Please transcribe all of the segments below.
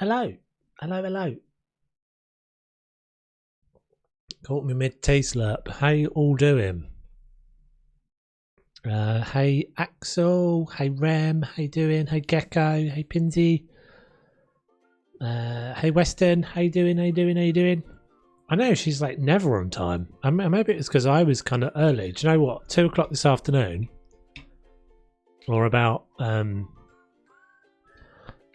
Hello. Hello. Caught me mid-tea slurp. How you all doing? Hey Axel. Hey Rem. How you doing? Hey Gecko. Hey Pinsy. Hey Weston. How you doing? I know she's like never on time. Maybe it's because I was kind of early. Do you know what? 2 o'clock this afternoon, or about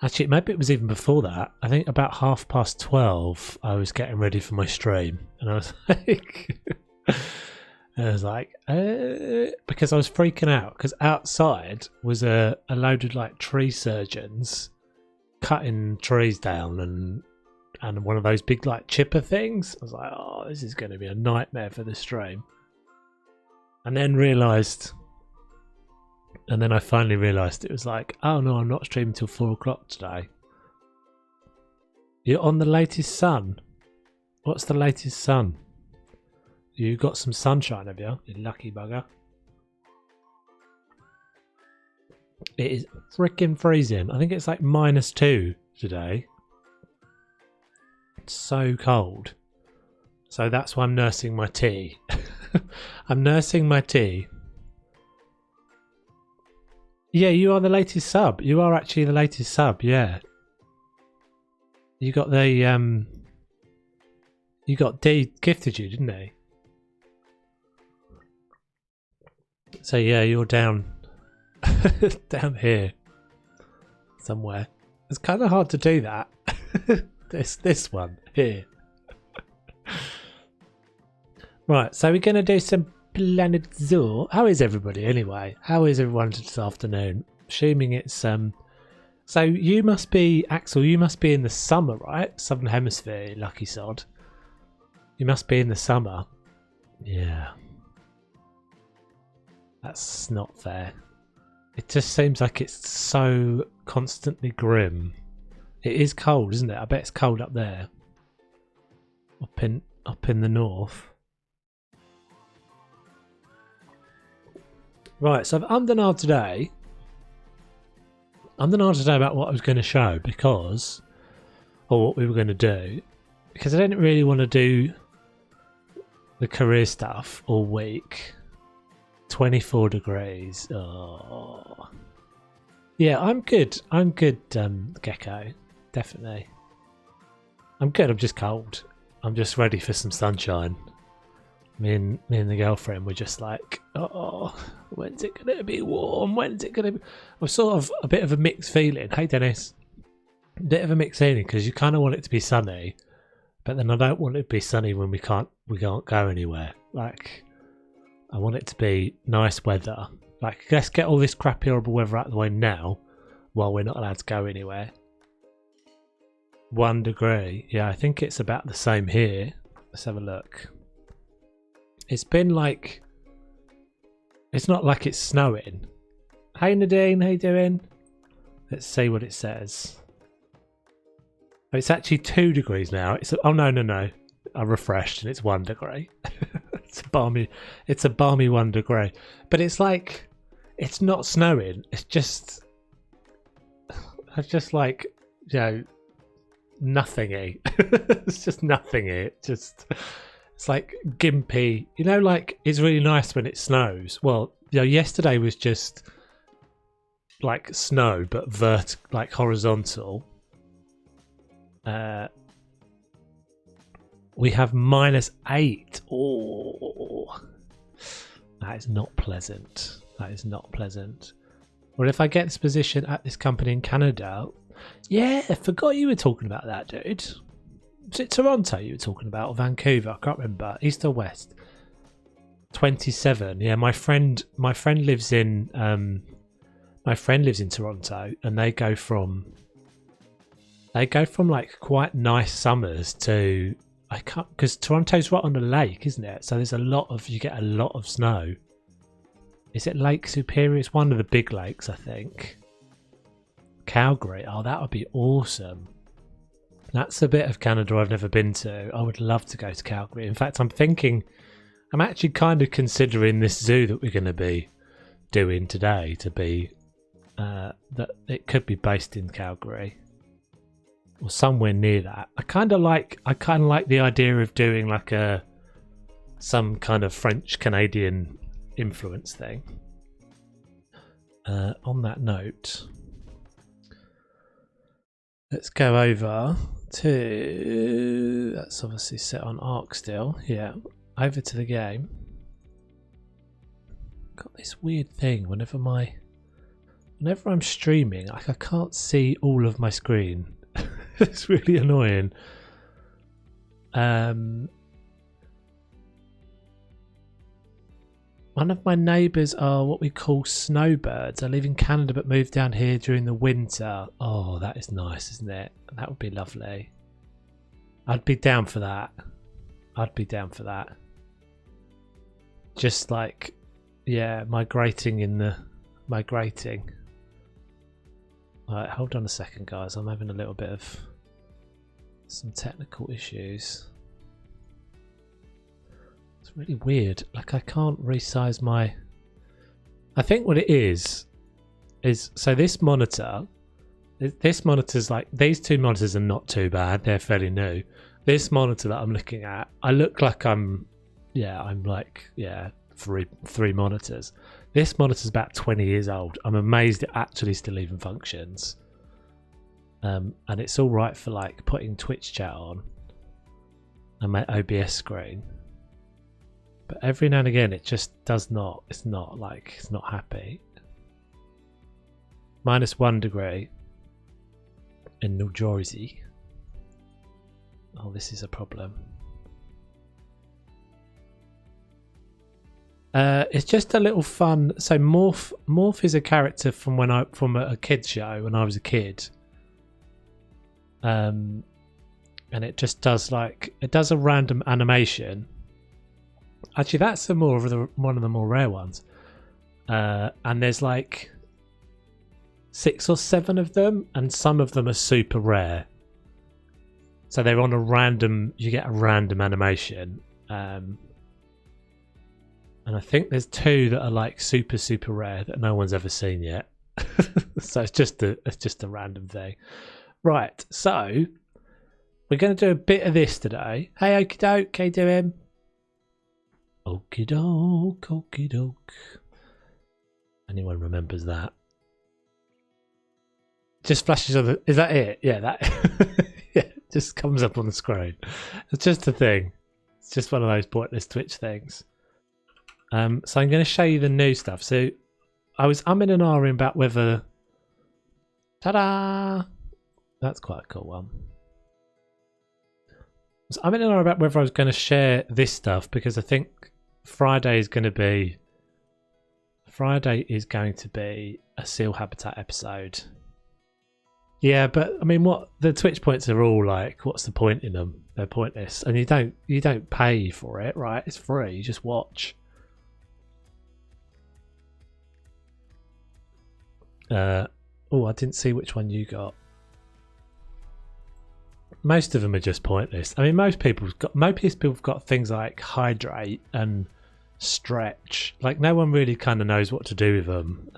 actually maybe it was even before that. I think about 12:30. I was getting ready for my stream, and I was like, because I was freaking out because outside was a load of like tree surgeons cutting trees down and one of those big like chipper things. I was like, oh, this is going to be a nightmare for the stream. And then I finally realised it was like, oh no, I'm not streaming till 4 o'clock today. You're on the latest sun. What's the latest sun? You got some sunshine, have you? You lucky bugger. It is freaking freezing. I think it's like -2 today. It's so cold. So that's why I'm nursing my tea. I'm nursing my tea. Yeah, you are the latest sub. You are actually the latest sub, yeah. You got the you got D gifted you, didn't he? So yeah, you're down down here somewhere. It's kind of hard to do that. this one here. Right, so we're gonna do some Planet Zoo. How is everybody anyway? How is everyone this afternoon? Assuming it's so you must be, Axel, you must be in the summer, right? Southern Hemisphere, lucky sod. You must be in the summer. Yeah. That's not fair. It just seems like it's so constantly grim. It is cold, isn't it? I bet it's cold up there. Up in the north. Right, so I've undenied today about what I was going to show or what we were going to do, because I didn't really want to do the career stuff all week. 24 degrees. Oh. Yeah, I'm good. Gecko. Definitely. I'm good. I'm just cold. I'm just ready for some sunshine. Me and the girlfriend were just like, oh, when's it going to be warm? When's it going to be... I'm sort of a bit of a mixed feeling. Hey, Dennis. A bit of a mixed feeling because you kind of want it to be sunny, but then I don't want it to be sunny when we can't go anywhere. Like, I want it to be nice weather. Like, let's get all this crappy, horrible weather out of the way now while we're not allowed to go anywhere. 1 degree. Yeah, I think it's about the same here. Let's have a look. It's been like... It's not like it's snowing. Hey Nadine, how you doing? Let's see what it says. It's actually 2 degrees now. Oh no. I refreshed and it's 1 degree. It's a balmy 1 degree. But it's like, it's not snowing. It's just like, you know, nothingy. It's just nothingy. It's like gimpy. You know, like, it's really nice when it snows. Well, you know, yesterday was just like snow, but like horizontal. We have -8. Oh, that is not pleasant. Well, if I get this position at this company in Canada, yeah, I forgot you were talking about that, dude. Was it Toronto you were talking about, or Vancouver? I can't remember. East or west? 27. Yeah, my friend lives in Toronto, and they go from like quite nice summers to, I can't, because Toronto's right on the lake, isn't it? So there's you get a lot of snow. Is it Lake Superior? It's one of the big lakes, I think. Calgary. Oh, that would be awesome. That's a bit of Canada I've never been to. I would love to go to Calgary. In fact, I'm actually kind of considering this zoo that we're going to be doing today to be that it could be based in Calgary. or somewhere near that. I kind of like the idea of doing like some kind of French Canadian influence thing. On that note, let's go over to, that's obviously set on Arc still. Yeah, over to the game. Got this weird thing whenever I'm streaming, like I can't see all of my screen. It's really annoying. One of my neighbours are what we call snowbirds. I live in Canada but moved down here during the winter. Oh, that is nice, isn't it? That would be lovely. I'd be down for that. Just like, yeah, migrating. Alright, hold on a second, guys. I'm having a little bit of some technical issues. It's really weird. Like, I can't resize my... I think what it is so this monitor's like, these two monitors are not too bad. They're fairly new. This monitor that I'm looking at, I look like I'm three monitors. This monitor's about 20 years old. I'm amazed it actually still even functions. And it's all right for like putting Twitch chat on and my OBS screen. But every now and again it just does not. It's not happy. -1 degree in New Jersey. Oh, this is a problem. It's just a little fun. So Morph is a character from a kids show when I was a kid. And it just does a random animation. Actually, that's one of the more rare ones. And there's like 6 or 7 of them, and some of them are super rare. So they're on you get a random animation. And I think there's 2 that are like super, super rare that no one's ever seen yet. So it's just a random thing. Right, so we're going to do a bit of this today. Hey, okie doke, how you doing? Okie doke, okie doke. Anyone remembers that? Just flashes on the... Is that it? Yeah, that... yeah, it just comes up on the screen. It's just a thing. It's just one of those pointless Twitch things. So I'm going to show you the new stuff. So I was umming and ahhing about whether... Ta-da! That's quite a cool one. So I'm in and ahhing about whether I was going to share this stuff, because I think Friday is going to be a seal habitat episode. Yeah, but I mean, what the Twitch points are all like, what's the point in them? They're pointless, and you don't pay for it, right? It's free. You just watch. Oh, I didn't see which one you got. Most of them are just pointless. I mean, most people have got things like hydrate and stretch. Like, no one really kind of knows what to do with them.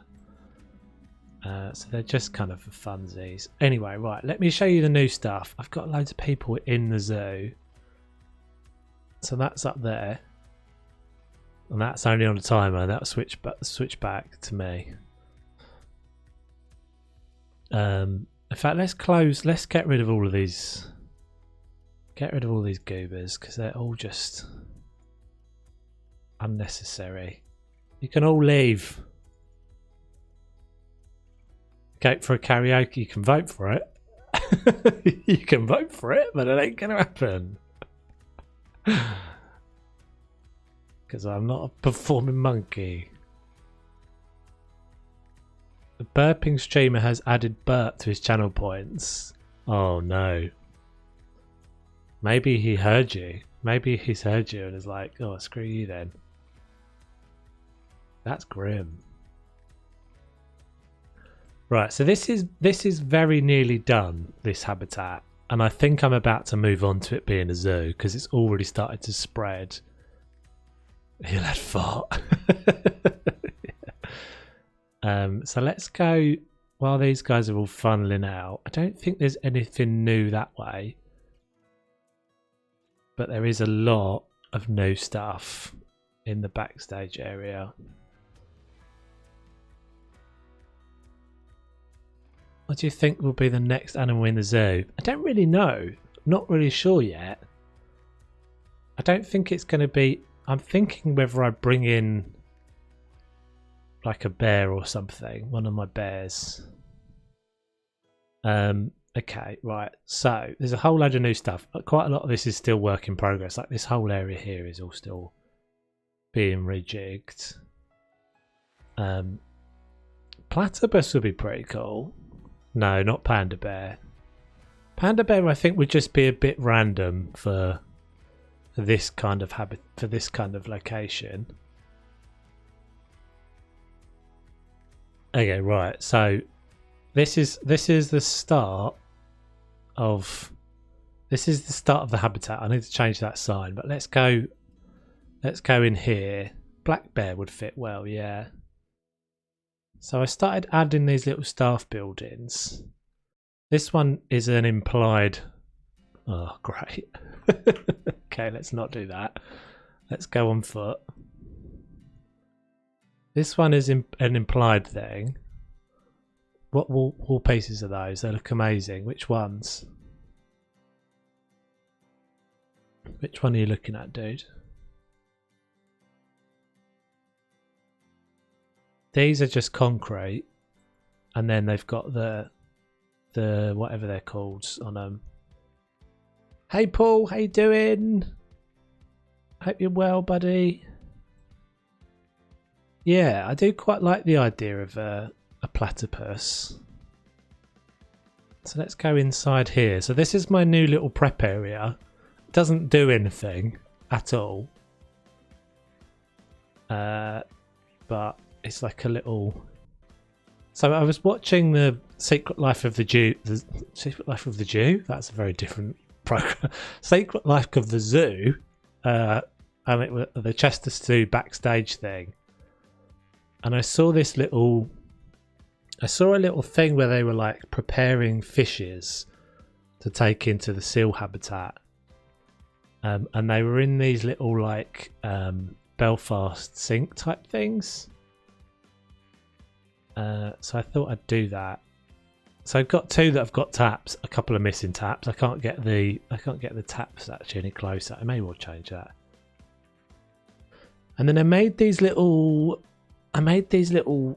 So they're just kind of for funsies. Anyway, right, let me show you the new stuff. I've got loads of people in the zoo. So that's up there. And that's only on a timer. That'll switch back to me. In fact, let's get rid of all of these. Get rid of all these goobers, because they're all just unnecessary. You can all leave. Go for a karaoke, you can vote for it. You can vote for it, but it ain't gonna happen. Because I'm not a performing monkey. The burping streamer has added burp to his channel points. Oh no. Maybe he heard you. Maybe he's heard you and is like, oh, screw you then. That's grim. Right, so this is very nearly done, this habitat. And I think I'm about to move on to it being a zoo, because it's already started to spread. He'll have fart. So let's go while these guys are all funneling out, I don't think there's anything new that way. But there is a lot of new stuff in the backstage area. What do you think will be the next animal in the zoo? I don't really know. Not really sure yet. I don't think it's going to be... I'm thinking whether I bring in like a bear or something. One of my bears. Okay, right. So there's a whole load of new stuff. Quite a lot of this is still work in progress. Like this whole area here is all still being rejigged. Platypus would be pretty cool. No, not panda bear. Panda bear, I think, would just be a bit random for this kind of habit, for this kind of location. Okay, right. So this is the start of the habitat. I need to change that sign, but let's go in here. Black bear would fit well, yeah. So I started adding these little staff buildings. This one is an implied... Oh, great. Okay, let's not do that. Let's go on foot. This one is an implied thing. What wall pieces are those? They look amazing. Which ones? Which one are you looking at, dude? These are just concrete, and then they've got the whatever they're called on them. Hey Paul, how you doing? Hope you're well, buddy. Yeah, I do quite like the idea of a platypus. So let's go inside here. So this is my new little prep area. It doesn't do anything at all. But it's like a little... So I was watching the Secret Life of the Jew. The Secret Life of the Jew? That's a very different program. Secret Life of the Zoo. And it was the Chester Zoo backstage thing. And I saw this little... I saw a little thing where they were like preparing fishes to take into the seal habitat. And they were in these little like Belfast sink type things. So I thought I'd do that. So I've got two that have got taps, a couple of missing taps. I can't get the taps actually any closer. I may well change that. And then I made these little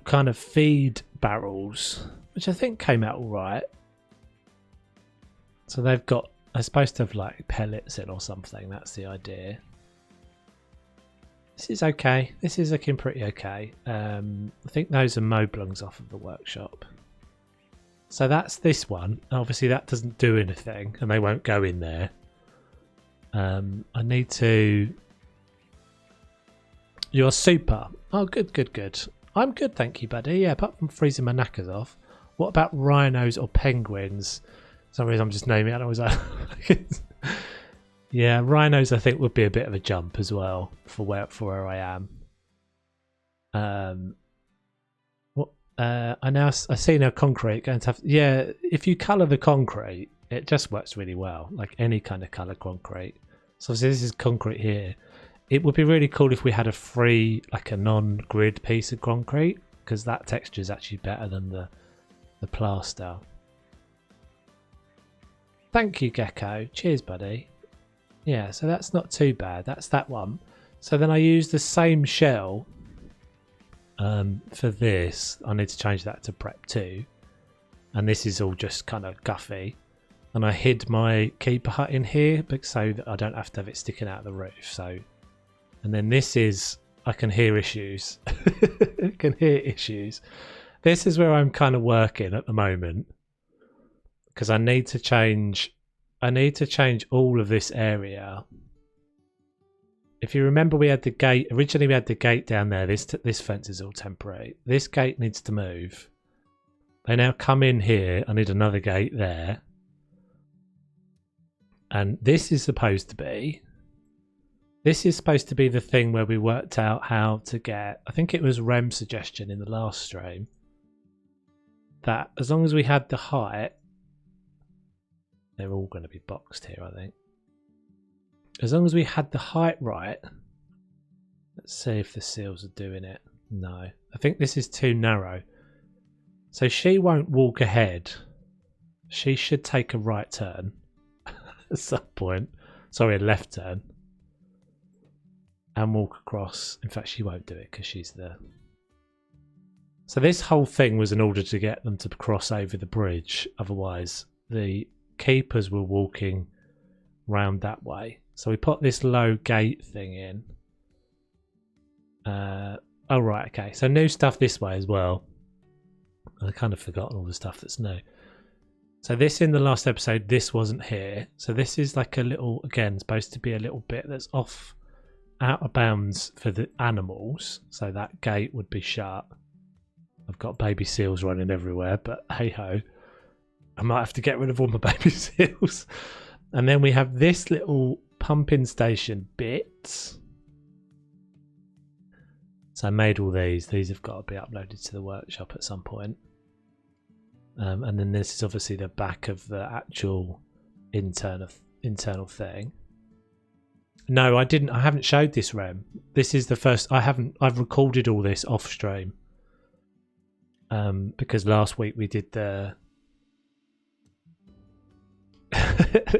kind of feed barrels, which I think came out all right. So they're supposed to have like pellets in or something. That's the idea. This is okay. This is looking pretty okay. I think those are Moblungs off of the workshop. So that's this one. Obviously that doesn't do anything and they won't go in there. I need to... You're super. Oh, good. I'm good, thank you, buddy. Yeah, apart from freezing my knackers off. What about rhinos or penguins? For some reason I'm just naming it. I was like... Yeah, rhinos I think would be a bit of a jump as well for where I am. I see now concrete going to have... Yeah, if you colour the concrete, it just works really well. Like any kind of colour concrete. So obviously this is concrete here. It would be really cool if we had a free, like a non-grid piece of concrete, because that texture is actually better than the plaster. Thank you, Gecko. Cheers, buddy. Yeah, so that's not too bad. That's that one. So then I use the same shell for this. I need to change that to Prep 2. And this is all just kind of guffy. And I hid my keeper hut in here so that I don't have to have it sticking out of the roof. So, and then this is... I can hear issues. I can hear issues. This is where I'm kind of working at the moment. Because I need to change all of this area. If you remember, we had the gate. Originally, we had the gate down there. This fence is all temporary. This gate needs to move. They now come in here. I need another gate there. And this is supposed to be... This is supposed to be the thing where we worked out how to get... I think it was Rem's suggestion in the last stream. that as long as we had the height, they're all going to be boxed here, I think. As long as we had the height right, let's see if the seals are doing it. No, I think this is too narrow. So she won't walk ahead. She should take a right turn at some point. Sorry, a left turn. And walk across. In fact, she won't do it because she's there. So this whole thing was in order to get them to cross over the bridge. Otherwise, the keepers were walking round that way. So we put this low gate thing in. Oh, right, okay. So new stuff this way as well. I kind of forgotten all the stuff that's new. So this in the last episode, this wasn't here. So this is like a little, again, supposed to be a little bit that's off, out of bounds for the animals. So that gate would be shut. I've got baby seals running everywhere, but hey ho. I might have to get rid of all my baby seals. And then we have this little pumping station bit. So I made all these. These have got to be uploaded to the workshop at some point. And then this is obviously the back of the actual internal thing. No, I didn't. I haven't showed this REM. This is the first. I've recorded all this off stream. Because last week we did the.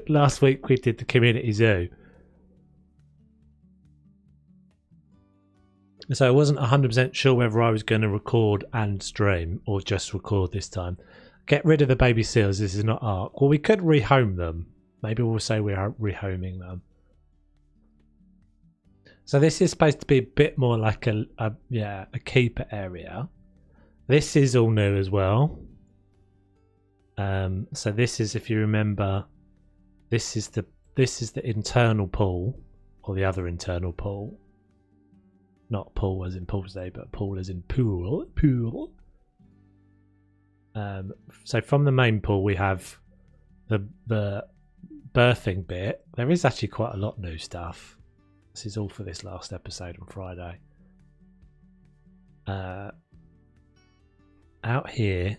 Last week we did the community zoo. So I wasn't 100% sure whether I was going to record and stream or just record this time. Get rid of the baby seals. This is not Ark. Well, we could rehome them. Maybe we'll say we are rehoming them. So this is supposed to be a bit more like a keeper area. This is all new as well. So this is, if you remember, this is the internal pool, or the other internal pool. Not pool as in pool's day, but pool as in pool. So from the main pool we have the birthing bit. There is actually quite a lot new stuff. This is all for this last episode on Friday. Out here,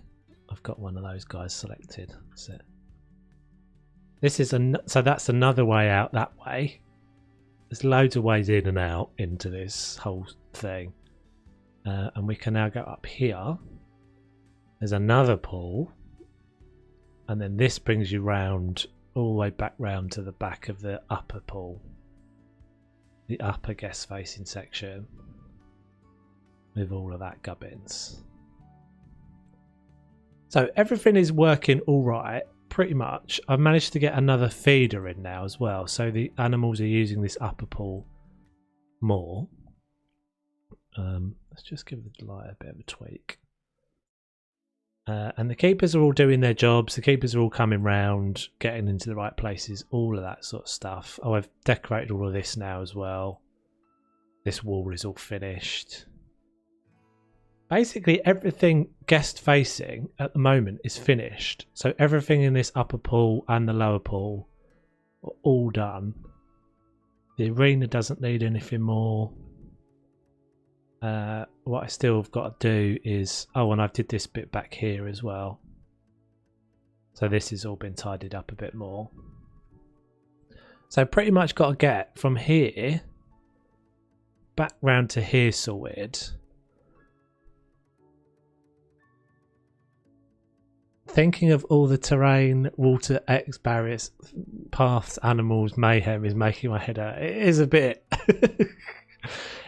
I've got one of those guys selected. That's it. This is so that's another way out that way. There's loads of ways in and out into this whole thing. And we can now go up here. There's another pool. And then this brings you round, all the way back round to the back of the upper pool. The upper guest facing section. With all of that gubbins. So everything is working all right. Pretty much. I've managed to get another feeder in now as well, so the animals are using this upper pool more. Let's just give the light a bit of a tweak. And the keepers are all doing their jobs. The keepers are all coming round, getting into the right places, all of that sort of stuff. Oh, I've decorated all of this now as well. This wall is all finished. Basically everything guest facing at the moment is finished. So everything in this upper pool and the lower pool are all done. The arena doesn't need anything more. What I still have got to do is... Oh, and I've did this bit back here as well. So this has all been tidied up a bit more. So pretty much got to get from here back round to here sorted. Thinking of all the terrain, water, X barriers, paths, animals, mayhem is making my head hurt. It is a bit.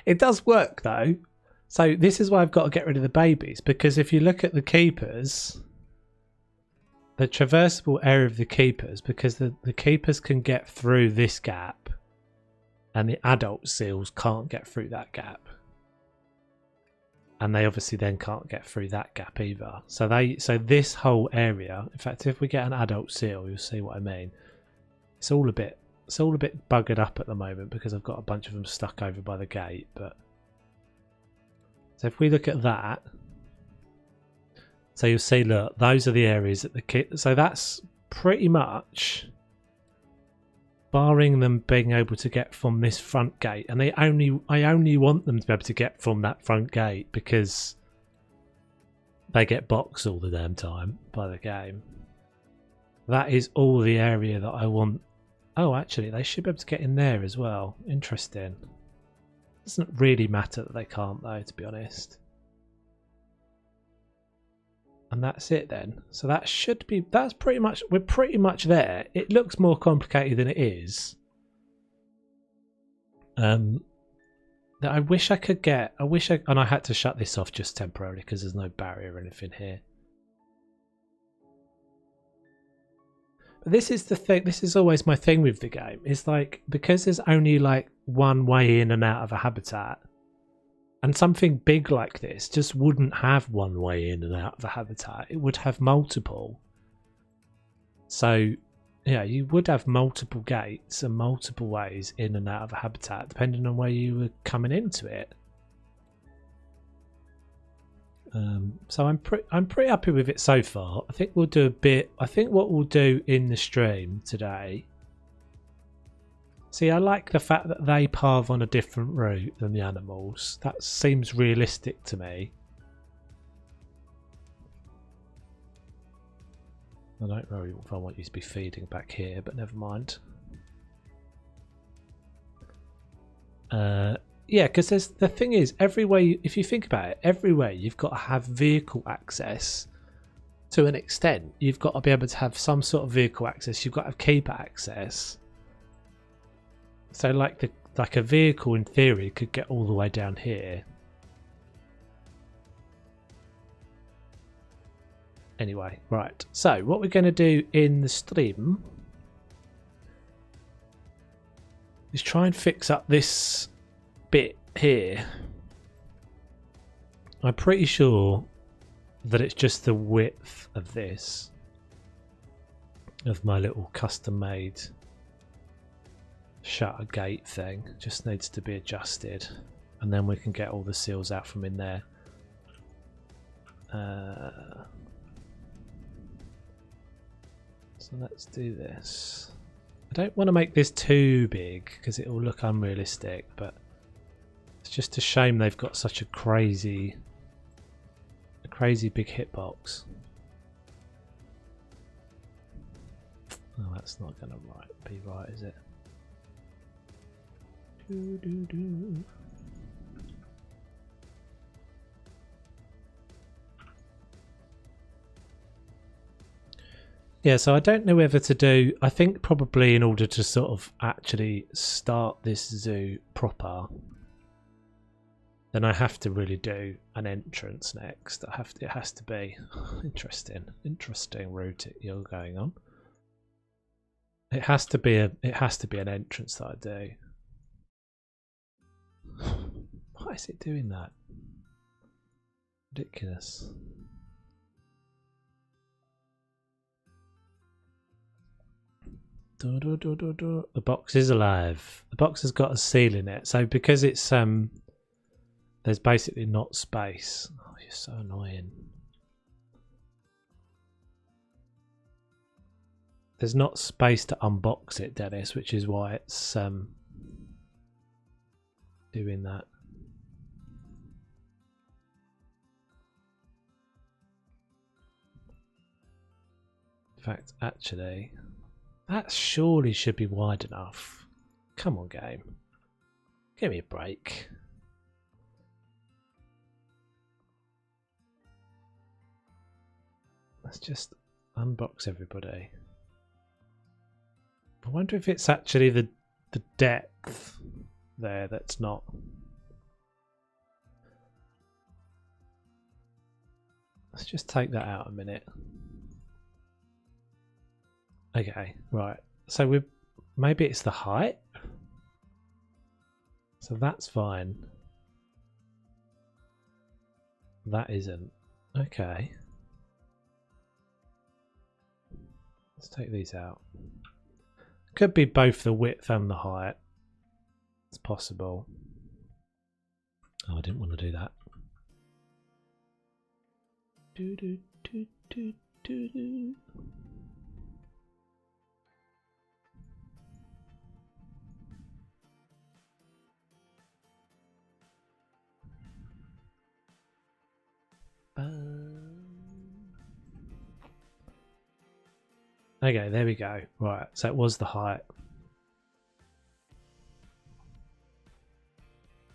It does work though. So this is why I've got to get rid of the babies, because if you look at the keepers, the traversable area of the keepers, because the keepers can get through this gap and the adult seals can't get through that gap. And they obviously then can't get through that gap either. So this whole area, in fact, if we get an adult seal, you'll see what I mean. It's all a bit buggered up at the moment because I've got a bunch of them stuck over by the gate. But so if we look at that, so you'll see, look, those are the areas that so that's pretty much barring them being able to get from this front gate, and I only want them to be able to get from that front gate because they get boxed all the damn time by the game. That is all the area that I want. Oh, actually, they should be able to get in there as well. Interesting. Doesn't really matter that they can't, though, to be honest. And that's it then. So that should be, that's pretty much, we're pretty much there. It looks more complicated than it is. That I wish I could get, and I had to shut this off just temporarily because there's no barrier or anything here. But this is the thing, this is always my thing with the game. It's like, because there's only like one way in and out of a habitat, and something big like this just wouldn't have one way in and out of a habitat. It would have multiple. So, yeah, you would have multiple gates and multiple ways in and out of a habitat, depending on where you were coming into it. So I'm pretty happy with it so far. I think we'll do a bit. I think what we'll do in the stream today. See, I like the fact that they path on a different route than the animals. That seems realistic to me. I don't know if I want you to be feeding back here, but never mind. Yeah, because the thing is, everywhere, if you think about it, everywhere you've got to have vehicle access to an extent. You've got to be able to have some sort of vehicle access. You've got to have keeper access. So like a vehicle in theory could get all the way down here. Anyway, right. So what we're going to do in the stream is try and fix up this bit here. I'm pretty sure that it's just the width of this, of my little custom made shutter gate thing. Just needs to be adjusted, and then we can get all the seals out from in there. So let's do this. I don't want to make this too big because it will look unrealistic, but it's just a shame they've got such a crazy big hitbox. Oh, that's not going to be right, is it? Yeah, so I don't know whether to do, I think probably in order to sort of actually start this zoo proper, then I have to really do an entrance next. It has to be interesting route you're going on. It has to be an entrance that I do. Why is it doing that? Ridiculous. The box is alive. The box has got a seal in it, so because it's there's basically not space. Oh, you're so annoying. There's not space to unbox it, Dennis, which is why it's doing that. In fact, actually, that surely should be wide enough. Come on, game. Give me a break. Let's just unbox everybody. I wonder if it's actually the depth there that's not. Let's just take that out a minute. Okay, right. So maybe it's the height. So that's fine. That isn't. Okay. Let's take these out. Could be both the width and the height. It's possible. Oh, I didn't want to do that. Okay, there we go. Right, so it was the height.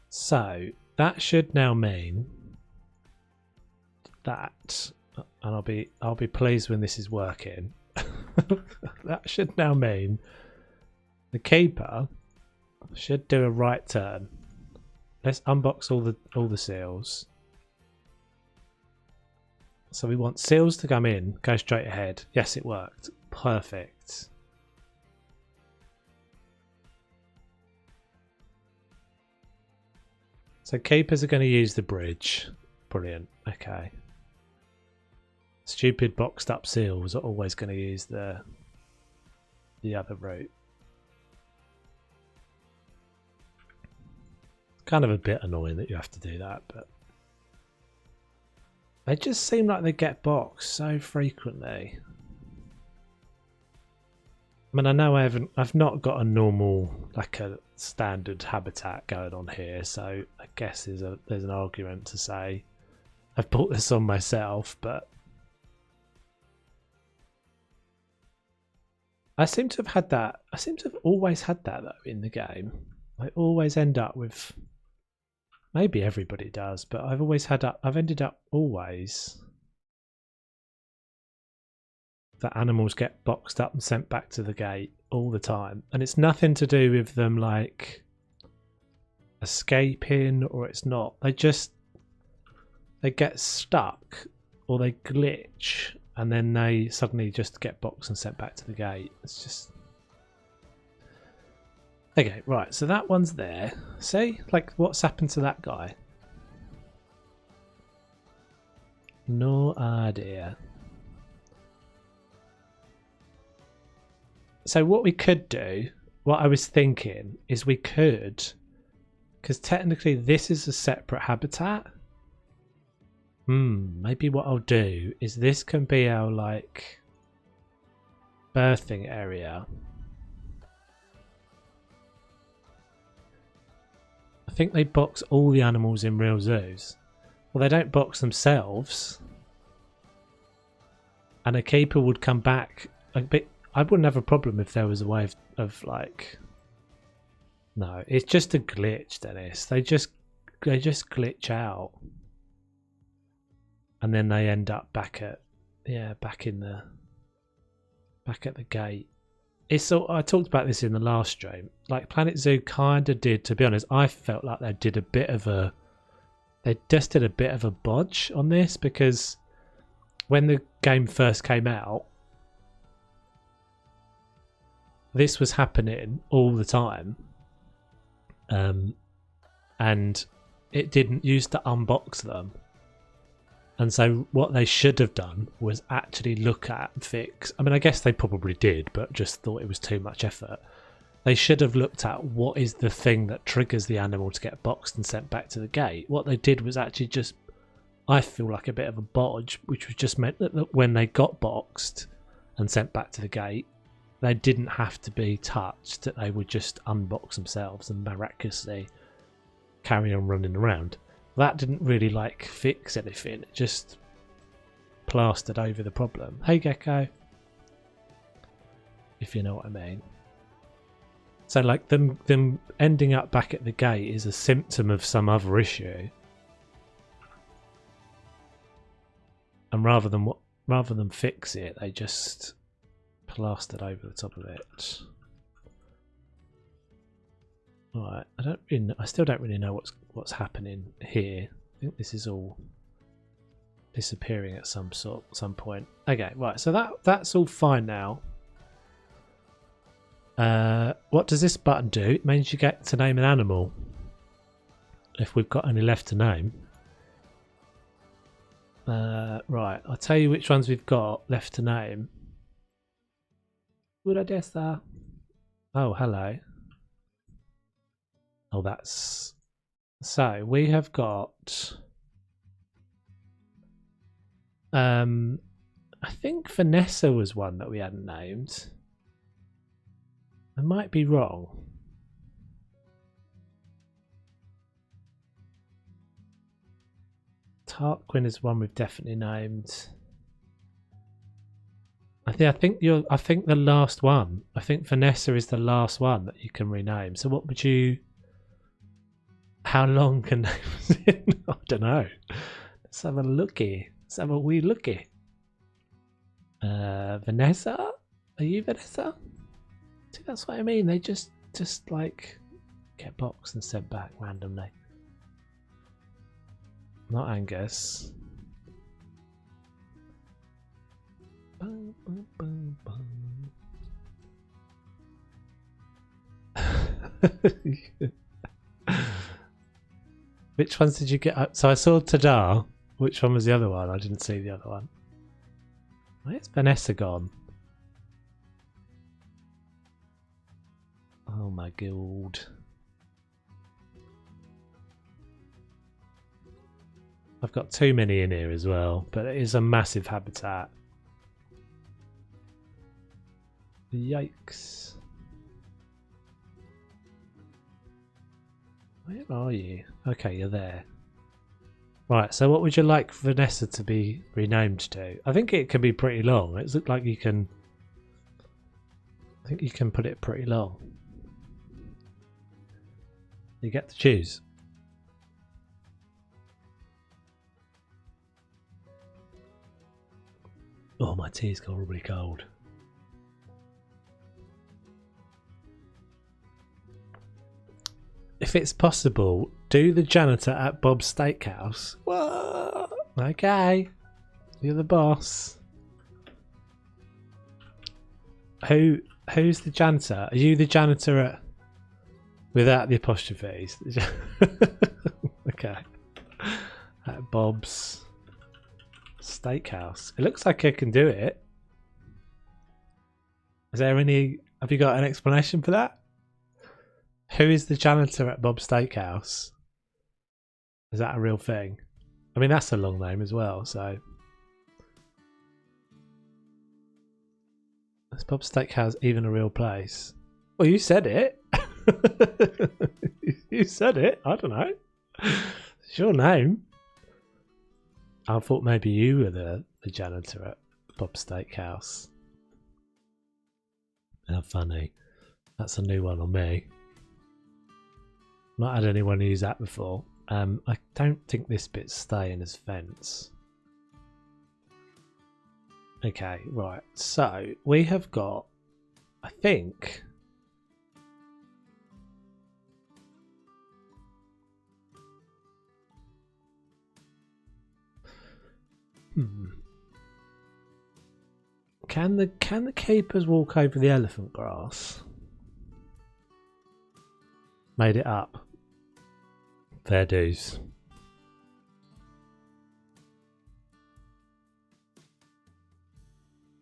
So that should now mean that, and I'll be pleased when this is working. That should now mean the keeper should do a right turn. Let's unbox all the seals. So we want seals to come in, go straight ahead. Yes, it worked. Perfect. So keepers are going to use the bridge. Brilliant. Okay. Stupid boxed up seals are always going to use the other route. Kind of a bit annoying that you have to do that, but they just seem like they get boxed so frequently. I mean, I know I've not got a normal, like a standard habitat going on here, so I guess there's an argument to say I've bought this on myself, but I seem to have had that. I seem to have always had that though in the game. I always end up with, maybe everybody does, but I've ended up always that animals get boxed up and sent back to the gate all the time, and it's nothing to do with them like escaping, or it's not. They get stuck or they glitch, and then they suddenly just get boxed and sent back to the gate. It's just okay. Right, so that one's there. See, like, what's happened to that guy? No idea. So what we could do, what I was thinking, is we could, because technically this is a separate habitat. Maybe what I'll do is this can be our, like, birthing area. I think they box all the animals in real zoos. Well, they don't box themselves. And a keeper would come back a bit. I wouldn't have a problem if there was a way of like, no, it's just a glitch, Dennis. They just glitch out, and then they end up back at the gate. It's so, I talked about this in the last stream. Like, Planet Zoo kind of did, to be honest. I felt like they just did a bit of a bodge on this, because when the game first came out, this was happening all the time, and it didn't use to unbox them. And so what they should have done was actually look at and fix. I mean, I guess they probably did, but just thought it was too much effort. They should have looked at what is the thing that triggers the animal to get boxed and sent back to the gate. What they did was actually just, I feel like, a bit of a bodge, which was just meant that when they got boxed and sent back to the gate, they didn't have to be touched, that they would just unbox themselves and miraculously carry on running around. That didn't really, like, fix anything. It just plastered over the problem. Hey, Gecko. If you know what I mean. So, like, them ending up back at the gate is a symptom of some other issue. And rather than fix it, they just plastered over the top of it. Right, I still don't really know what's happening here. I think this is all disappearing at some point. Okay, right, so that's all fine now. What does this button do? It means you get to name an animal, if we've got any left to name. Right, I'll tell you which ones we've got left to name. Buradesta. Oh, hello. Oh, that's... So, we have got... I think Vanessa was one that we hadn't named. I might be wrong. Tarquin is one we've definitely named. I I think the last one. I think Vanessa is the last one that you can rename. So what would you? How long can names in? I don't know. Let's have a looky. Let's have a wee looky. Vanessa? Are you Vanessa? See, that's what I mean. They just like get boxed and sent back randomly. Not Angus. Boom, boom, boom, boom. Which ones did you get up? So I saw Tadar. Which one was the other one? I didn't see the other one. Where's Vanessa gone? Oh my god. I've got too many in here as well, but it is a massive habitat. Yikes. Where are you? Okay, you're there. Right, so what would you like Vanessa to be renamed to? I think it can be pretty long. It looks like you can... I think you can put it pretty long. You get to choose. Oh, my tea's horribly cold. If it's possible, do the janitor at Bob's Steakhouse. What? Okay. You're the boss. Who's the janitor? Are you the janitor at... Without the apostrophes? Okay. At Bob's Steakhouse. It looks like I can do it. Is there any... Have you got an explanation for that? Who is the janitor at Bob's Steakhouse? Is that a real thing? I mean, that's a long name as well, so... Is Bob's Steakhouse even a real place? Well, you said it. You said it. I don't know. It's your name. I thought maybe you were the janitor at Bob's Steakhouse. How funny. That's a new one on me. Not had anyone use that before. I don't think this bit's staying as fence. Okay, right. So we have got, I think, Can the keepers walk over the elephant grass? Made it up. Fair dues.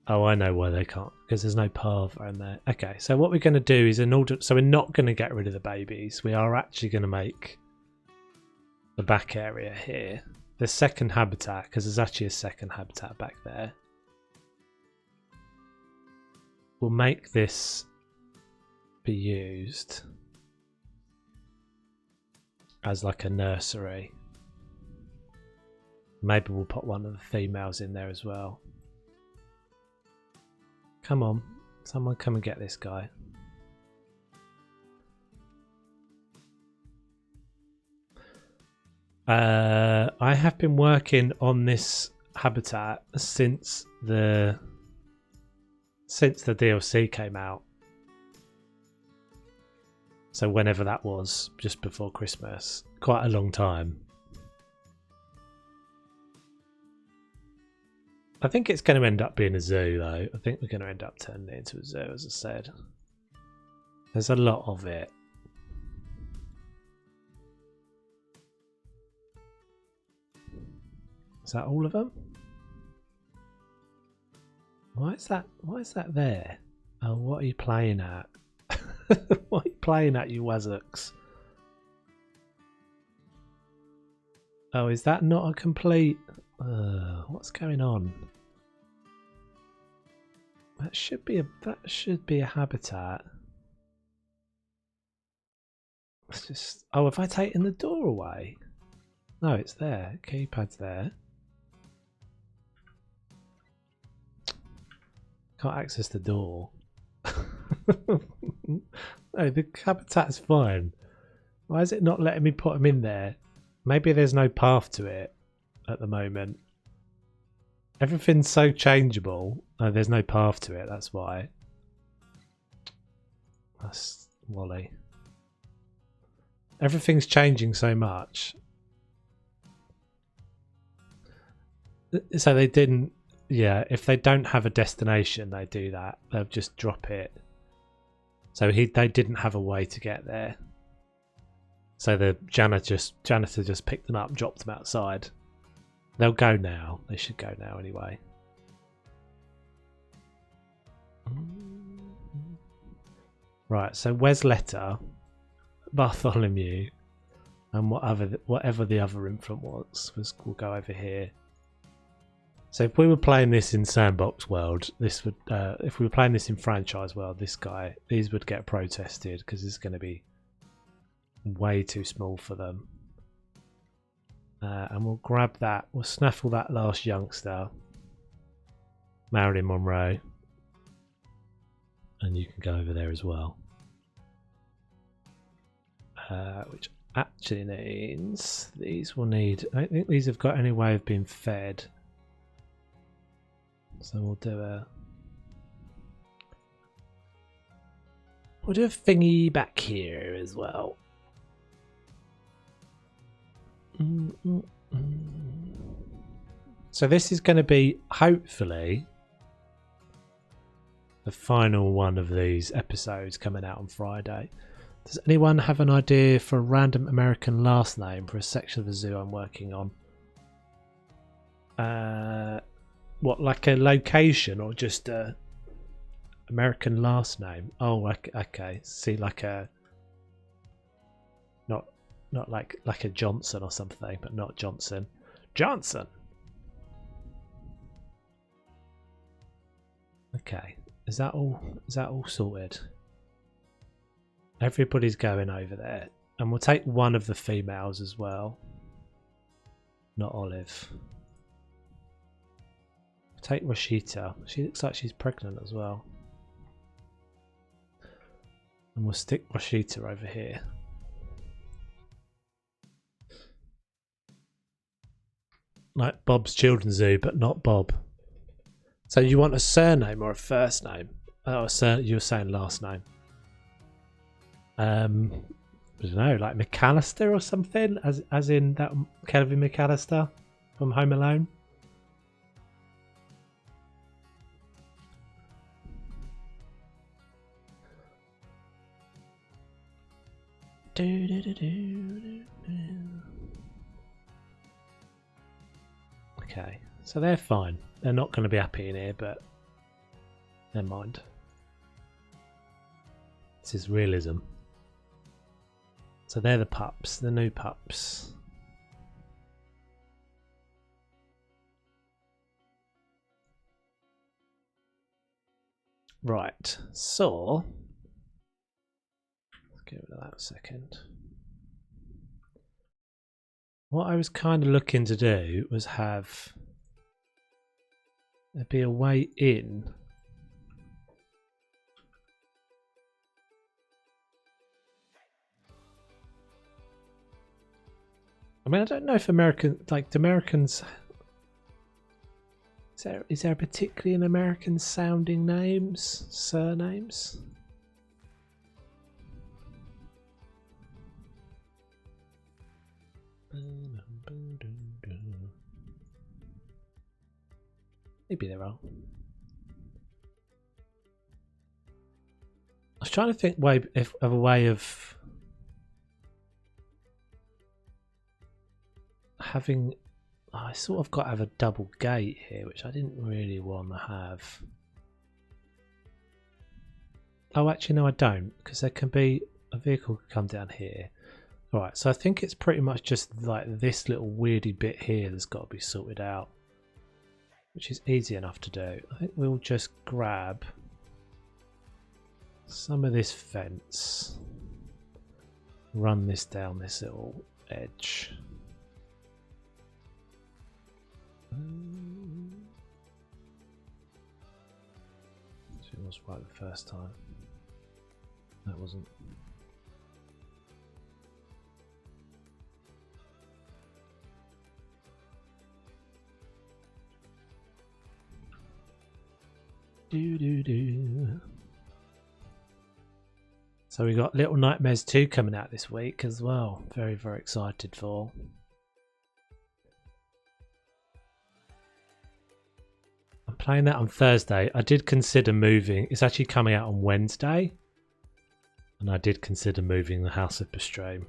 Oh, I know why they can't, because there's no path around there. Okay, so what we're going to do is, in order, so we're not going to get rid of the babies. We are actually going to make the back area here the second habitat, because there's actually a second habitat back there. We'll make this be used as like a nursery. Maybe we'll put one of the females in there as well. Come on, someone come and get this guy. I have been working on this habitat since the DLC came out. So whenever that was, just before Christmas. Quite a long time. I think it's going to end up being a zoo though. I think we're going to end up turning it into a zoo, as I said. There's a lot of it. Is that all of them? Why is that there? Oh, what are you playing at? What are you playing at, you Wazzooks? Oh, is that not a complete... what's going on? That should be a habitat. It's just... Oh, have I taken the door away? No, it's there. Keypad's there. Can't access the door. No, the habitat's fine. Why is it not letting me put them in there? Maybe there's no path to it at the moment. Everything's so changeable. Oh, there's no path to it, that's why. That's Wally. Everything's changing so much. So they didn't... Yeah, if they don't have a destination, they do that. They'll just drop it. So they didn't have a way to get there. So the janitor just picked them up, dropped them outside. They'll go now. They should go now anyway. Right, so Wesletta, Bartholomew, and whatever the other infant was will go over here. So if we were playing this in Sandbox World, this would if we were playing this in Franchise World, these would get protested because it's going to be way too small for them. And we'll grab that. We'll snaffle that last youngster, Marilyn Monroe, and you can go over there as well. Which actually means these will need. I don't think these have got any way of being fed. So we'll do a thingy back here as well. So this is going to be hopefully the final one of these episodes coming out on Friday. Does anyone have an idea for a random American last name for a section of the zoo I'm working on? What, like a location or just a American last name? Oh, okay. See, like a not like a Johnson or something, but not Johnson. Johnson. Okay, is that all sorted? Everybody's going over there, and we'll take one of the females as well. Not Olive. Take Rashida. She looks like she's pregnant as well. And we'll stick Rashida over here. Like Bob's Children's Zoo, but not Bob. So you want a surname or a first name? Oh, you were saying last name. I don't know, like McAllister or something, as in that Kelvin McAllister from Home Alone. Okay, so they're fine. They're not going to be happy in here, but never mind. This is realism. So they're the pups, the new pups. Right, so let's get rid of that a second. What I was kind of looking to do was have there be a way in. I mean, I don't know if do Americans, is there particularly an American sounding surnames? Maybe there are. I was trying to think of a way of having. I sort of got to have a double gate here, which I didn't really want to have. Oh, actually, no, I don't, because there can be a vehicle can come down here. Alright, so I think it's pretty much just like this little weirdy bit here that's got to be sorted out, which is easy enough to do. I think we'll just grab some of this fence, run this down this little edge. was right the first time. That wasn't. So we got Little Nightmares 2 coming out this week as well. Very, very excited for. I'm playing that on Thursday. I did consider moving. It's actually coming out on Wednesday. And I did consider moving the House of Bestream.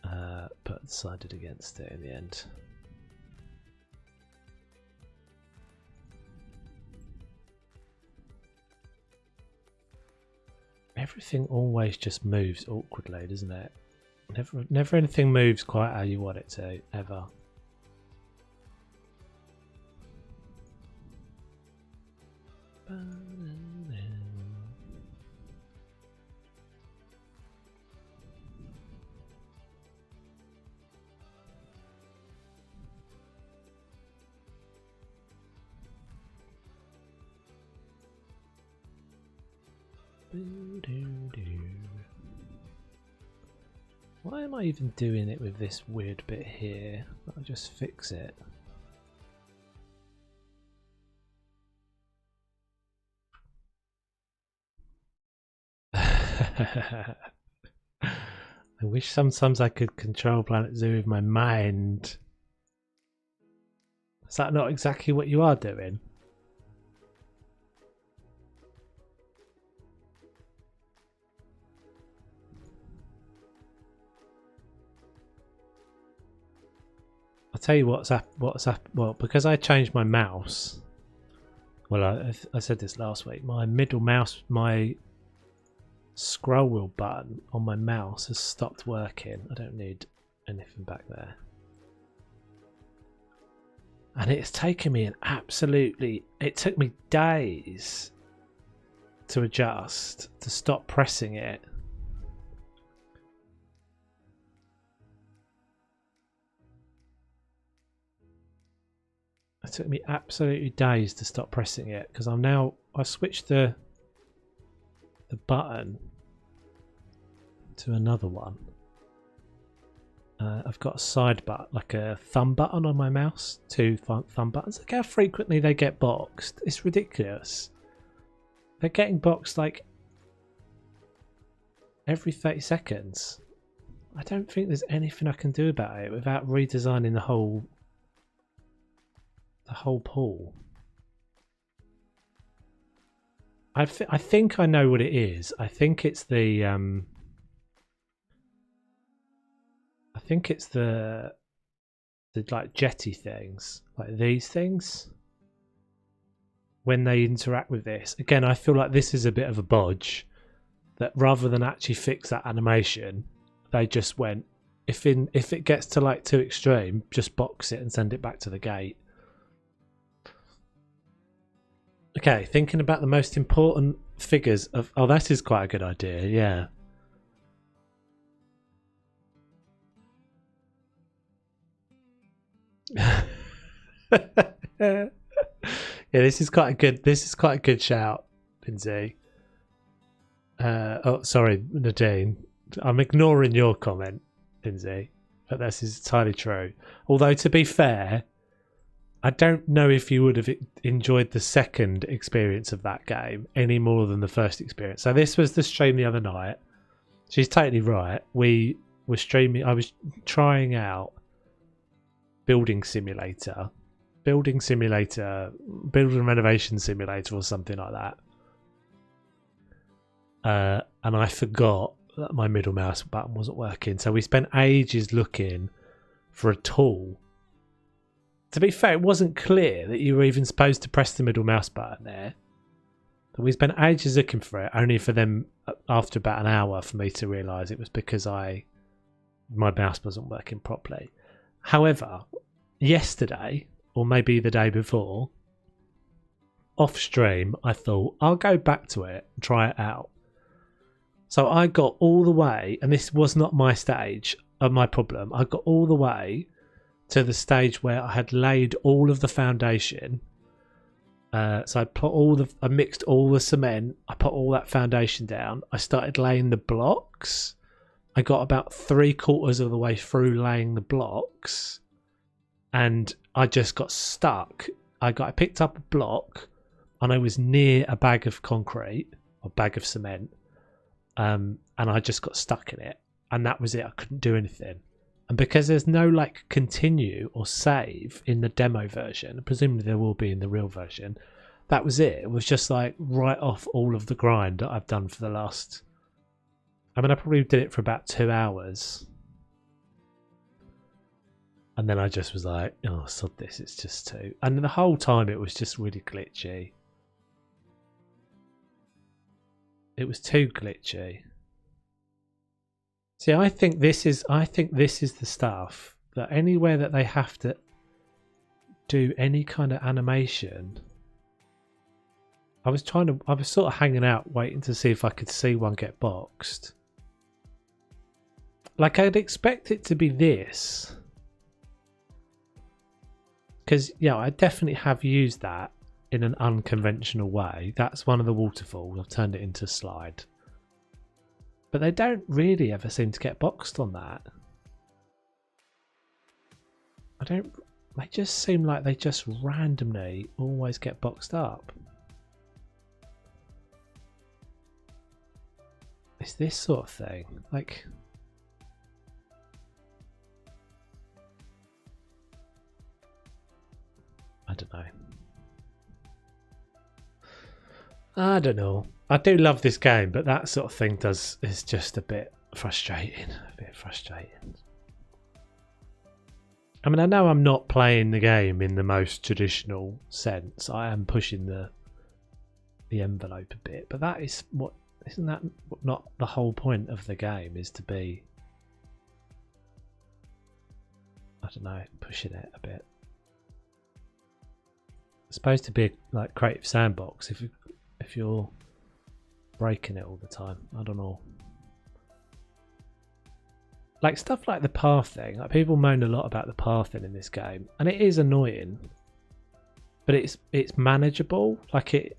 But decided against it in the end. Everything always just moves awkwardly, doesn't it? Never anything moves quite how you want it to, ever. Why am I even doing it with this weird bit here? I'll just fix it. I wish sometimes I could control Planet Zoo with my mind. Is that not exactly what you are doing? I'll tell you what's up. Well, because I changed my mouse. Well, I said this last week. My middle mouse, my scroll wheel button on my mouse has stopped working. I don't need anything back there. And it's taken me it took me days to adjust, to stop pressing it. It took me absolutely days to stop pressing it because I switched the button to another one. I've got a side button, like a thumb button on my mouse, 2 thumb buttons. Look how frequently they get boxed. It's ridiculous. They're getting boxed like every 30 seconds. I don't think there's anything I can do about it without redesigning the whole pool. I think I know what it is. I think it's the like jetty things, like these things. When they interact with this, again, I feel like this is a bit of a bodge. That rather than actually fix that animation, they just went, if it gets to like too extreme, just box it and send it back to the gate. Okay, thinking about the most important figures of... Oh, that is quite a good idea, yeah. Yeah, this is quite a good shout, Lindsay. Oh, sorry, Nadine. I'm ignoring your comment, Lindsay, but this is entirely true. Although, to be fair, I don't know if you would have enjoyed the second experience of that game any more than the first experience. So this was the stream the other night. She's totally right. We were streaming. I was trying out Building Building Renovation Simulator or something like that. And I forgot that my middle mouse button wasn't working. So we spent ages looking for a tool. To be fair, it wasn't clear that you were even supposed to press the middle mouse button there. But we spent ages looking for it, only for them, after about an hour, for me to realise it was because my mouse wasn't working properly. However, yesterday, or maybe the day before, off stream, I thought, I'll go back to it and try it out. So I got all the way, and this was not my stage of my problem, I got all the way to the stage where I had laid all of the foundation So I mixed all the cement. I put all that foundation down. I started laying the blocks. I got about 3/4 of the way through laying the blocks, and I just got stuck. I picked up a block, and I was near a bag of concrete or bag of cement, and I just got stuck in it, and that was it. I couldn't do anything. And because there's no like continue or save in the demo version, presumably there will be in the real version, that was it. It was just like right off all of the grind that I've done for the last... I mean, I probably did it for about 2 hours. And then I just was like, oh, sod this, it's just too... And the whole time it was just really glitchy. It was too glitchy. See, I think this is the stuff that anywhere that they have to do any kind of animation. I was sort of hanging out waiting to see if I could see one get boxed. Like, I'd expect it to be this. Because, yeah, I definitely have used that in an unconventional way. That's one of the waterfalls. I've turned it into a slide. But they don't really ever seem to get boxed on that. They just seem like they just randomly always get boxed up. It's this sort of thing. Like... I don't know. I do love this game, but that sort of thing is just a bit frustrating. I mean, I know I'm not playing the game in the most traditional sense. I am pushing the envelope a bit, but isn't that not the whole point of the game? Is to be, I don't know, pushing it a bit. It's supposed to be like creative sandbox. If you're breaking it all the time, I don't know. Like stuff like the pathing. Like people moan a lot about the pathing in this game, and it is annoying, but it's manageable. Like it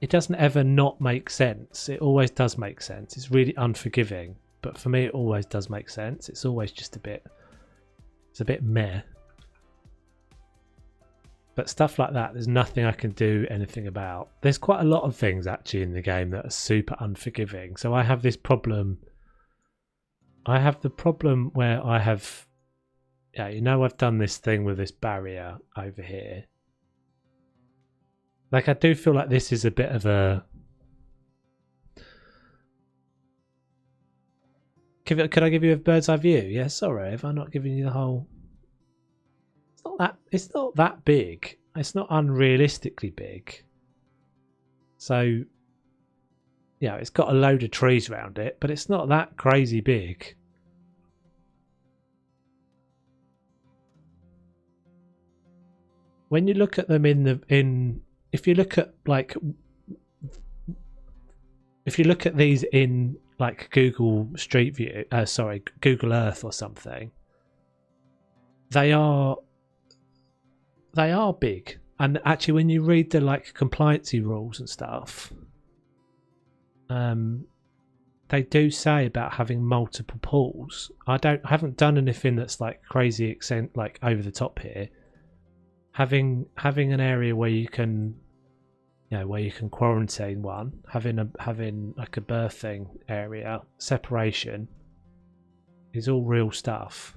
doesn't ever not make sense. It always does make sense. It's really unforgiving, but for me, it always does make sense. It's always just it's a bit meh. But stuff like that, there's nothing I can do anything about. There's quite a lot of things actually in the game that are super unforgiving. So I have this problem. I have the problem where I have... Yeah, I've done this thing with this barrier over here. Like, I do feel like this is a bit of a... Could I give you a bird's eye view? Yeah, sorry, have I not given you the whole... It's not that big. It's not unrealistically big. So, yeah, it's got a load of trees around it, but it's not that crazy big. When you look at them if you look at these in like Google Street View, Google Earth or something, they are big. And actually, when you read the like compliancy rules and stuff, they do say about having multiple pools. I haven't done anything that's like crazy like over the top here. Having an area where you can, where you can quarantine one, having like a birthing area, separation, is all real stuff.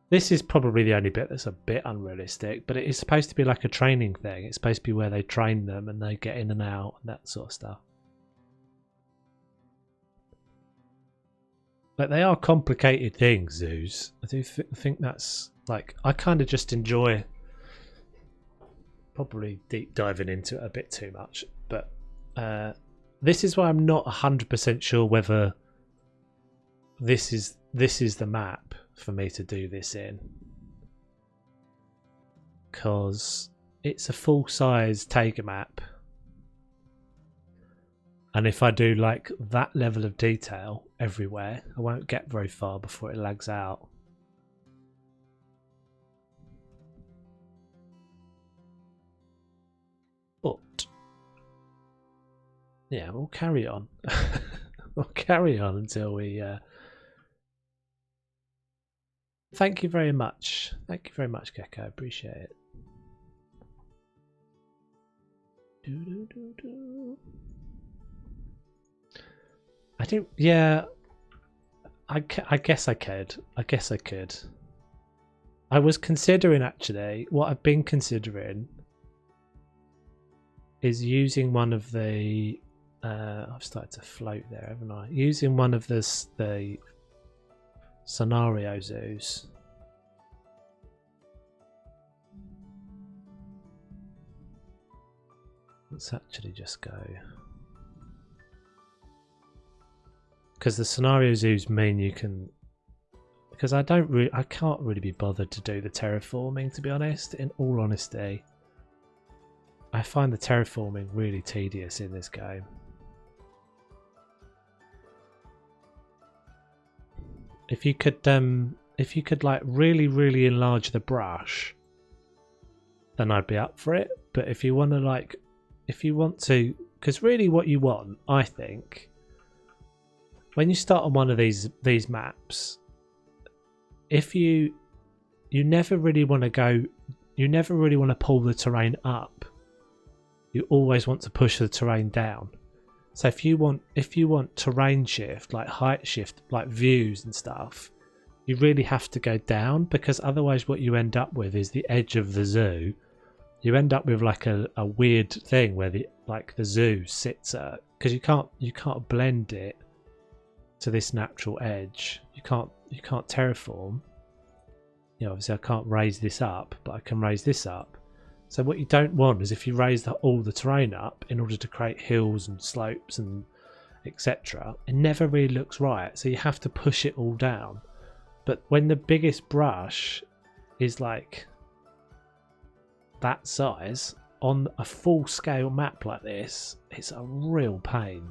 This is probably the only bit that's a bit unrealistic, but it is supposed to be like a training thing. It's supposed to be where they train them and they get in and out and that sort of stuff. But they are complicated things, zoos. I do think that's like, I kind of just enjoy probably deep diving into it a bit too much. But this is why I'm not 100% sure whether this is the map for me to do this in, because it's a full-size Taiga map, and if I do like that level of detail everywhere, I won't get very far before it lags out. But yeah, we'll carry on. We'll carry on until we. Thank you very much. Thank you very much, Gecko. Appreciate it. I don't. Yeah. I guess I could. I guess I could. I was considering actually. What I've been considering is using one of the. I've started to float there, haven't I? Using one of the scenario zoos. Let's actually just go. Because the scenario zoos mean you can. Because I can't really be bothered to do the terraforming, to be honest. In all honesty, I find the terraforming really tedious in this game. If you could like really enlarge the brush, then I'd be up for it. But if you want to, because really what you want, I think, when you start on one of these maps, if you never really want to pull the terrain up. You always want to push the terrain down. So if you want terrain shift, like height shift, like views and stuff, you really have to go down, because otherwise what you end up with is the edge of the zoo. You end up with like a weird thing where the zoo sits at, because you can't blend it to this natural edge. You can't terraform. You know, obviously I can't raise this up, but I can raise this up. So what you don't want is if you raise all the terrain up in order to create hills and slopes and etc., it never really looks right. So you have to push it all down. But when the biggest brush is like that size on a full scale map like this, it's a real pain.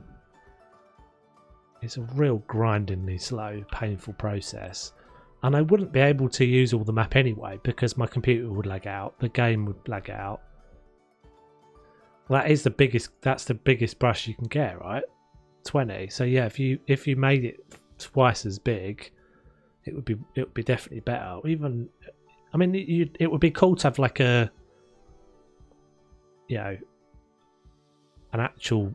It's a real grindingly slow, painful process. And I wouldn't be able to use all the map anyway, because my computer would lag out, the game would lag out. That's the biggest brush you can get, right? 20. So yeah, if you made it twice as big, it would be definitely better. Even, I mean, it would be cool to have like a, you know, an actual,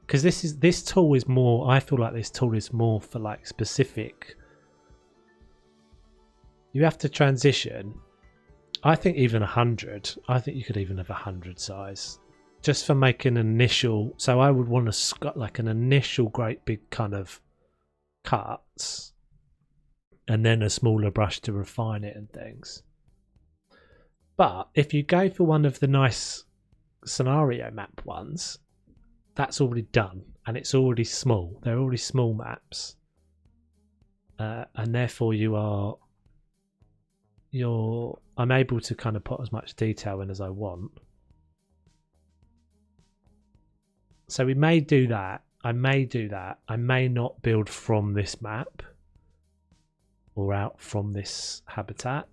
because this tool is more. I feel like this tool is more for like specific. You have to transition. I think even 100. I think you could even have 100 size, just for making an initial. So I would want to like an initial great big kind of cuts, and then a smaller brush to refine it and things. But if you go for one of the nice scenario map ones, that's already done and it's already small. They're already small maps, and therefore I'm able to kind of put as much detail in as I want. So we may do that. I may do that. I may not build from this map or out from this habitat.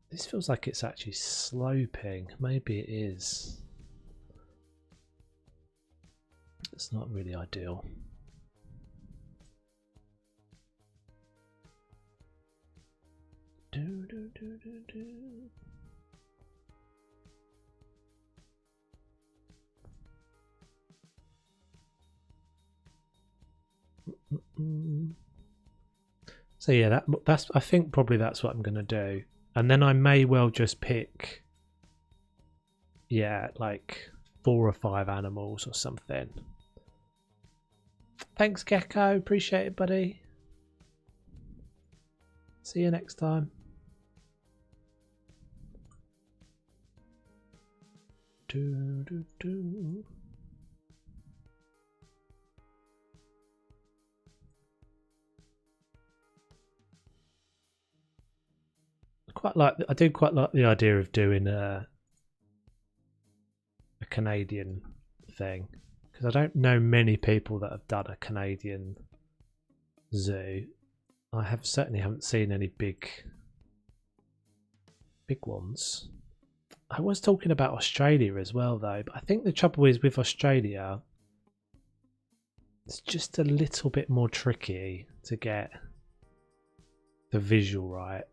This feels like it's actually sloping. Maybe it is. It's not really ideal. So yeah, that's. I think probably that's what I'm going to do, and then I may well just pick, yeah, like 4 or 5 animals or something. Thanks, Gecko. Appreciate it, buddy. See you next time. I do quite like the idea of doing a Canadian thing, because I don't know many people that have done a Canadian zoo. I certainly haven't seen any big ones. I was talking about Australia as well, though. But I think the trouble is with Australia, it's just a little bit more tricky to get the visual right.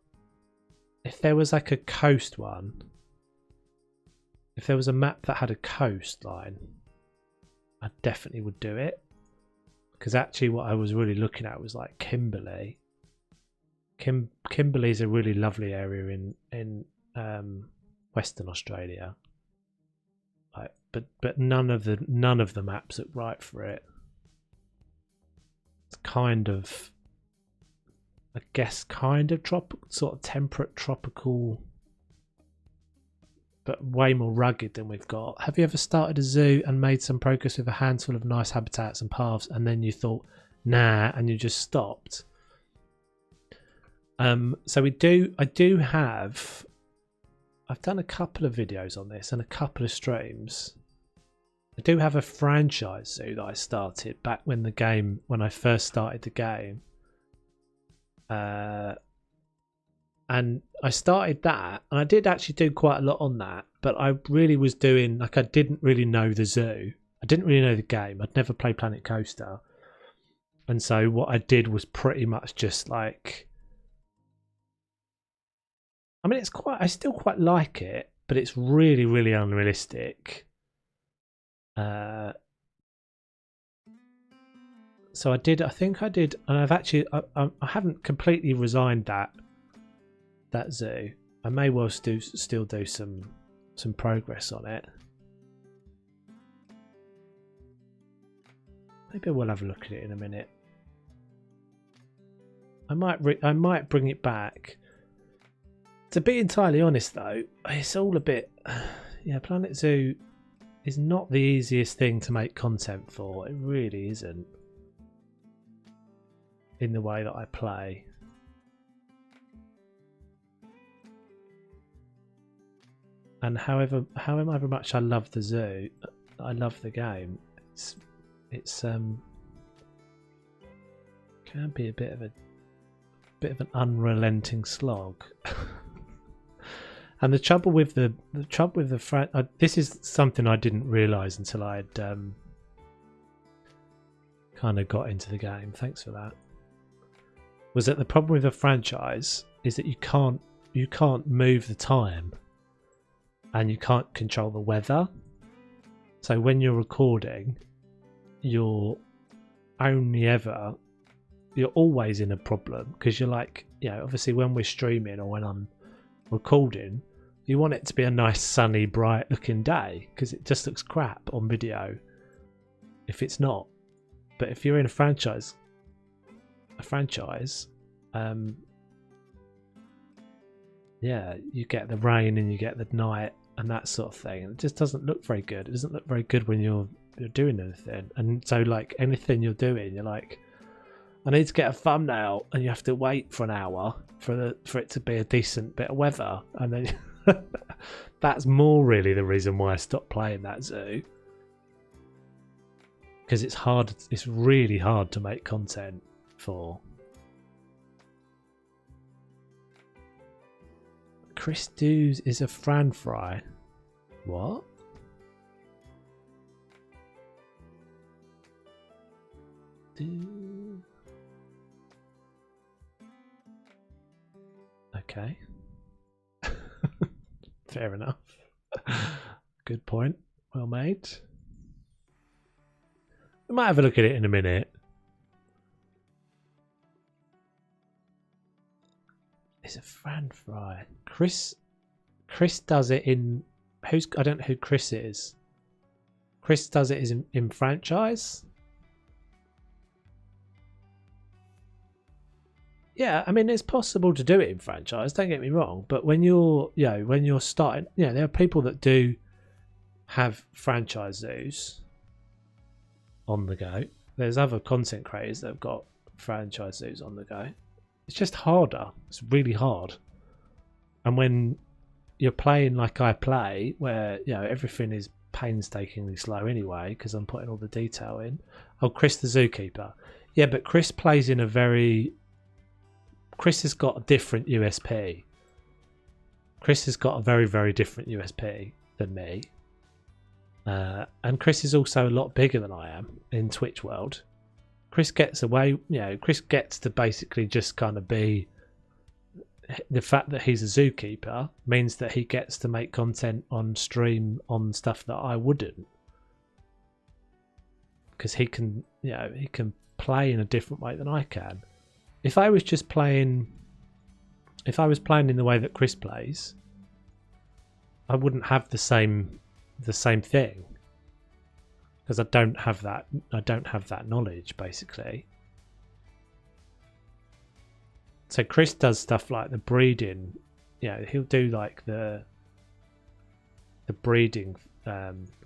If there was like a coast one, if there was a map that had a coastline, I definitely would do it. Because actually what I was really looking at was like Kimberley. Kimberley's a really lovely area in Western Australia. Like, but none of the maps look right for it. It's kind of, I guess, kind of sort of temperate tropical, but way more rugged than we've got. Have you ever started a zoo and made some progress with a handful of nice habitats and paths, and then you thought, nah, and you just stopped? So I've done a couple of videos on this and a couple of streams. I do have a franchise zoo that I started back when I first started the game. And I started that, and I did actually do quite a lot on that, but I really was doing, like, I didn't really know the zoo. I didn't really know the game. I'd never played Planet Coaster. And so what I did was pretty much just like, I mean, I still quite like it, but it's really, really unrealistic. So I think I did, and I've actually, I haven't completely resigned that zoo. I may well still do some progress on it. Maybe we'll have a look at it in a minute. I might bring it back. To be entirely honest, though, it's all a bit. Yeah, Planet Zoo is not the easiest thing to make content for. It really isn't. In the way that I play. And however much I love the zoo, I love the game. It's can be a bit of an unrelenting slog. And the trouble with the this is something I didn't realise until I'd kind of got into the game. Thanks for that. Was that the problem with a franchise is that you can't move the time, and you can't control the weather. So when you're recording, you're always in a problem, because you're like, obviously when we're streaming or when I'm recording, you want it to be a nice sunny bright looking day, because it just looks crap on video if it's not. But if you're in a franchise, you get the rain and you get the night and that sort of thing, and it just doesn't look very good. It doesn't look very good when you're doing anything. And so, like, anything you're doing, you're like, I need to get a thumbnail, and you have to wait for an hour for it to be a decent bit of weather, and then that's more really the reason why I stopped playing that zoo, because it's hard. It's really hard to make content for. Chris Dews is a Fran Fry. What? Okay. Fair enough. Good point. Well made. We might have a look at it in a minute. It's a Fran Fry. Chris does it in I don't know who Chris is. Chris does it in franchise. Yeah, I mean, it's possible to do it in franchise, don't get me wrong, but when you're starting, there are people that do have franchise zoos on the go. There's other content creators that have got franchise zoos on the go. It's just harder. It's really hard. And when you're playing like I play, where everything is painstakingly slow anyway, because I'm putting all the detail in. Oh, Chris the Zookeeper. Yeah, but Chris plays in Chris has got a different USP. Chris has got a very, very different USP than me. And Chris is also a lot bigger than I am in Twitch world. Chris gets away, Chris gets to basically just kind of be, the fact that he's a zookeeper means that he gets to make content on stream on stuff that I wouldn't. Because he can play in a different way than I can. If I was playing in the way that Chris plays, I wouldn't have the same thing. Because I don't have that knowledge, basically. So Chris does stuff like the breeding. He'll do like the breeding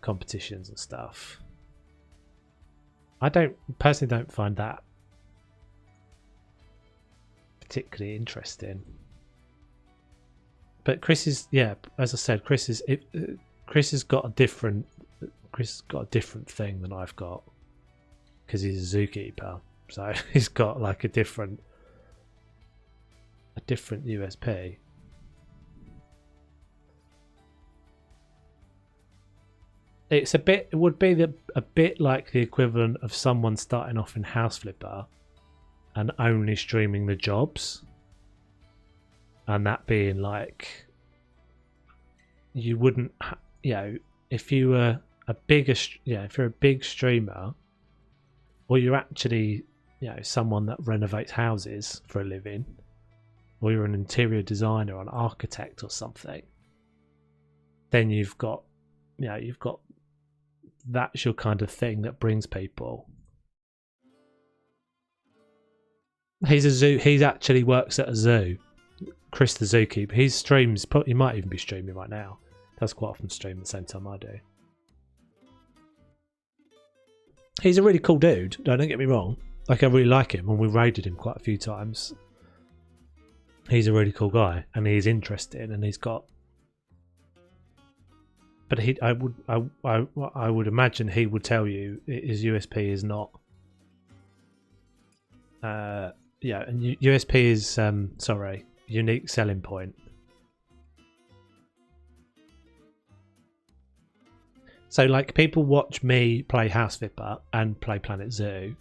competitions and stuff. I personally don't find that particularly interesting. But Chris is, as I said, Chris has got a different thing than I've got, because he's a zookeeper. So he's got like a different USP. It would be a bit like the equivalent of someone starting off in House Flipper and only streaming the jobs, and that being like, you wouldn't, if you were if you're a big streamer, or you're actually someone that renovates houses for a living, or you're an interior designer or an architect or something, then you've got that's your kind of thing that brings people. He actually works at a zoo. Chris the zookeeper. He streams. He might even be streaming right now. Does quite often stream at the same time I do. He's a really cool dude. Don't get me wrong. Like, I really like him, and we raided him quite a few times. He's a really cool guy, and he's interesting, and he's got. But I would imagine he would tell you his USP is not. And USP is unique selling point. So, like, people watch me play House Flipper and play Planet Zoo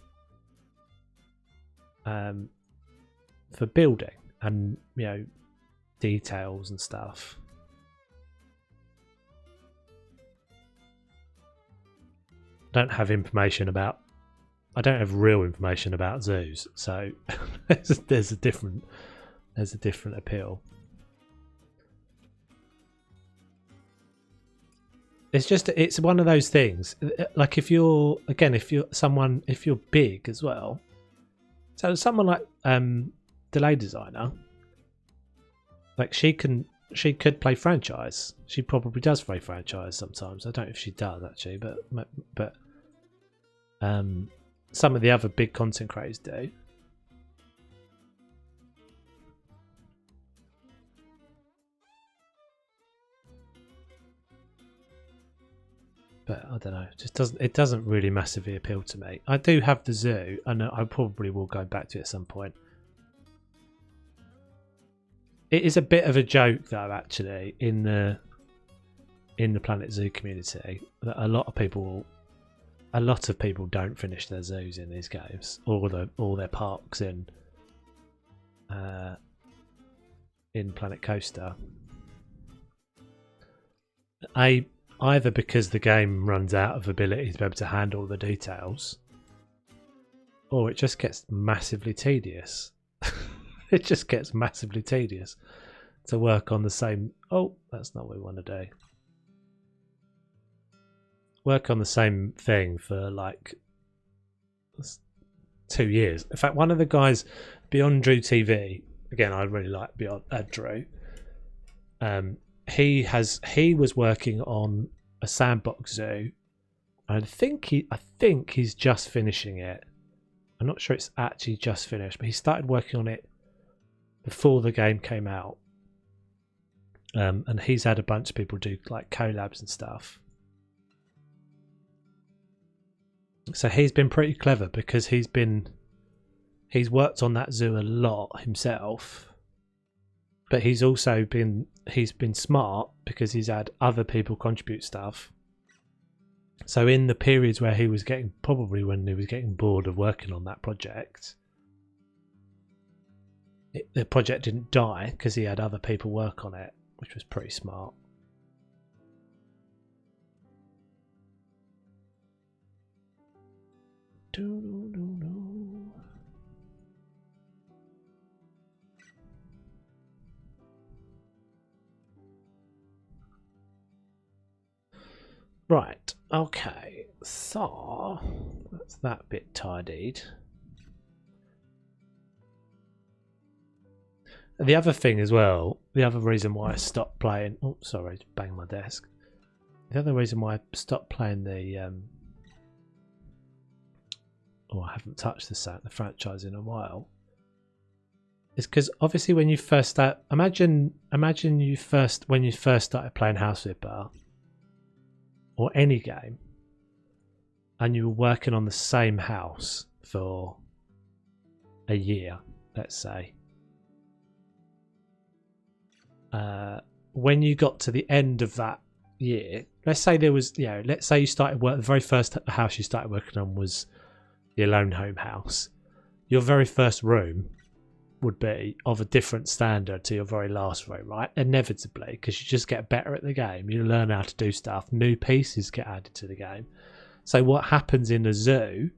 for building and details and stuff. I don't have real information about zoos, so there's a different appeal. It's one of those things. Like, if you're big as well, so someone like Delay Designer, like, she could play franchise. She probably does play franchise sometimes. I don't know if she does actually, but some of the other big content creators do. But I don't know. It doesn't really massively appeal to me. I do have the zoo, and I probably will go back to it at some point. It is a bit of a joke, though, actually, in the Planet Zoo community, that a lot of people don't finish their zoos in these games, or their parks in Planet Coaster. Either because the game runs out of ability to be able to handle the details, or it just gets massively tedious. It just gets massively tedious to work on the same. Oh, that's not what we want to do. Work on the same thing for like 2 years. In fact, one of the guys, Beyond Drew TV, again, I really like Beyond Drew. He was working on a sandbox zoo. I think he's just finishing it. I'm not sure it's actually just finished, but he started working on it before the game came out. And he's had a bunch of people do like collabs and stuff. So he's been pretty clever, because he's worked on that zoo a lot himself. but he's been smart because he's had other people contribute stuff. So in the periods where he was getting bored of working on that project, the project didn't die because he had other people work on it, which was pretty smart. Right, okay, so that's that bit tidied. The other thing as well, the other reason why I stopped playing... Oh, sorry, bang my desk. The other reason why I stopped playing the... I haven't touched the franchise in a while. Is because obviously when you first start... Imagine when you first started playing House Flipper, or any game, and you were working on the same house for a year, let's say. When you got to the end of that year, let's say there was, let's say you started work. The very first house you started working on was the Alone Home house. Your very first room would be of a different standard to your very last room, right? Inevitably, because you just get better at the game. You learn how to do stuff. New pieces get added to the game. So what happens in a zoo,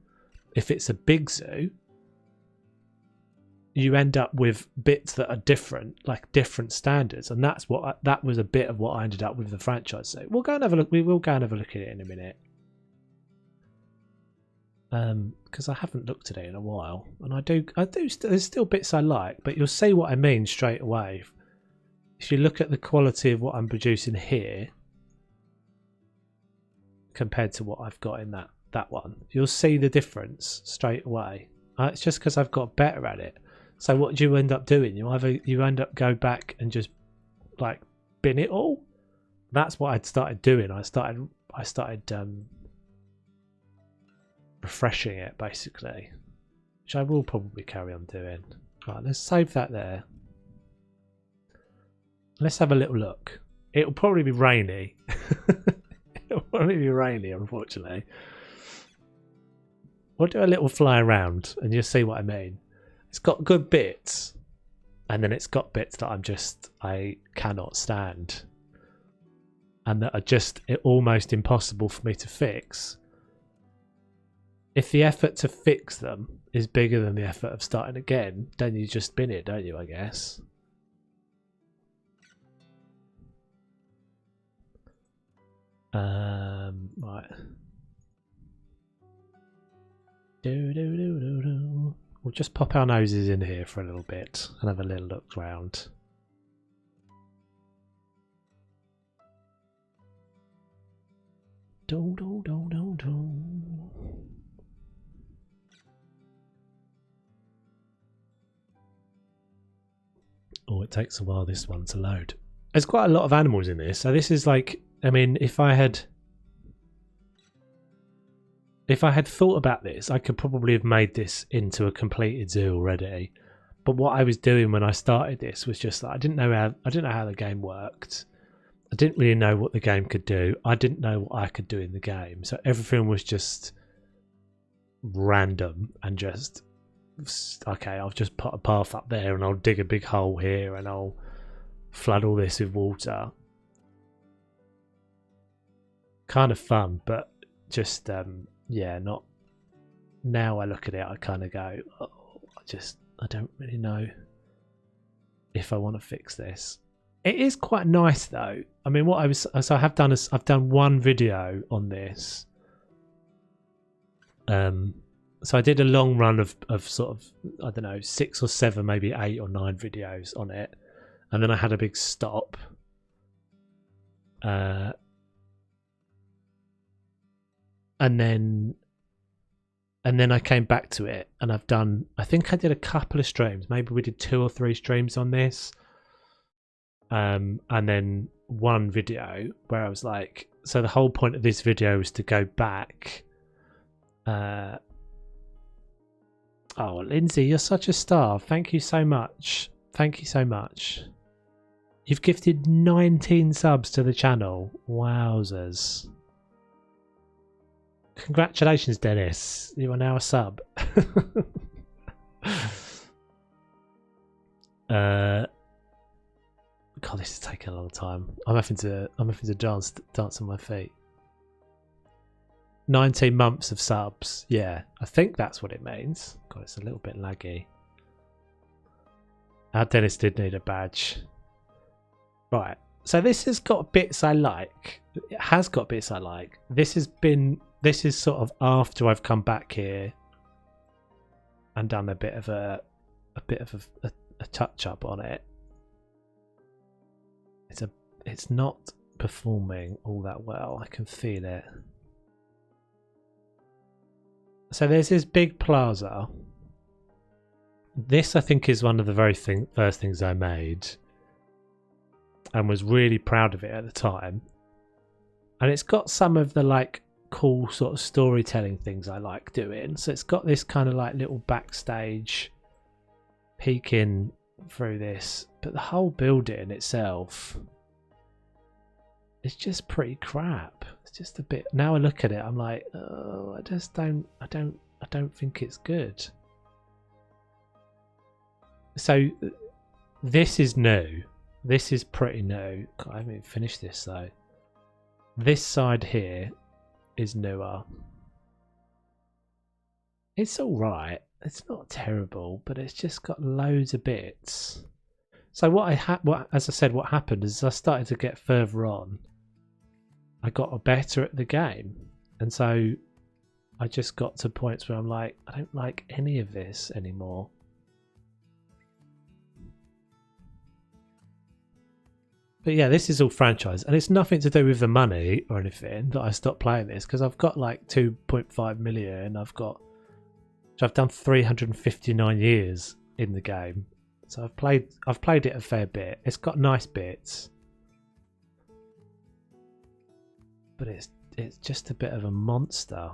if it's a big zoo, you end up with bits that are different, like different standards, and that was a bit of what I ended up with the franchise. So we'll go and have a look. We will go and have a look at it in a minute, because I haven't looked at it in a while, and I do. There's still bits I like, but you'll see what I mean straight away. If you look at the quality of what I'm producing here compared to what I've got in that one, you'll see the difference straight away. It's just because I've got better at it. So what do you end up doing? You end up go back and just like bin it all. That's what I'd started doing. I started refreshing it basically, which I will probably carry on doing. Right, let's save that there. Let's have a little look. It'll probably be rainy. It'll probably be rainy, unfortunately. We'll do a little fly around and you'll see what I mean. It's got good bits, and then it's got bits that I cannot stand, and that are almost impossible for me to fix. If the effort to fix them is bigger than the effort of starting again, then you just bin it, don't you, I guess? Right. We'll just pop our noses in here for a little bit and have a little look round. Oh, it takes a while this one to load. There's quite a lot of animals in this, so this is like, I mean, if I had thought about this, I could probably have made this into a completed zoo already. But what I was doing when I started this was just that I didn't know how the game worked. I didn't really know what the game could do. I didn't know what I could do in the game. So everything was just random and just, okay, I'll just put a path up there and I'll dig a big hole here and I'll flood all this with water. Kind of fun, but just yeah, not. Now I look at it, I kind of go, oh, I don't really know if I want to fix this. It is quite nice though. I mean, I've done one video on this. So I did a long run of sort of, I don't know, 6 or 7, maybe 8 or 9 videos on it, and then I had a big stop. And then I came back to it, and I think I did a couple of streams. Maybe we did 2 or 3 streams on this. And then one video where I was like, so the whole point of this video was to go back. Oh, Lindsay, you're such a star. Thank you so much. Thank you so much. You've gifted 19 subs to the channel. Wowzers. Congratulations, Dennis. You are now a sub. God, this is taking a long time. I'm having to dance on my feet. 19 months of subs. Yeah, I think that's what it means. God, it's a little bit laggy. Our Dennis did need a badge. Right. So this has got bits I like. It has got bits I like. This is sort of after I've come back here and done a bit of a touch up on it. It's not performing all that well. I can feel it. So there's this big plaza. This I think is one of the very first things I made, and was really proud of it at the time. And it's got some of the like cool sort of storytelling things I like doing. So it's got this kind of like little backstage peeking through this, but the whole building itself is just pretty crap. It's just a bit. Now I look at it, I'm like, oh, I don't think it's good. So this is new. This is pretty new. God, I haven't even finished this though. This side here is newer. It's all right. It's not terrible, but it's just got loads of bits. So as I said, what happened is I started to get further on. I got better at the game, and so I just got to points where I'm like, I don't like any of this anymore. But yeah, this is all franchise, and it's nothing to do with the money or anything that I stopped playing this, because I've got like 2.5 million. I've done 359 years in the game, so I've played it a fair bit. It's got nice bits, but it's just a bit of a monster.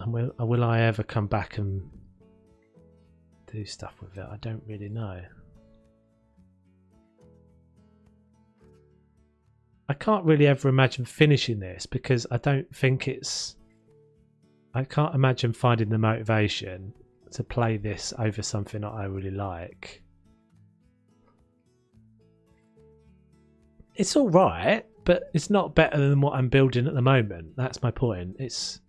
And will I ever come back and do stuff with it? I don't really know. I can't really ever imagine finishing this, because I don't think I can't imagine finding the motivation to play this over something that I really like. It's all right, but it's not better than what I'm building at the moment. That's my point. It's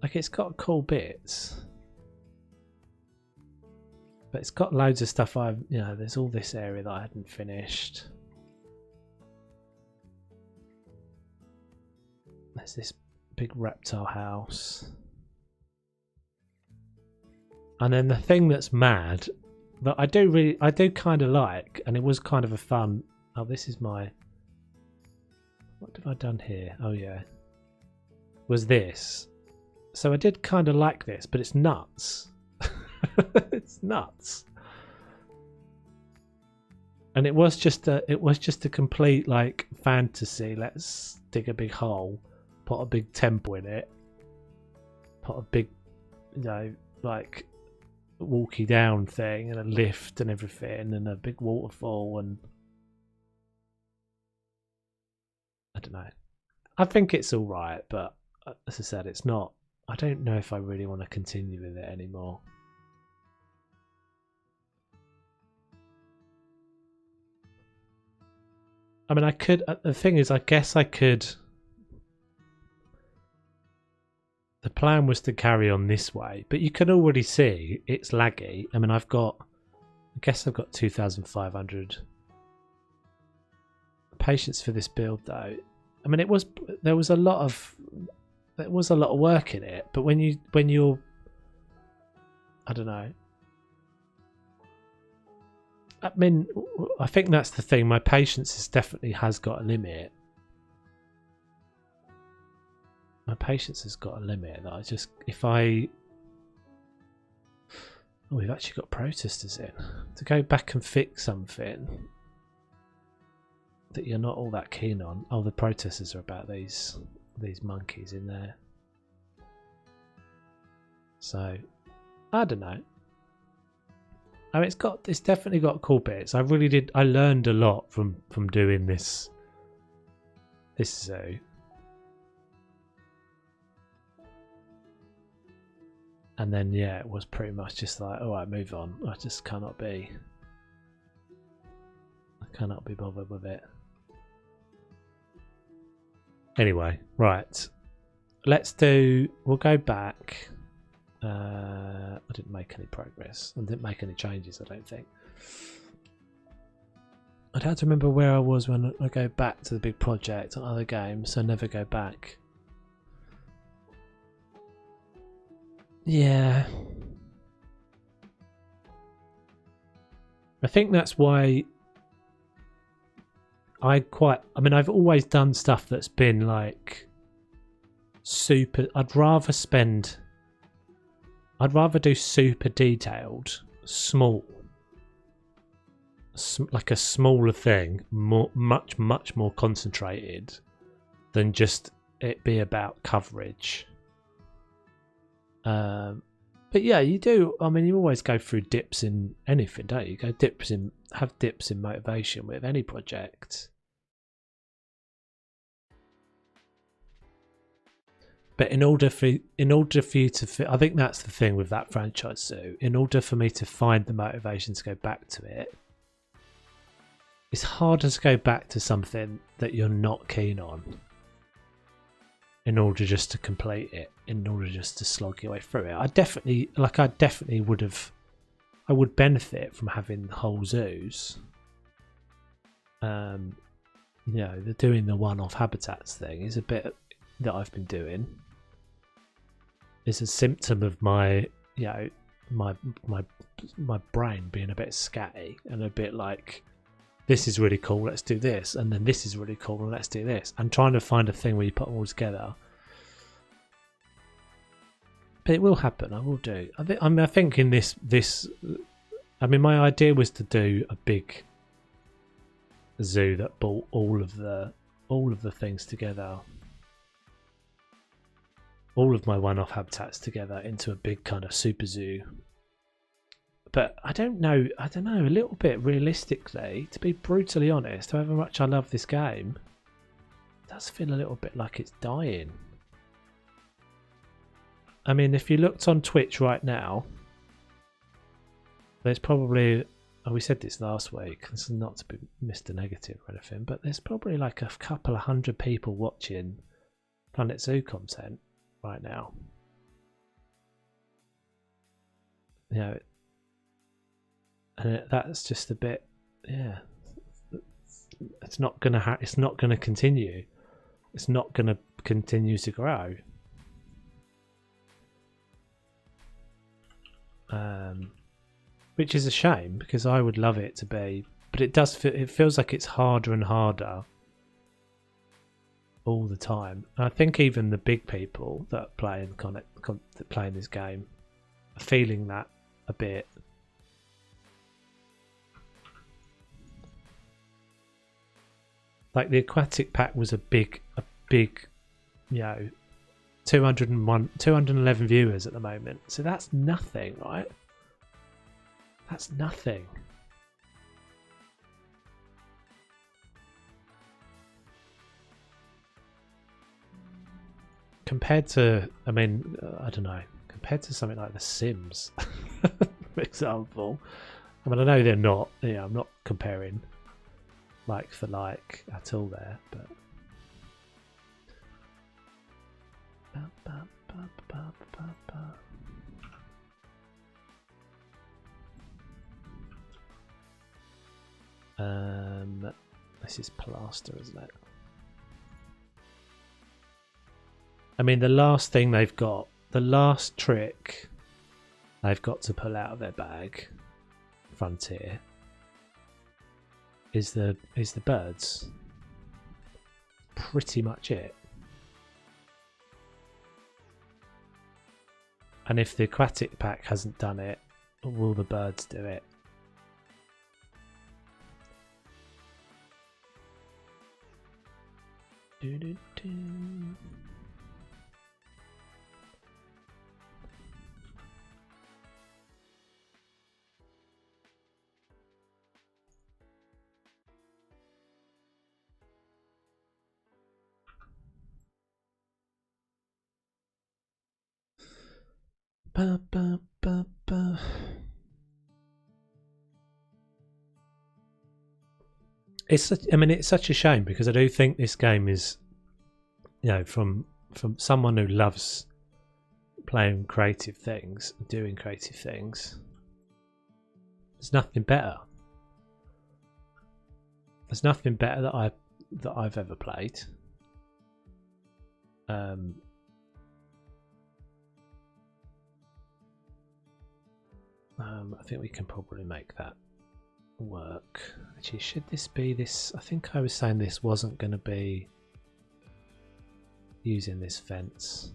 like, it's got cool bits, but it's got loads of stuff there's all this area that I hadn't finished. There's this big reptile house. And then the thing that's mad, that I do kind of like, and it was kind of a fun, this is my, what have I done here? Oh yeah, was this. So I did kind of like this, but it's nuts. It's nuts. And it was just a complete like fantasy. Let's dig a big hole, put a big temple in it, put a big, like walkie down thing and a lift and everything, and a big waterfall, and I don't know. I think it's all right, but as I said, it's not. I don't know if I really want to continue with it anymore. I mean, I could. The thing is, I guess I could. The plan was to carry on this way, but you can already see it's laggy. I mean, I guess I've got 2,500 patience for this build, though. I mean, there was a lot of work in it, but when you're, I don't know. I mean, I think that's the thing. My patience definitely has got a limit. My patience has got a limit that we've actually got protesters in. To go back and fix something that you're not all that keen on. Oh, the protesters are about these monkeys in there. So I don't know. I mean, it's definitely got cool bits. I learned a lot from doing this zoo. And then yeah, it was pretty much just like, all right, move on. I just cannot be bothered with it. Anyway, right. We'll go back. I didn't make any progress. I didn't make any changes, I don't think. I'd have to remember where I was when I go back to the big project on other games, so never go back. Yeah. I think that's why I've always done stuff that's been like super. I'd rather do super detailed, small, like a smaller thing, much more concentrated than just it be about coverage. But yeah, you do. I mean, you always go through dips in anything, don't you? Have dips in motivation with any project. But in order for you to, I think that's the thing with that franchise. So, in order for me to find the motivation to go back to it, it's harder to go back to something that you're not keen on. In order just to complete it, in order just to slog your way through it, I definitely would benefit from having whole zoos. Doing the one-off habitats thing is a bit that I've been doing. It's a symptom of my brain being a bit scatty and a bit like, this is really cool, let's do this, and then this is really cool, and let's do this. I'm trying to find a thing where you put them all together. But it will happen, I will do. I think in this my idea was to do a big zoo that brought all of the things together. All of my one-off habitats together into a big kind of super zoo. But I don't know, a little bit realistically, to be brutally honest, however much I love this game, it does feel a little bit like it's dying. I mean, if you looked on Twitch right now, there's probably, we said this last week, this is not to be Mr. Negative or anything, but there's probably like a couple of hundred people watching Planet Zoo content right now. You know, and that's just a bit, yeah. It's not gonna continue. It's not gonna continue to grow. Which is a shame, because I would love it to be, but it feels like it's harder and harder all the time. And I think even the big people that play in this game are feeling that a bit. Like the aquatic pack was a big, 211 viewers at the moment. So that's nothing, right? That's nothing. Compared to, I don't know, compared to something like The Sims, for example. I mean, I know they're not, I'm not comparing like for like at all there, but this is plaster, isn't it? I mean, the last thing they've got, the last trick they've got to pull out of their bag, Frontier, is the birds. Pretty much it. And if the aquatic pack hasn't done it, will the birds do it? Ba, ba, ba, ba. It's such a shame because I do think this game is, from someone who loves playing creative things, doing creative things. There's nothing better. There's nothing better that I've ever played. I think we can probably make that work. Actually, should this be this? I think I was saying this wasn't going to be using this fence.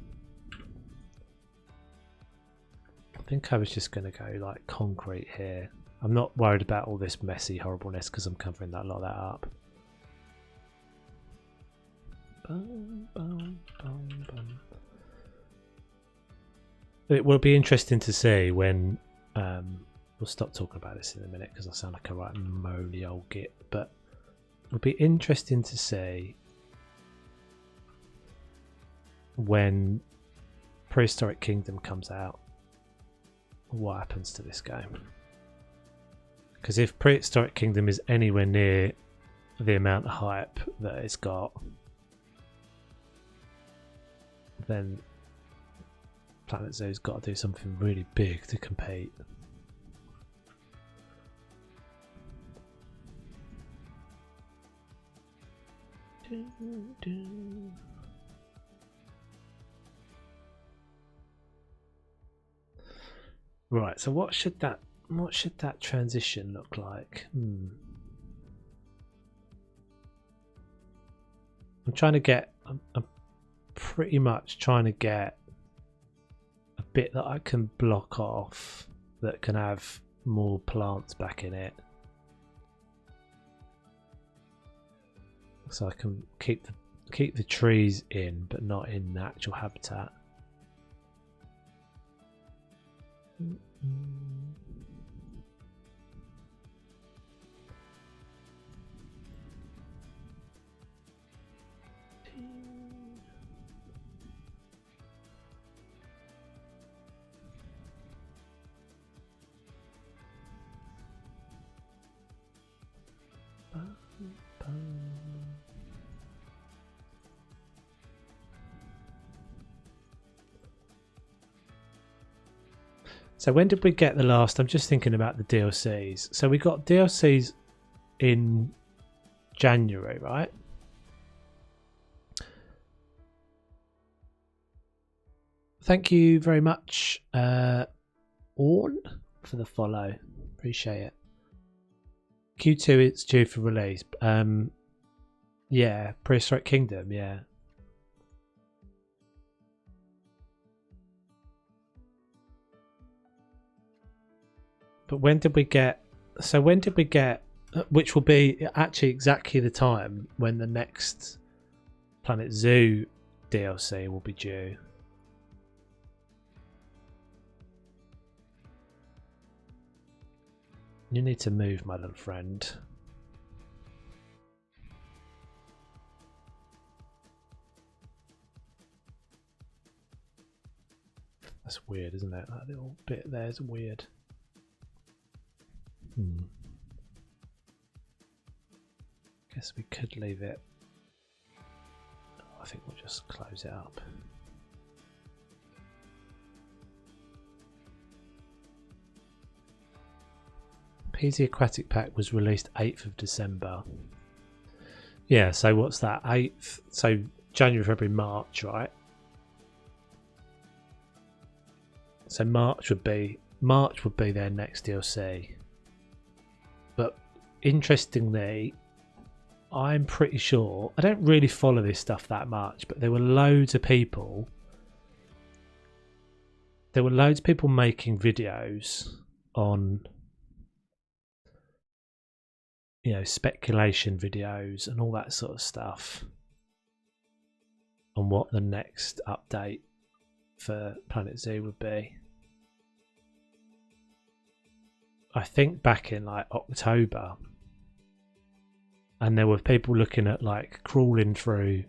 I think I was just going to go like concrete here. I'm not worried about all this messy horribleness because I'm covering a lot of that up. Bum, bum, bum, bum. It will be interesting to see when we'll stop talking about this in a minute because I sound like a right moany old git, but it'll be interesting to see when Prehistoric Kingdom comes out what happens to this game. Because if Prehistoric Kingdom is anywhere near the amount of hype that it's got, then Planet Zoo's got to do something really big to compete. Right, so what should that transition look like? I'm trying to get I'm pretty much trying to get a bit that I can block off that can have more plants back in it, so I can keep the trees in but not in the actual habitat. So when did we get the last? I'm just thinking about the DLCs. So we got DLCs in January, right? Thank you very much, Orn, for the follow. Appreciate it. Q2, it's due for release. Yeah, Prehistoric Kingdom, yeah. But when did we get? So when did we get? Which will be actually exactly the time when the next Planet Zoo DLC will be due. You need to move, my little friend. That's weird, isn't it? That little bit there's weird. Guess we could leave it. I think we'll just close it up. PZ Aquatic Pack was released 8th of December. Yeah, so what's that? 8th, so January, February, March, right? So March would be their next DLC. But interestingly, I'm pretty sure, I don't really follow this stuff that much, but there were loads of people making videos on, speculation videos and all that sort of stuff on what the next update for Planet Zoo would be. I think back in like October, and there were people looking at like crawling through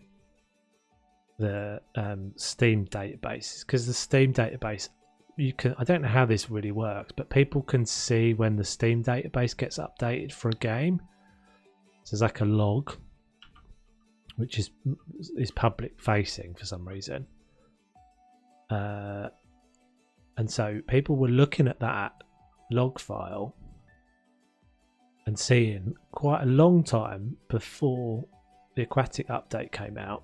the Steam databases, because the Steam database you can. I don't know how this really works, but people can see when the Steam database gets updated for a game. So there's like a log, which is public facing for some reason. And so people were looking at that log file and seeing quite a long time before the Aquatic update came out,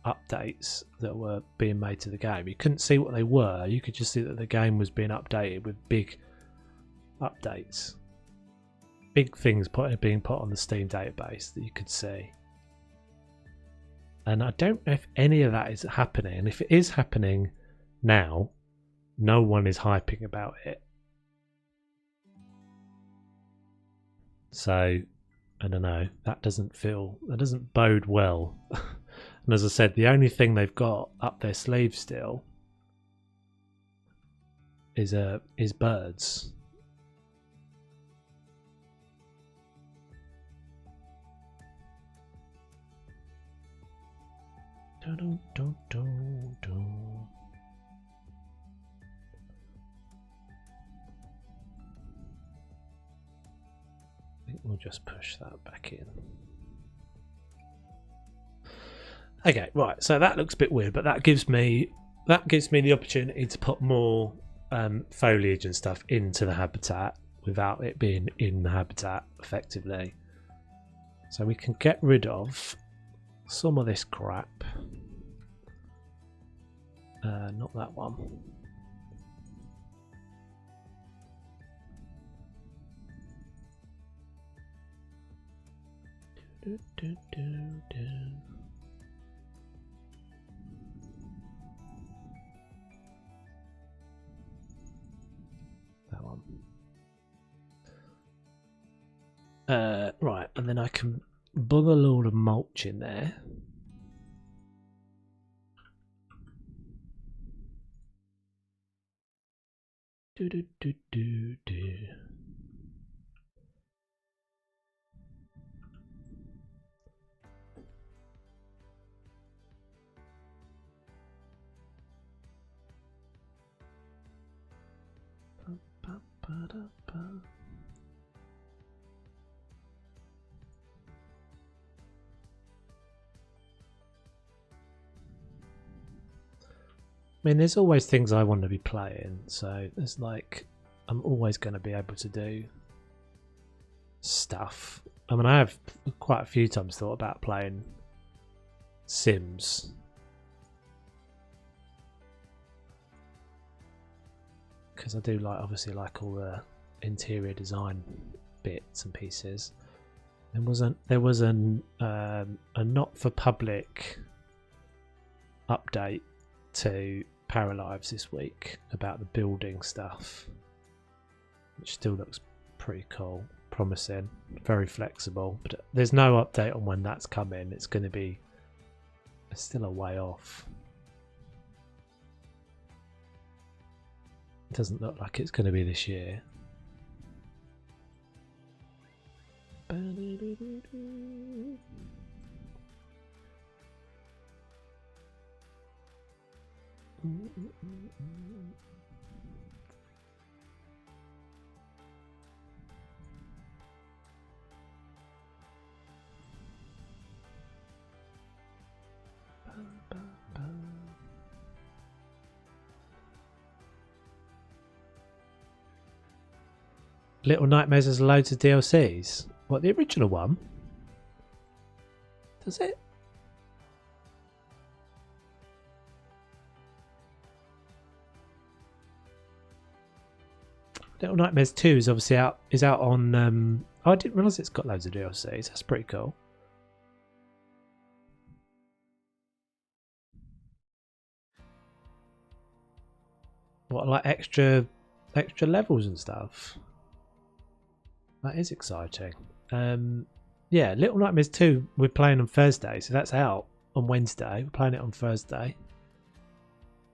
updates that were being made to the game. You couldn't see what they were, you could just see that the game was being updated with big updates, big things being put on the Steam database that you could see. And I don't know if any of that is happening, and if it is happening now, no one is hyping about it. So I don't know, that doesn't bode well. And as I said, the only thing they've got up their sleeve still is birds. Dun, dun, dun, dun. I think we'll just push that back in. Okay, right. So that looks a bit weird, but that gives me the opportunity to put more foliage and stuff into the habitat without it being in the habitat effectively. So we can get rid of some of this crap. Not that one. That one. Right, and then I can bung a load of mulch in there. Do do do do do. I mean, there's always things I want to be playing, so there's like, I'm always going to be able to do stuff. I mean, I have quite a few times thought about playing Sims, because I do like, obviously like all the interior design bits and pieces. There was a not for public update to Paralives this week about the building stuff, which still looks pretty cool, promising, very flexible, but there's no update on when that's coming. It's still a way off. It doesn't look like it's going to be this year. Little Nightmares has loads of DLCs. What, the original one? Does it? Little Nightmares 2 is obviously out on oh, I didn't realise it's got loads of DLCs. That's pretty cool. What, like extra levels and stuff? That is exciting. Yeah, Little Nightmares 2 we're playing on Thursday, so that's out on Wednesday. We're playing it on Thursday.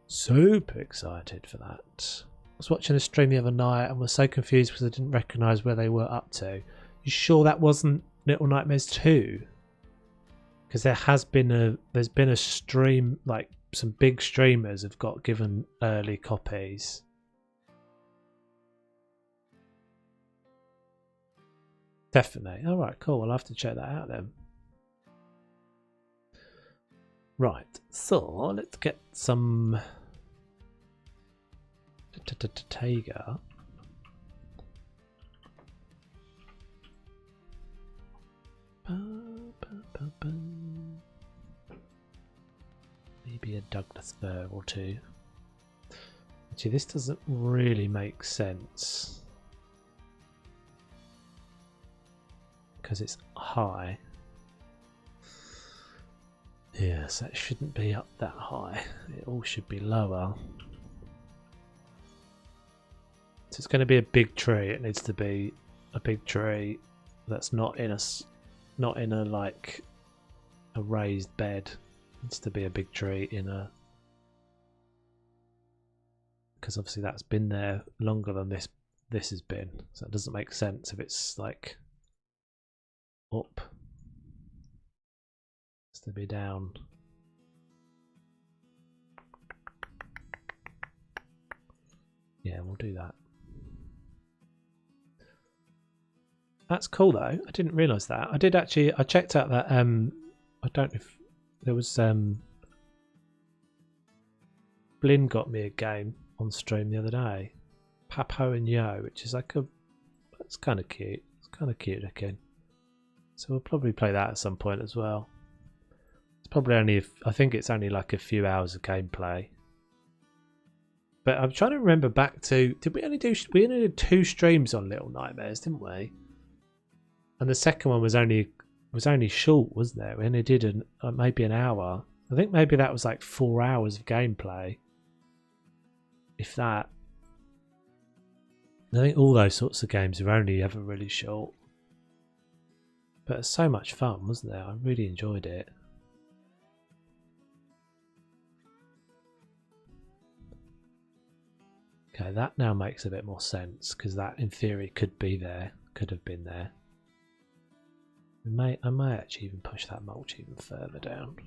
Super excited for that. I was watching a stream the other night and was so confused because I didn't recognise where they were up to. You sure that wasn't Little Nightmares 2? Because there's been a stream like some big streamers have got given early copies. Definitely. All right, cool. I'll have to check that out then. Right, so let's get some Taiga. Maybe a Douglas fir or two. Actually, this doesn't really make sense because it's high. Yes, that shouldn't be up that high. It all should be lower. So it's going to be a big tree. It needs to be a big tree that's not in a like a raised bed. It needs to be a big tree in a, because obviously that's been there longer than this has been. So it doesn't make sense if it's like up. It's to be down. Yeah, we'll do that. That's cool though. I didn't realise that. I did actually. I checked out that. I don't know if there was. Blinn got me a game on stream the other day, Papo and Yo, which is like a. It's kind of cute. It's kind of cute looking. So we'll probably play that at some point as well. It's probably only. I think it's only like a few hours of gameplay. But I'm trying to remember back to. Did we only do? We only did 2 streams on Little Nightmares, didn't we? And the second one was only short, wasn't it? We only did maybe an hour. I think maybe that was like 4 hours of gameplay, if that. I think all those sorts of games are only ever really short. But it's so much fun, wasn't it? I really enjoyed it. Okay, that now makes a bit more sense because that, in theory, could be there, could have been there. I may actually even push that mulch even further down.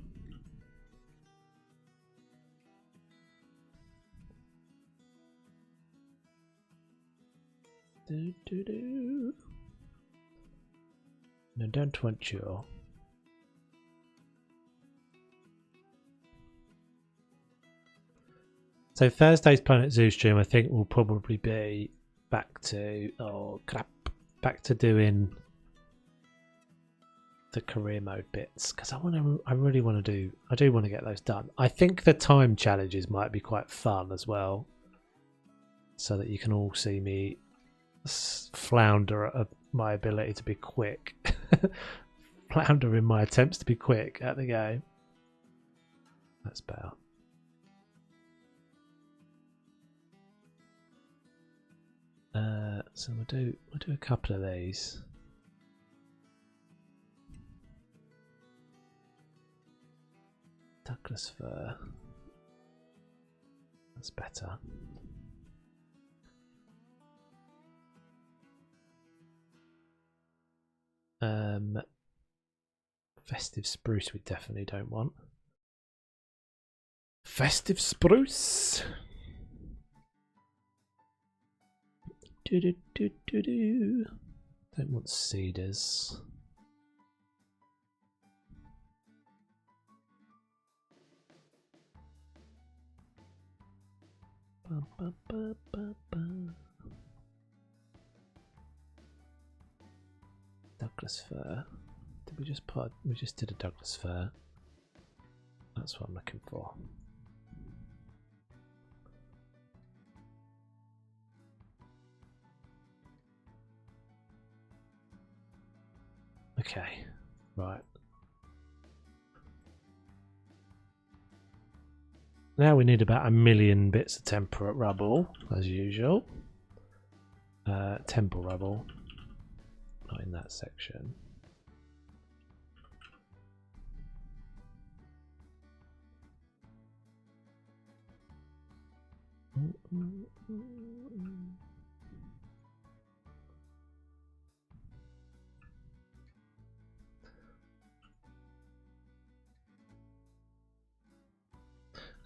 No, don't want you. So Thursday's Planet Zoo stream, I think, will probably be back to back to doing the career mode bits because I really want to do. I do want to get those done. I think the time challenges might be quite fun as well, so that you can all see me flounder at my ability to be quick, flounder in my attempts to be quick at the game. That's better. So we'll do a couple of these. Douglas fir. That's better. Festive spruce we definitely don't want. Festive spruce. Don't want cedars. Douglas fir. Did we just put? We just did a Douglas fir. That's what I'm looking for. Okay, right. Now we need about 1 million bits of temperate rubble, as usual. Temple rubble, not in that section.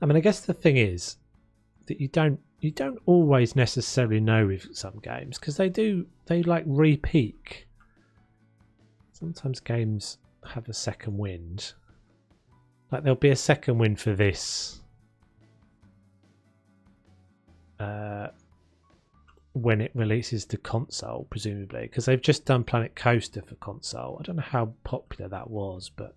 I mean, I guess the thing is that you don't always necessarily know with some games, because they like re-peak. Sometimes games have a second wind. Like there'll be a second wind for this when it releases to console, presumably, because they've just done Planet Coaster for console. I don't know how popular that was, but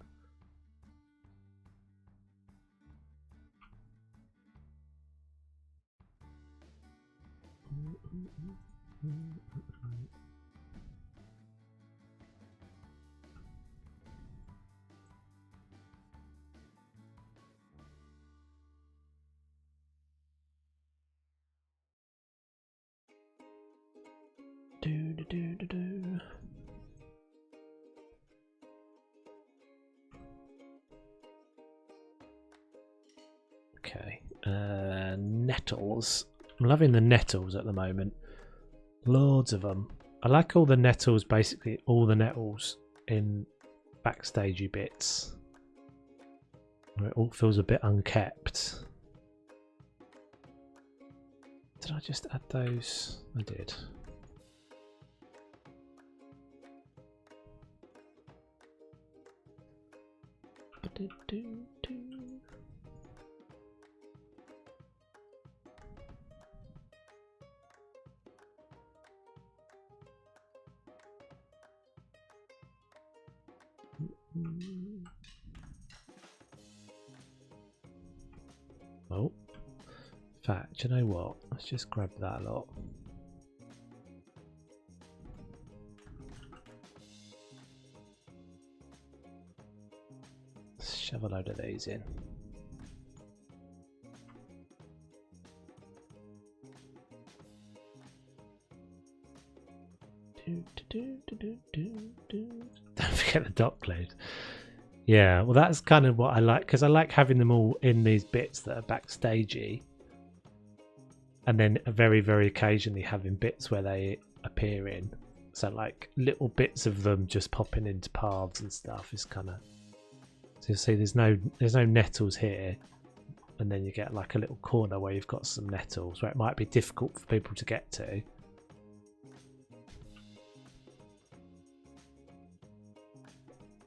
okay. Nettles. I'm loving the nettles at the moment. Loads of them. I like all the nettles, basically all the nettles in backstagey bits, where it all feels a bit unkept. Did I just add those? I did. Oh, in fact, you know what? Let's just grab that lot. Let's shove a load of these in. Don't forget the dot glued. Yeah, well, that's kind of what I like, because I like having them all in these bits that are backstagey, and then very, very occasionally having bits where they appear in. So like little bits of them just popping into paths and stuff is kind of. So you'll see there's no nettles here, and then you get like a little corner where you've got some nettles where it might be difficult for people to get to.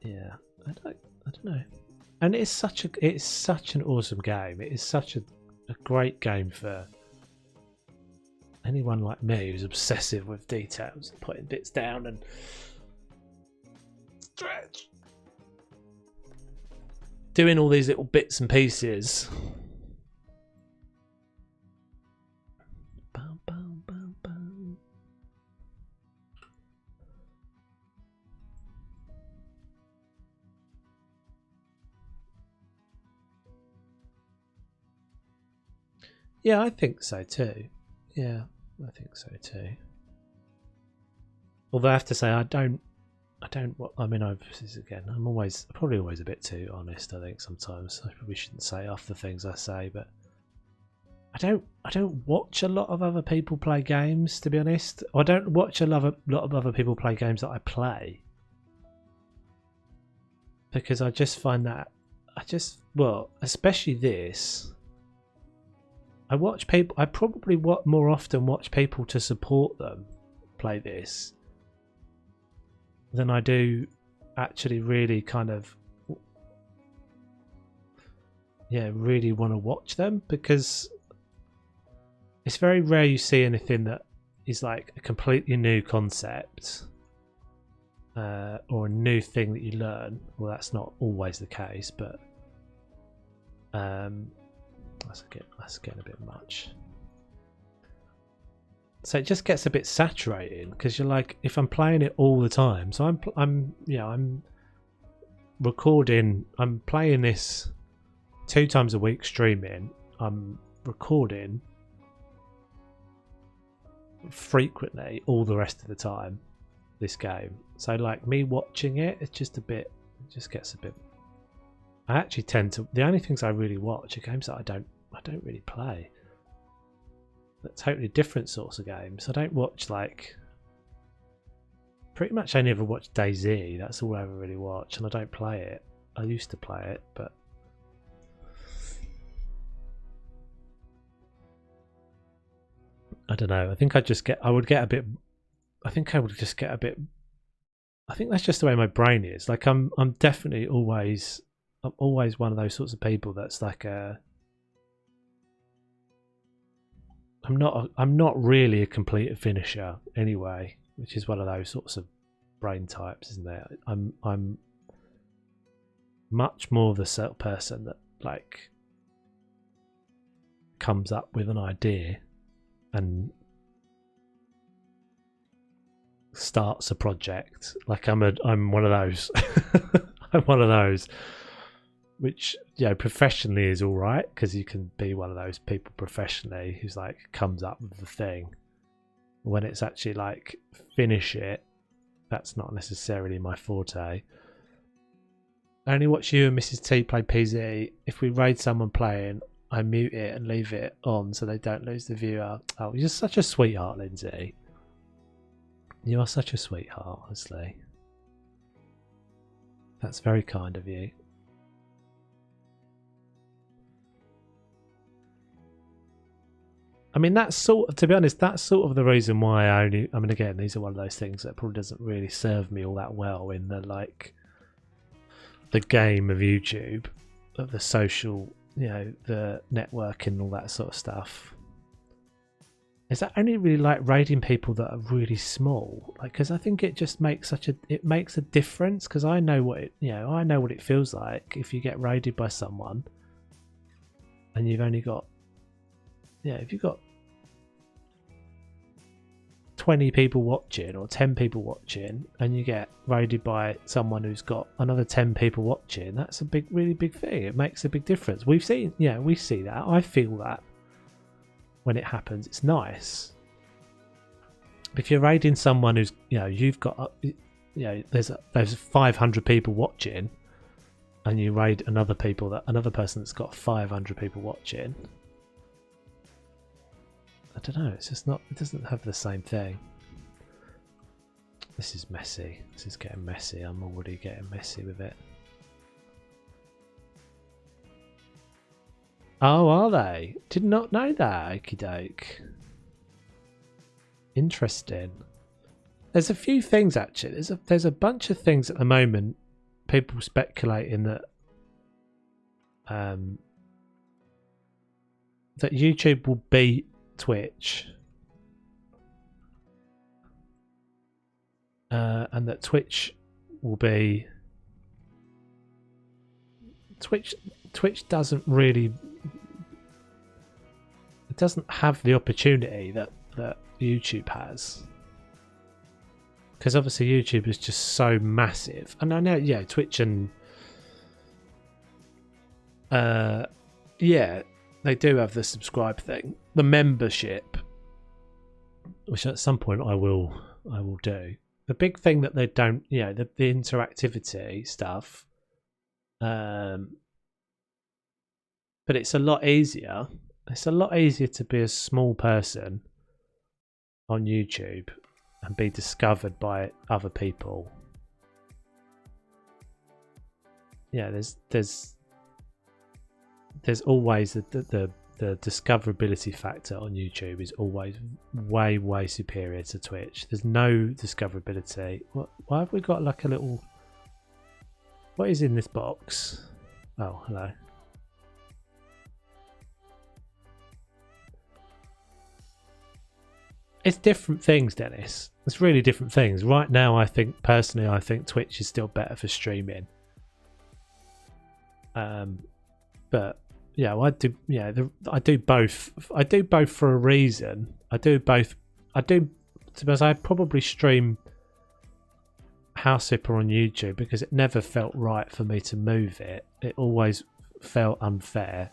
Yeah, I don't know. And it's such an awesome game. It is such a great game for anyone like me who's obsessive with details, putting bits down and stretch, doing all these little bits and pieces. Bum, bum, bum, bum. Yeah, I think so too. Yeah, I think so too. Although I have to say, I mean, I'm probably always a bit too honest. I think sometimes I probably shouldn't say half the things I say, but I don't watch a lot of other people play games. To be honest, I don't watch a lot of other people play games that I play, because I just find that especially this. I probably more often watch people to support them play this than I do actually really kind of really want to watch them, because it's very rare you see anything that is like a completely new concept or a new thing that you learn. Well, that's not always the case, but that's getting a bit much. So it just gets a bit saturating, because you're like, if I'm playing it all the time, so I'm recording, I'm playing this 2 times a week, streaming, I'm recording frequently all the rest of the time this game. So like me watching it, it just gets a bit. I actually tend to, the only things I really watch are games that I don't really play. They're totally different sorts of games. I don't watch, like, pretty much I only ever watch DayZ. That's all I ever really watch, and I don't play it. I used to play it, but I don't know. I think I would get a bit. I think I would just get a bit. I think that's just the way my brain is. Like I'm definitely always. I'm always one of those sorts of people that's like a. I'm not really a complete finisher anyway, which is one of those sorts of brain types, isn't it? I'm much more the sort of person that like comes up with an idea and starts a project. Like I'm one of those. I'm one of those, which professionally is all right because you can be one of those people professionally who's like comes up with the thing. When it's actually like finish it, that's not necessarily my forte. I only watch you and Mrs. T play PZ. If we raid someone playing, I mute it and leave it on so they don't lose the viewer. Oh, you're such a sweetheart, Lindsay. You are such a sweetheart, honestly. That's very kind of you. I mean, to be honest, that's sort of the reason why I mean, again, these are one of those things that probably doesn't really serve me all that well in the game of YouTube, of the social, the networking and all that sort of stuff. Is that only really like raiding people that are really small? Like, because I think it just makes it makes a difference. Because I know what I know what it feels like if you get raided by someone, and you've only got, if you've got 20 people watching or 10 people watching, and you get raided by someone who's got another 10 people watching, that's a really big thing. It makes a big difference. We see that. I feel that when it happens. It's nice. If you're raiding someone who's, you've got, there's 500 people watching, and you raid another person that's got 500 people watching. I don't know, it's just not, it doesn't have the same thing. This is messy. This is getting messy. I'm already getting messy with it. Oh, are they? Did not know that. Okie doke. Interesting. There's a few things actually. There's a bunch of things at the moment. People speculating that that YouTube will beat Twitch, and that Twitch will be Twitch doesn't really, it doesn't have the opportunity that YouTube has, because obviously YouTube is just so massive. And I know Twitch and they do have the subscribe thing, the membership, which at some point I will do. The big thing that they don't, the interactivity stuff, but it's a lot easier. It's a lot easier to be a small person on YouTube and be discovered by other people. There's always the discoverability factor on YouTube is always way superior to Twitch. There's no discoverability. Why have we got like a little... What is in this box? Oh, hello. It's different things, Dennis. It's really different things. Right now, I think Twitch is still better for streaming. But I do. I do both. I do both for a reason. Because I probably stream House Flipper on YouTube because it never felt right for me to move it. It always felt unfair.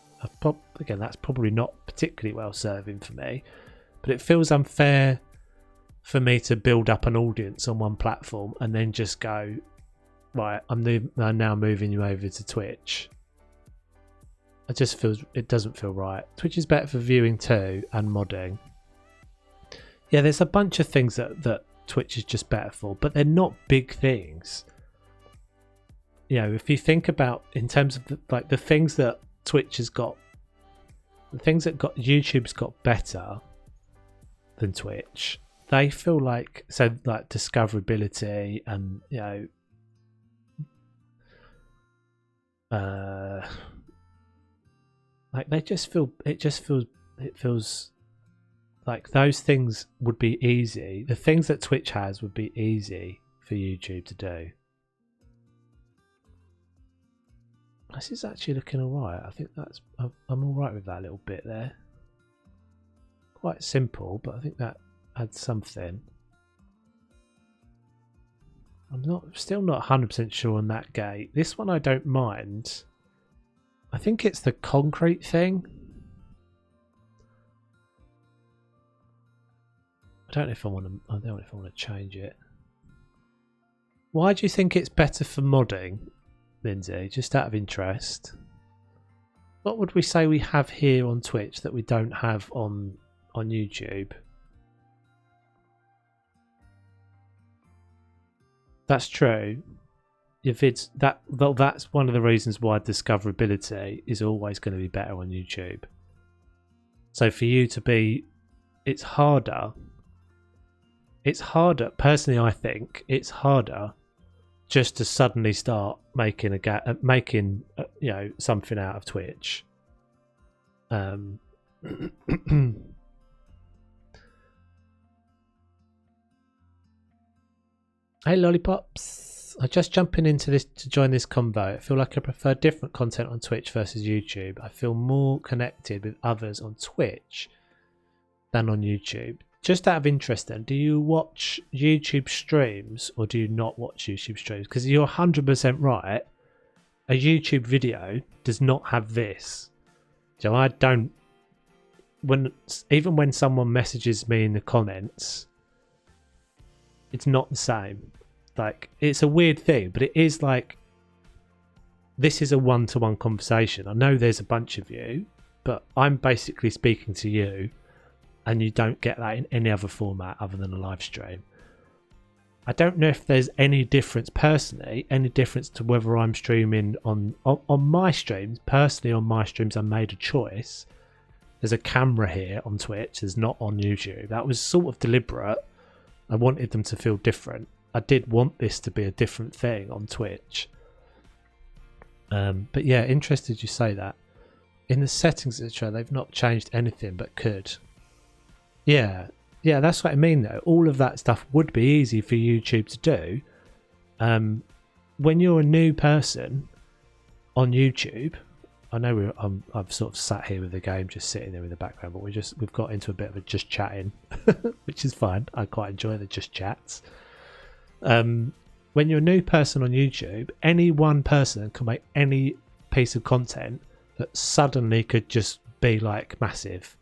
Again, that's probably not particularly well serving for me, but it feels unfair for me to build up an audience on one platform and then just go, right, I'm now moving you over to Twitch. It doesn't feel right. Twitch is better for viewing too, and modding. Yeah, there's a bunch of things that Twitch is just better for, but they're not big things. If you think about in terms of the things that Twitch has got, the things that YouTube's got better than Twitch. They feel like discoverability and like they just feel it feels like those things would be easy. The things that Twitch has would be easy for YouTube to do. This is actually looking alright. I think I'm alright with that little bit there. Quite simple, but I think that adds something. I'm still not 100% sure on that gate. This one I don't mind. I think it's the concrete thing. I don't know if I want to change it. Why do you think it's better for modding, Lindsay? Just out of interest. What would we say we have here on Twitch that we don't have on YouTube? That's true. Your vids, that's one of the reasons why discoverability is always going to be better on YouTube. So for you to be, it's harder. It's harder. Personally, I think it's harder just to suddenly start making something out of Twitch. Hey lollipops, I'm just jumping into this to join this convo. I feel like I prefer different content on Twitch versus YouTube. I feel more connected with others on Twitch than on YouTube. Just out of interest then, do you watch YouTube streams or do you not watch YouTube streams? Because you're 100% right. A YouTube video does not have this. So I don't, even when someone messages me in the comments, it's not the same. Like, it's a weird thing, but it is like, this is a one-to-one conversation. I know there's a bunch of you, but I'm basically speaking to you, and you don't get that in any other format other than a live stream. I don't know if there's any difference personally, any difference to whether I'm streaming on my streams. Personally, on my streams, I made a choice. There's a camera here on Twitch. There's not on YouTube. That was sort of deliberate. I wanted them to feel different. I did want this to be a different thing on Twitch. But yeah, interested you say that. In the settings, etc., they've not changed anything but could. Yeah, that's what I mean though. All of that stuff would be easy for YouTube to do. When you're a new person on YouTube, I know I've sort of sat here with the game just sitting there in the background, but we've got into a bit of a just chatting, which is fine. I quite enjoy the just chats. When you're a new person on YouTube, any one person can make any piece of content that suddenly could just be like massive.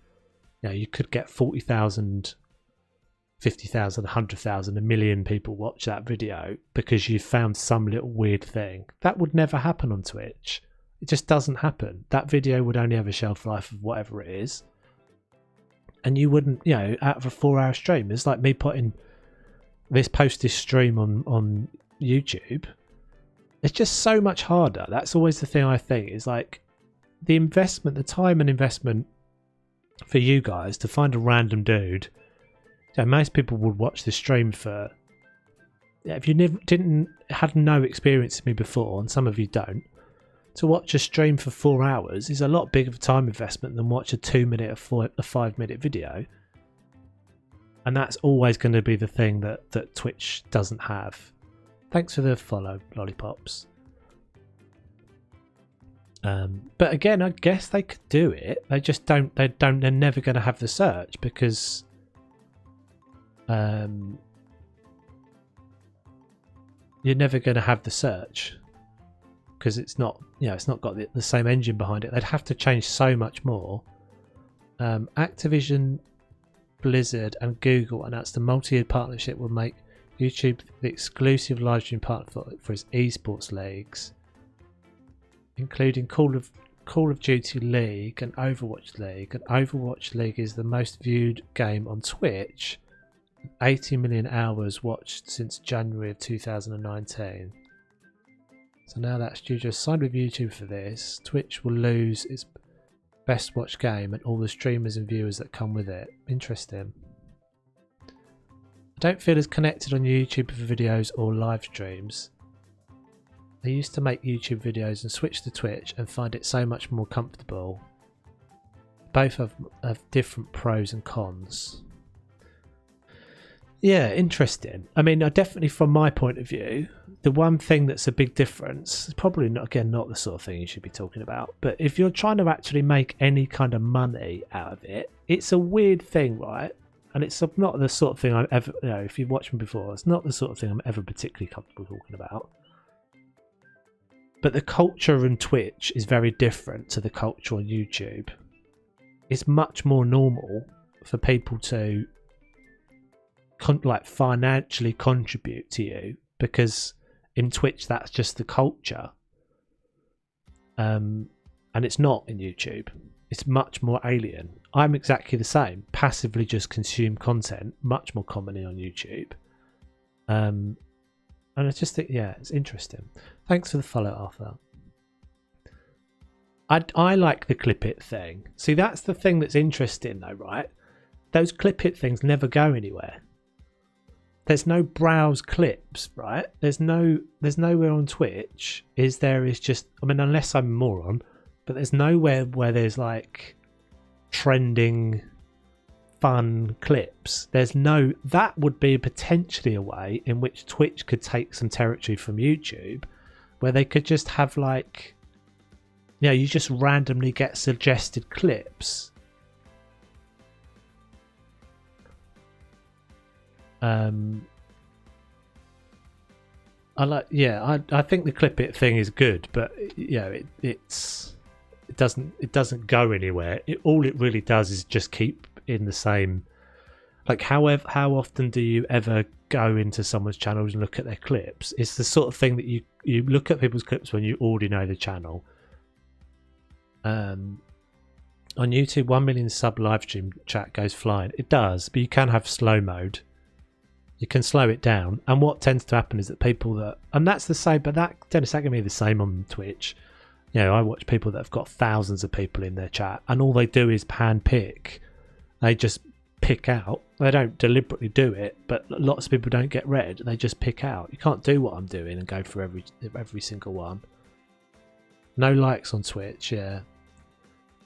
You know, you could get 40,000, 50,000, 100,000, 1 million people watch that video because you found some little weird thing. That would never happen on Twitch. It just doesn't happen. That video would only have a shelf life of whatever it is. And you wouldn't, out of a 4-hour stream, it's like me putting this stream on YouTube. It's just so much harder. That's always the thing I think, is like the time and investment for you guys to find a random dude. Most people would watch this stream for, if you had no experience with me before, and some of you don't, to watch a stream for 4 hours is a lot bigger of a time investment than watch a 2-minute or a 5-minute video. And that's always going to be the thing that Twitch doesn't have. Thanks for the follow, lollipops. But again, I guess they could do it. They just don't. They're never going to have the search because, you're never going to have the search because it's not. It's not got the same engine behind it. They'd have to change so much more. Activision, Blizzard, and Google announced a multi-year partnership will make YouTube the exclusive live stream partner for its esports leagues, including Call of Duty League and Overwatch League. And Overwatch League is the most viewed game on Twitch, 80 million hours watched since January of 2019. So now that studio signed with YouTube for this, Twitch will lose its best watched game and all the streamers and viewers that come with it. Interesting. Don't feel as connected on YouTube for videos or live streams. I used to make YouTube videos and switch to Twitch and find it so much more comfortable. Both have different pros and cons. Yeah, interesting. I mean, definitely from my point of view, the one thing that's a big difference, probably not the sort of thing you should be talking about, but if you're trying to actually make any kind of money out of it, it's a weird thing, right? And it's not the sort of thing I'm ever, if you've watched me before, it's not the sort of thing I'm ever particularly comfortable talking about. But the culture in Twitch is very different to the culture on YouTube. It's much more normal for people to financially contribute to you, because in Twitch that's just the culture, and it's not in YouTube. It's much more alien. I'm exactly the same. Passively just consume content, much more commonly on YouTube. And I just think, yeah, it's interesting. Thanks for the follow, Arthur. I like the clip it thing. See, that's the thing that's interesting though, right? Those clip it things never go anywhere. There's no browse clips, right? There's nowhere on Twitch. Is just, I mean, unless I'm a moron, but there's nowhere where there's like trending fun clips. That would be potentially a way in which Twitch could take some territory from YouTube, where they could just have like, you just randomly get suggested clips. I think the clip it thing is good, but it doesn't go anywhere. All it really does is just keep in the same. Like, how often do you ever go into someone's channels and look at their clips? It's the sort of thing that you look at people's clips when you already know the channel. On YouTube, 1 million sub live stream chat goes flying. It does, but you can have slow mode. You can slow it down, and what tends to happen is that that's the same, but that can be the same on Twitch. I watch people that have got thousands of people in their chat, and all they do is pan pick. They just pick out. They don't deliberately do it, but lots of people don't get read. They just pick out. You can't do what I'm doing and go for every single one. No likes on Twitch, yeah.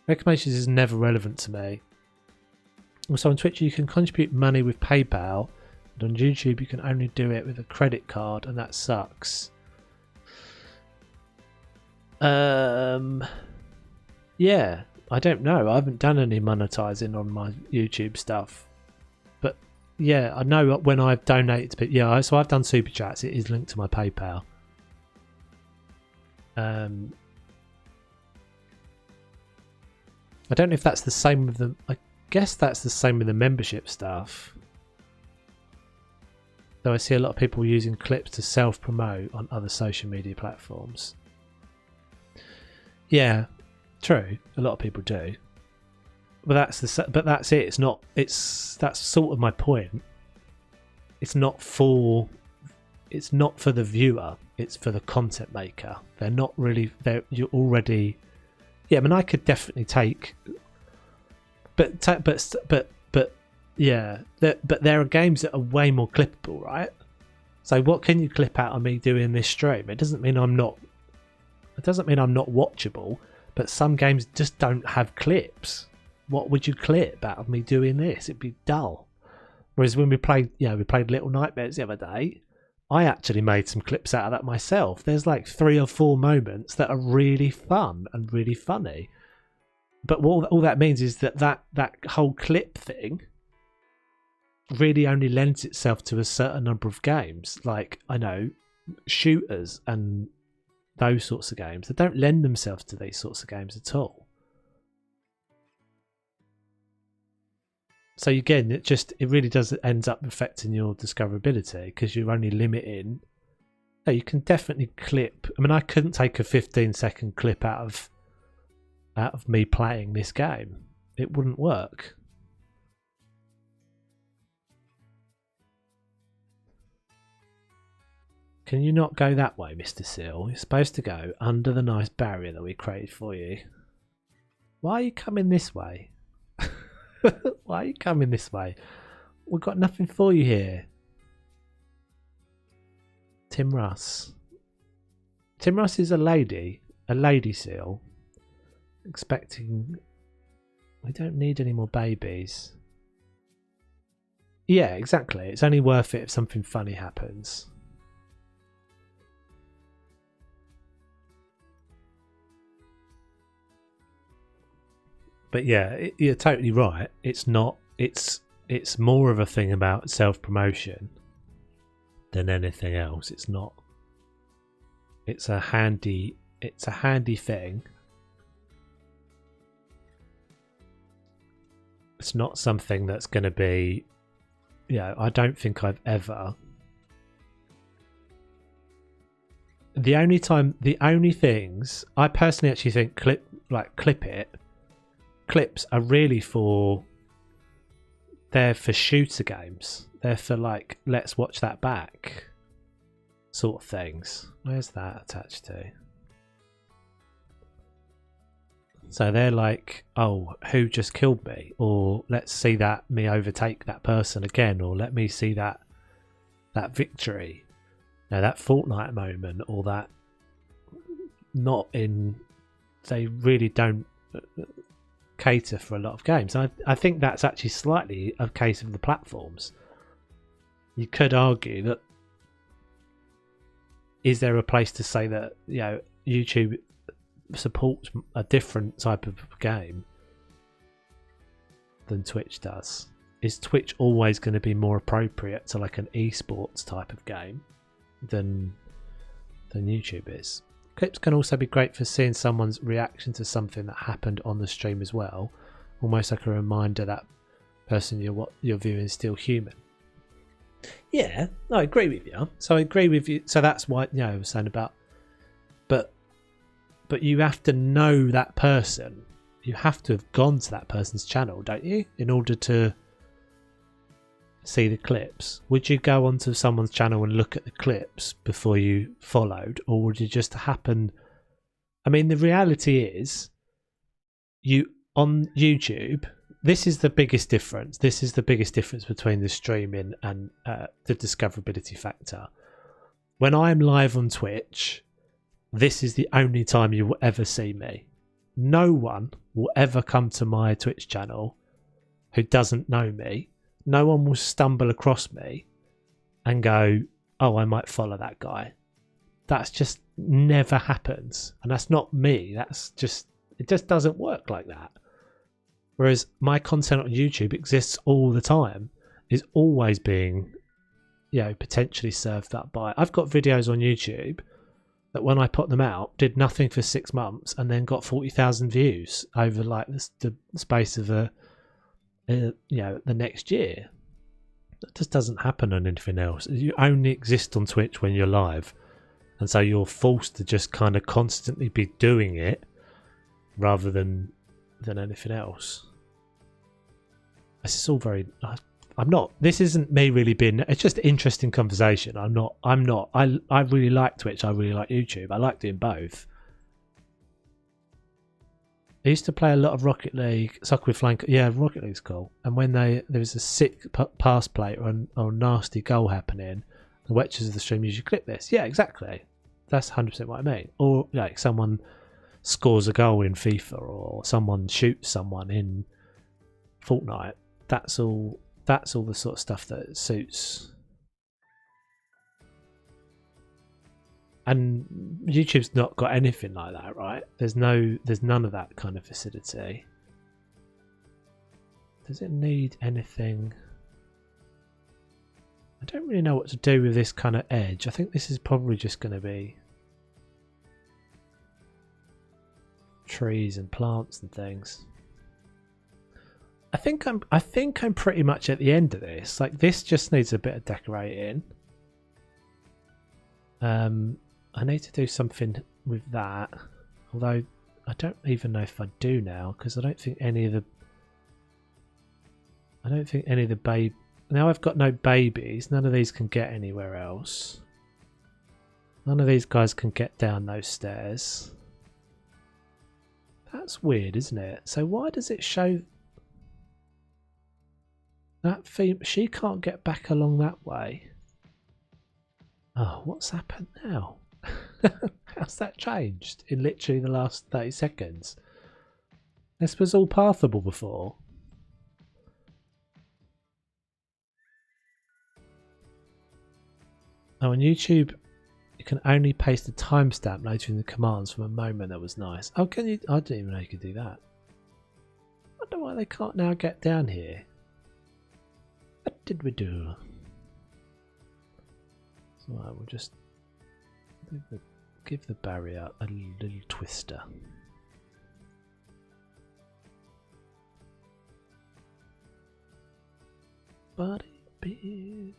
Recommendations is never relevant to me. Also on Twitch you can contribute money with PayPal, and on YouTube you can only do it with a credit card, and that sucks. Yeah, I don't know. I haven't done any monetizing on my YouTube stuff, but yeah, I know when I've donated to people. So I've done super chats. It is linked to my PayPal. I don't know if that's the same with them. I guess that's the same with the membership stuff. Though I see a lot of people using clips to self-promote on other social media platforms. Yeah, true. A lot of people do. But that's it. That's sort of my point. It's not for the viewer. It's for the content maker. You're already. Yeah, I mean, I could definitely take, but yeah, but there are games that are way more clippable, right? So what can you clip out of me doing this stream? It doesn't mean I'm not watchable, but some games just don't have clips. What would you clip out of me doing this? It'd be dull. Whereas when we played Little Nightmares the other day, I actually made some clips out of that myself. There's like 3 or 4 moments that are really fun and really funny. But all that means is that whole clip thing really only lends itself to a certain number of games. Like, I know, shooters and those sorts of games. They don't lend themselves to these sorts of games at all. So again, it really does ends up affecting your discoverability, because you're only limiting. No, you can definitely clip. I mean, I couldn't take a 15-second clip out of me playing this game. It wouldn't work. Can you not go that way, Mr. Seal? You're supposed to go under the nice barrier that we created for you. Why are you coming this way? Why are you coming this way? We've got nothing for you here. Tim Russ. Tim Russ is a lady seal. Expecting... We don't need any more babies. Yeah, exactly. It's only worth it if something funny happens. But yeah, you're totally right. It's not. It's more of a thing about self-promotion than anything else. It's not. It's a handy thing. It's not something that's going to be. Yeah, I don't think I've ever. The only things I personally actually think clips are really they're for shooter games. They're for like, let's watch that back sort of things. Where's that attached to? So they're like, oh, who just killed me? Or let's see me overtake that person again, or let me see that victory. Now that Fortnite moment, or that they really don't cater for a lot of games. I think that's actually slightly a case of the platforms. You could argue that, is there a place to say that, you know, YouTube supports a different type of game than Twitch does? Is Twitch always going to be more appropriate to like an esports type of game than YouTube is? Clips can also be great for seeing someone's reaction to something that happened on the stream as well, almost like a reminder that person you're viewing is still human. Yeah, I agree with you. So I agree with you. So that's why, you know, I was saying about, but you have to know that person. You have to have gone to that person's channel, don't you, in order to see the clips? Would you go onto someone's channel and look at the clips before you followed, or would you just happen? I mean, the reality is, you on YouTube, this is the biggest difference. This is the biggest difference between the streaming and the discoverability factor. When I'm live on Twitch, this is the only time you will ever see me. No one will ever come to my Twitch channel who doesn't know me. No one will stumble across me and go, oh, I might follow that guy. That's just never happens. And that's not me. That's just, it just doesn't work like that. Whereas my content on YouTube exists all the time, is always being, you know, potentially served up by. I've got videos on YouTube that when I put them out did nothing for 6 months and then got 40,000 views over like the space of you know, the next year. That just doesn't happen on anything else. You only exist on Twitch when you're live, and so you're forced to just kind of constantly be doing it rather than anything else. This is all very. I'm not. This isn't me really being. It's just an interesting conversation. I'm not. I really like Twitch. I really like YouTube. I like doing both. I used to play a lot of Rocket League, Soccer with Flying. Yeah, Rocket League's cool. And when there was a sick pass play or a nasty goal happening, the watchers of the stream usually clip this. Yeah, exactly. That's 100% what I mean. Or like someone scores a goal in FIFA, or someone shoots someone in Fortnite. That's all the sort of stuff that suits. And YouTube's not got anything like that, right? There's none of that kind of facility. Does it need anything? I don't really know what to do with this kind of edge. I think this is probably just going to be trees and plants and things. I think I'm pretty much at the end of this. Like, this just needs a bit of decorating. I need to do something with that, although I don't even know if I do now, because I don't think any of the now I've got no babies. None of these can get anywhere else. None of these guys can get down those stairs. That's weird, isn't it? So why does it show that female? She can't get back along that way. Oh, what's happened now? How's that changed in literally the last 30 seconds? This was all pathable before. Oh, on YouTube, you can only paste a timestamp later in the commands from a moment. That was nice. Oh, can you? I didn't even know you could do that. I wonder why they can't now get down here. What did we do? So we'll just give the barrier a little twister. Body beard.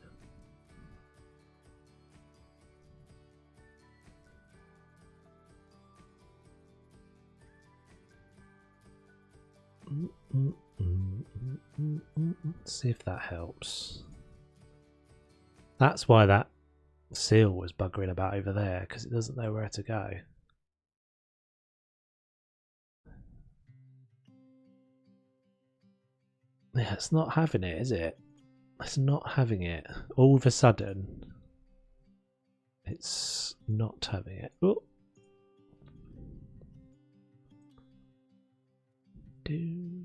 Let's see if that helps. That's why that seal was buggering about over there, because it doesn't know where to go. Yeah, it's not having it, is it? It's not having it. All of a sudden, it's not having it. Oh. Do.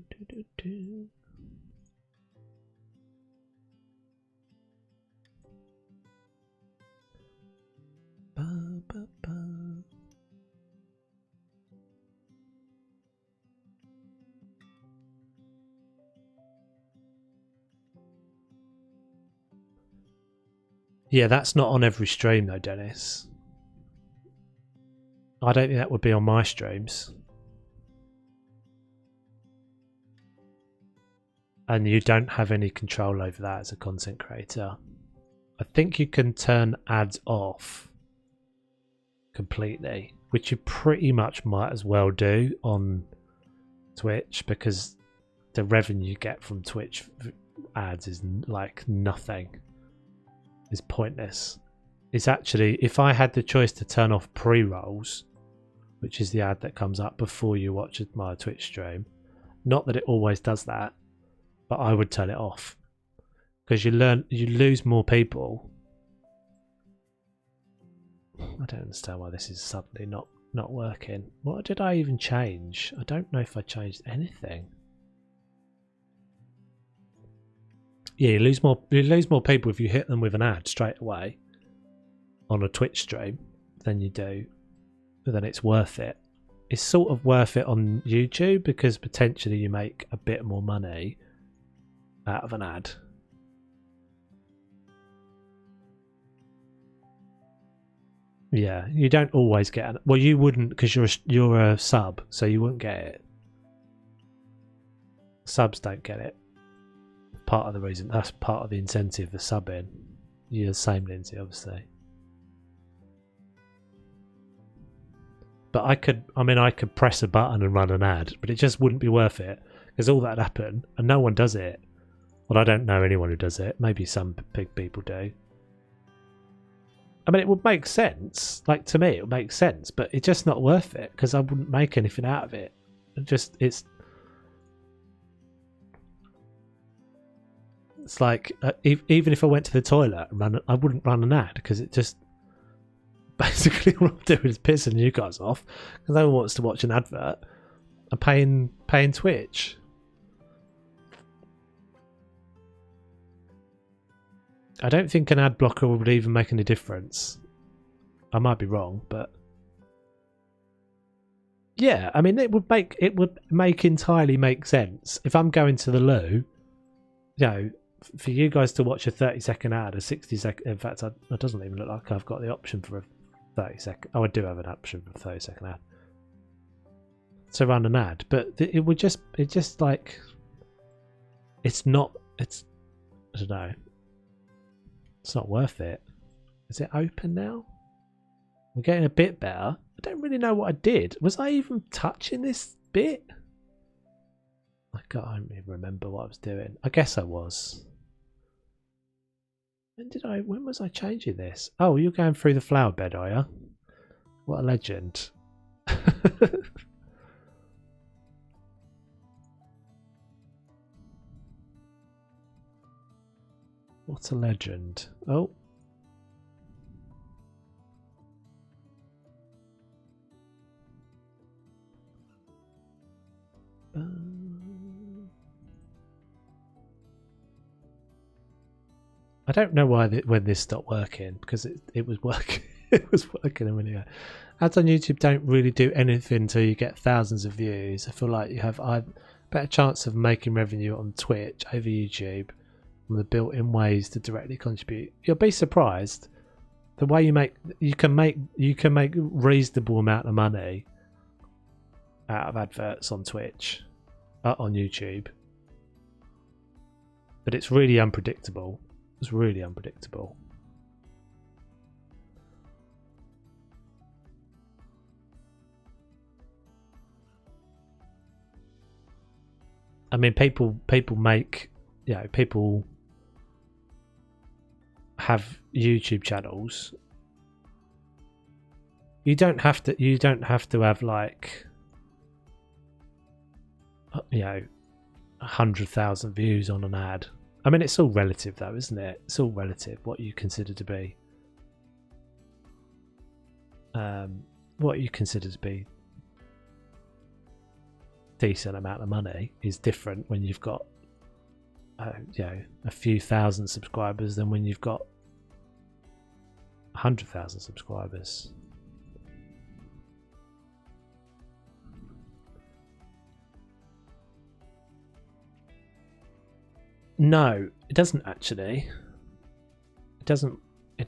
Ba, ba, ba. Yeah, that's not on every stream though, Dennis. I don't think that would be on my streams. And you don't have any control over that as a content creator. I think you can turn ads off completely, which you pretty much might as well do on Twitch, because the revenue you get from Twitch ads is like nothing. It's pointless. It's actually, if I had the choice to turn off pre-rolls, which is the ad that comes up before you watch my Twitch stream, not that it always does that, but I would turn it off, because you lose more people. I don't understand why this is suddenly not working. What did I even change? I don't know if I changed anything. Yeah, you lose more people if you hit them with an ad straight away on a Twitch stream than you do. But then it's worth it. It's sort of worth it on YouTube because potentially you make a bit more money out of an ad. Yeah, you don't always get an, well, you wouldn't, because you're a sub, so you wouldn't get it. Subs don't get it. Part of the reason, that's part of the incentive for subbing. You're the same, Lindsay, obviously. But I could press a button and run an ad, but it just wouldn't be worth it, because all that'd happen, and no one does it. Well, I don't know anyone who does it. Maybe some big people do. I mean, it would make sense. Like, to me, it would make sense, but it's just not worth it, because I wouldn't make anything out of it. It's like, even if I went to the toilet and I wouldn't run an ad, because it just basically what I'm doing is pissing you guys off, because no one wants to watch an advert. I'm paying Twitch. I don't think an ad blocker would even make any difference. I might be wrong, but yeah, I mean, it would entirely make sense if I'm going to the loo. You know, for you guys to watch a 30-second ad, a 60-second. In fact, it doesn't even look like I've got the option for a 30-second. Oh, I do have an option for a 30-second ad to run an ad, but it just like, it's not. It's, I don't know. It's not worth it. Is it open now? We're getting a bit better. I don't really know what I did. Was I even touching this bit? I can't even remember what I was doing. I guess I was. When was I changing this? Oh, you're going through the flower bed, are you? What a legend. What a legend. Oh. I don't know why when this stopped working, because it was working. It was working a minute ago. Ads on YouTube don't really do anything until you get thousands of views. I feel like you have a better chance of making revenue on Twitch over YouTube from the built-in ways to directly contribute. You'll be surprised the way you can make reasonable amount of money out of adverts on Twitch, on YouTube, but it's really unpredictable. It's really unpredictable. I mean, people make, people have YouTube channels. You don't have to have like, 100,000 views on an ad. I mean, it's all relative though, isn't it? It's all relative what you consider to be decent amount of money is different when you've got a few thousand subscribers than when you've got 100,000 subscribers. No, it doesn't actually. It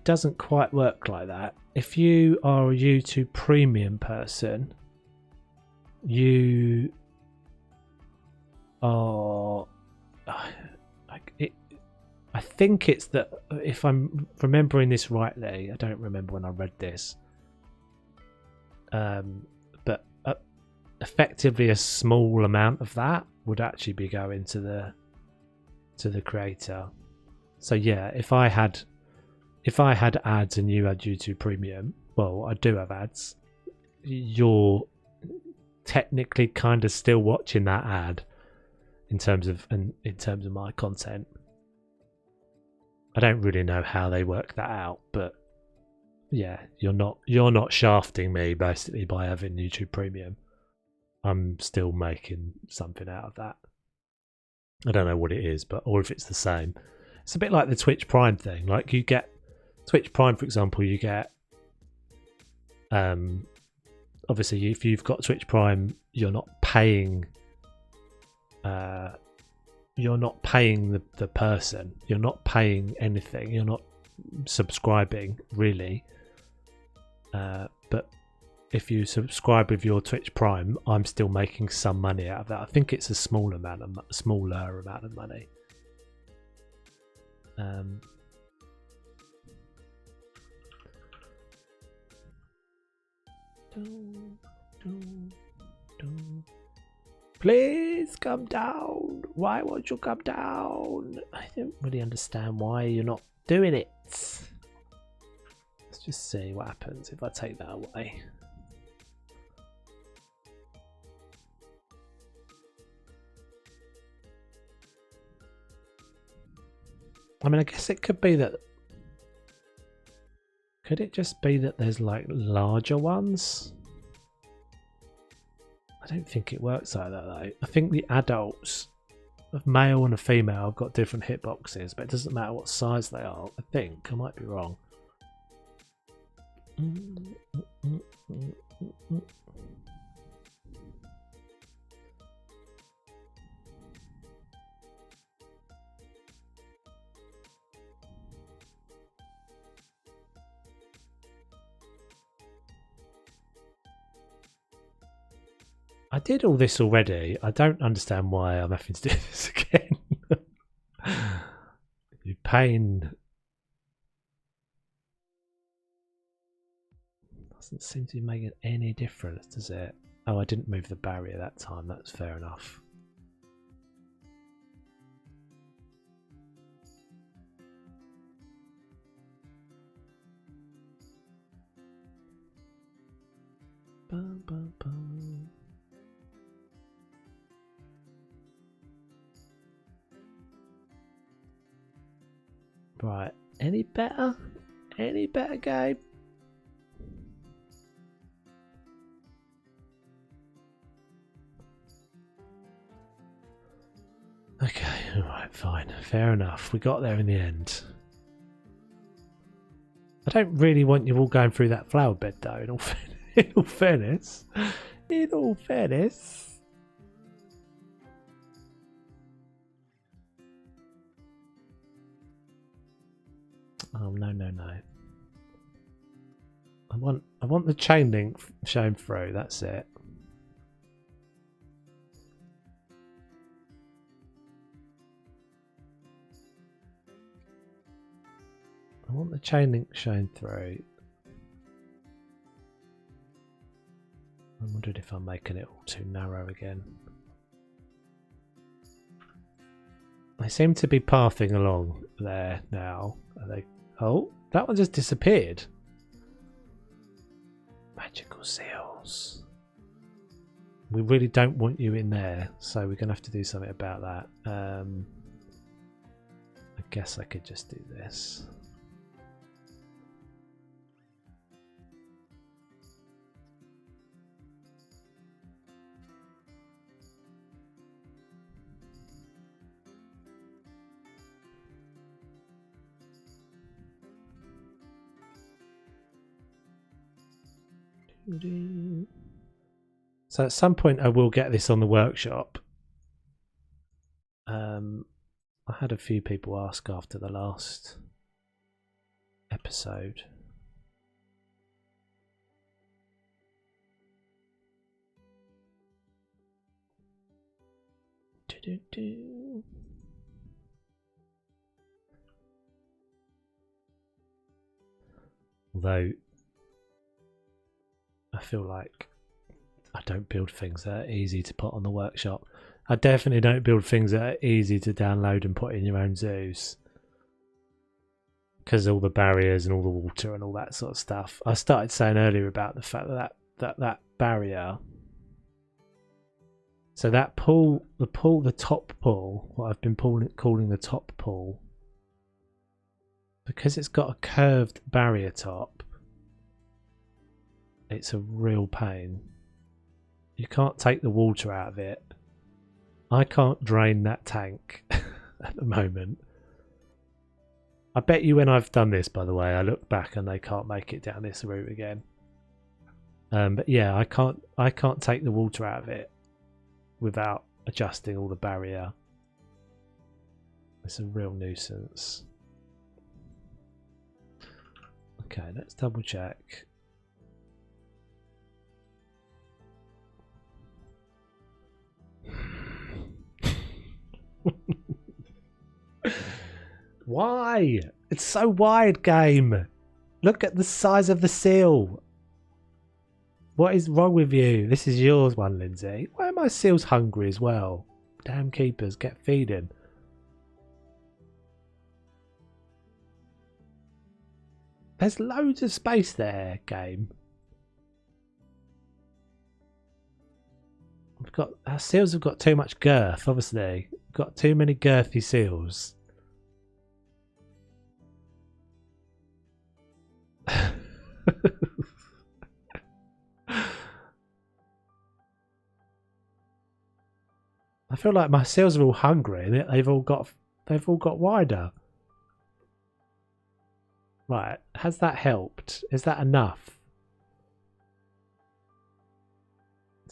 doesn't quite work like that. If you are a YouTube Premium person, you are I think it's that, if I'm remembering this rightly, I don't remember when I read this, but effectively a small amount of that would actually be going to the creator. So yeah, if I had ads and you had YouTube Premium, well, I do have ads, you're technically kind of still watching that ad in terms of my content. I don't really know how they work that out, but yeah, you're not shafting me basically by having YouTube Premium. I'm still making something out of that. I don't know what it is, or if it's the same. It's a bit like the Twitch Prime thing. Like, you get Twitch Prime, for example, you get obviously if you've got Twitch Prime, you're not paying the person, you're not paying anything, you're not subscribing really, but if you subscribe with your Twitch Prime, I'm still making some money out of that. I think it's a smaller amount of money. Please come down. Why won't you come down? I don't really understand why you're not doing it. Let's just see what happens if I take that away. I mean, I guess it could be that. Could it just be that there's like larger ones? I don't think it works like that though. I think the adults, a male and a female, have got different hitboxes, but it doesn't matter what size they are. I think. I might be wrong. I did all this already. I don't understand why I'm having to do this again. You pain. Doesn't seem to be making any difference, does it? Oh, I didn't move the barrier that time. That's fair enough. Bum, bum, bum. Right, any better? Any better, Gabe? Okay, alright, fine. Fair enough. We got there in the end. I don't really want you all going through that flower bed though, in all, in all fairness. In all fairness. Oh no. I want the chain link shown through, that's it. I want the chain link shown through. I wondered if I'm making it all too narrow again. They seem to be pathing along there now. Are they? Oh, that one just disappeared. Magical seals. We really don't want you in there, so we're going to have to do something about that. I guess I could just do this. So at some point I will get this on the workshop. I had a few people ask after the last episode. Although I feel like I don't build things that are easy to put on the workshop. I definitely don't build things that are easy to download and put in your own zoos. Because all the barriers and all the water and all that sort of stuff. I started saying earlier about the fact that barrier. So that pool, the top pool, what I've been calling the top pool, because it's got a curved barrier top, it's a real pain. You can't take the water out of it. I can't drain that tank at the moment. I bet you when I've done this, by the way, I look back and they can't make it down this route again. But yeah, I can't take the water out of it without adjusting all the barrier. It's a real nuisance. Okay, let's double check. Why? It's so wide, game. Look at the size of the seal. What is wrong with you? This is yours one, Lindsay. Why are my seals hungry as well? Damn keepers, get feeding. There's loads of space there, game. Our seals have got too much girth, obviously. We've got too many girthy seals. I feel like my seals are all hungry and they've all got wider. Right, has that helped? Is that enough?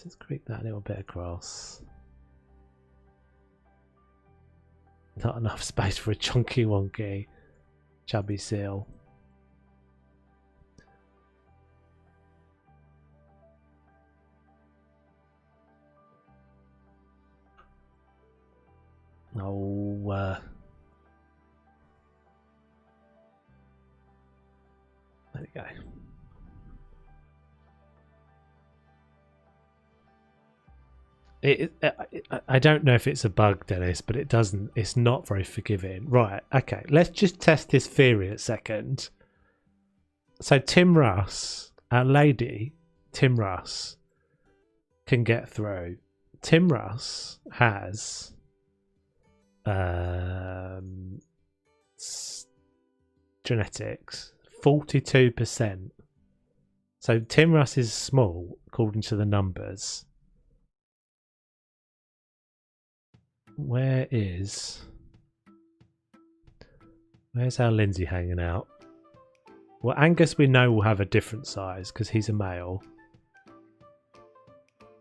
Let's creep that a little bit across. Not enough space for a chunky wonky chubby seal. Oh, there we go. I don't know if it's a bug, Dennis, but it doesn't. It's not very forgiving. Right. Okay. Let's just test this theory a second. So Tim Russ, our lady, Tim Russ, can get through. Tim Russ has genetics 42%. So Tim Russ is small according to the numbers. Where's our Lindsay hanging out? Well, Angus we know will have a different size because he's a male.